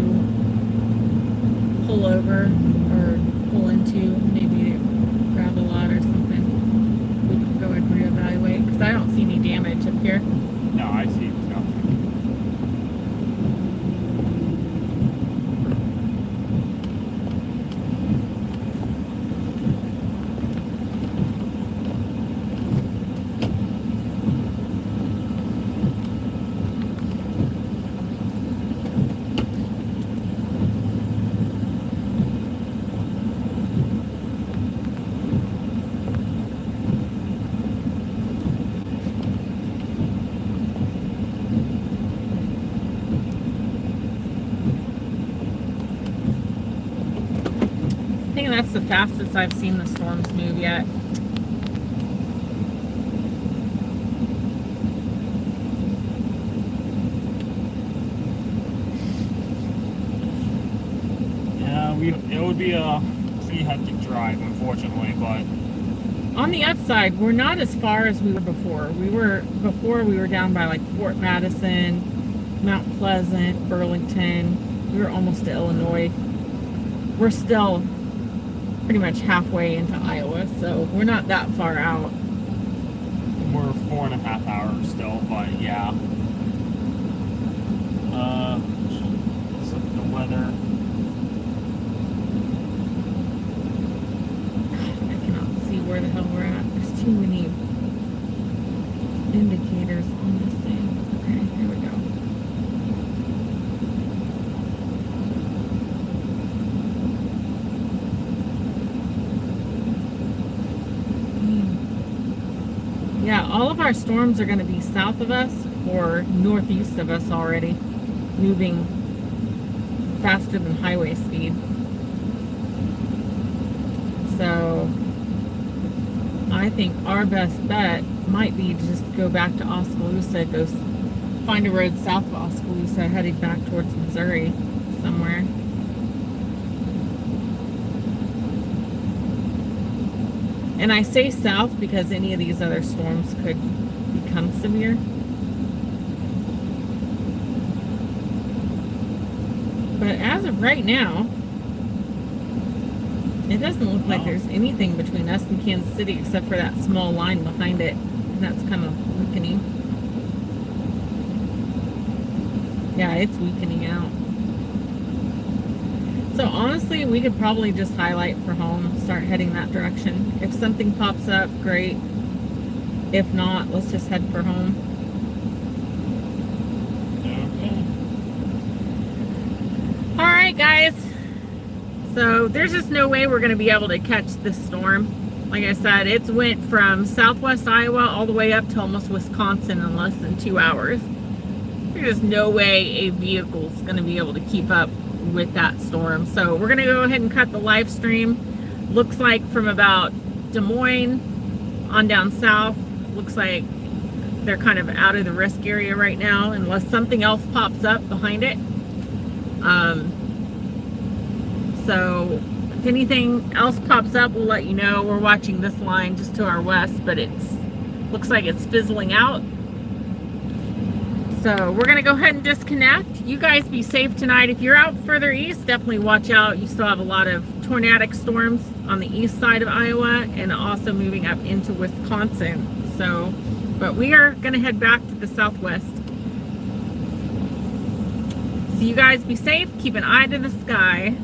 Speaker 1: pull over or pull into, maybe grab a lot or something, we can go and reevaluate, because I don't see any damage up here.
Speaker 2: No, I see nothing.
Speaker 1: I think that's the fastest I've seen the storms move yet.
Speaker 2: Yeah, it would be a pretty hectic drive, unfortunately, but
Speaker 1: On the upside, we're not as far as we were before. We were down by like Fort Madison, Mount Pleasant, Burlington. We were almost to Illinois. We're still pretty much halfway into Iowa, so we're not that far out.
Speaker 2: we're 4.5 hours still, but yeah. Let's look at the weather.
Speaker 1: I cannot see where the hell we're at. There's too many indicators on this thing. Okay, here we go. Yeah, all of our storms are going to be south of us or northeast of us already, moving faster than highway speed. So I think our best bet might be to just go back to Oskaloosa, go find a road south of Oskaloosa, heading back towards Missouri somewhere. And I say south because any of these other storms could become severe. But as of right now, it doesn't look like there's anything between us and Kansas City except for that small line behind it. And that's kind of weakening. Yeah, it's weakening out. So honestly, we could probably just highlight for home and start heading that direction. If something pops up, great. If not, let's just head for home.
Speaker 2: Okay.
Speaker 1: All right, guys. So there's just no way we're going to be able to catch this storm. Like I said, it's went from southwest Iowa all the way up to almost Wisconsin in less than 2 hours. There's no way a vehicle's going to be able to keep up with that storm. So we're going to go ahead and cut the live stream. Looks like from about Des Moines on down south, looks like they're kind of out of the risk area right now unless something else pops up behind it. So if anything else pops up, we'll let you know. We're watching this line just to our west, but it's looks like it's fizzling out. So we're going to go ahead and disconnect. You guys be safe tonight. If you're out further east, definitely watch out. You still have a lot of tornadic storms on the east side of Iowa and also moving up into Wisconsin. So, but we are going to head back to the southwest. So you guys be safe. Keep an eye to the sky.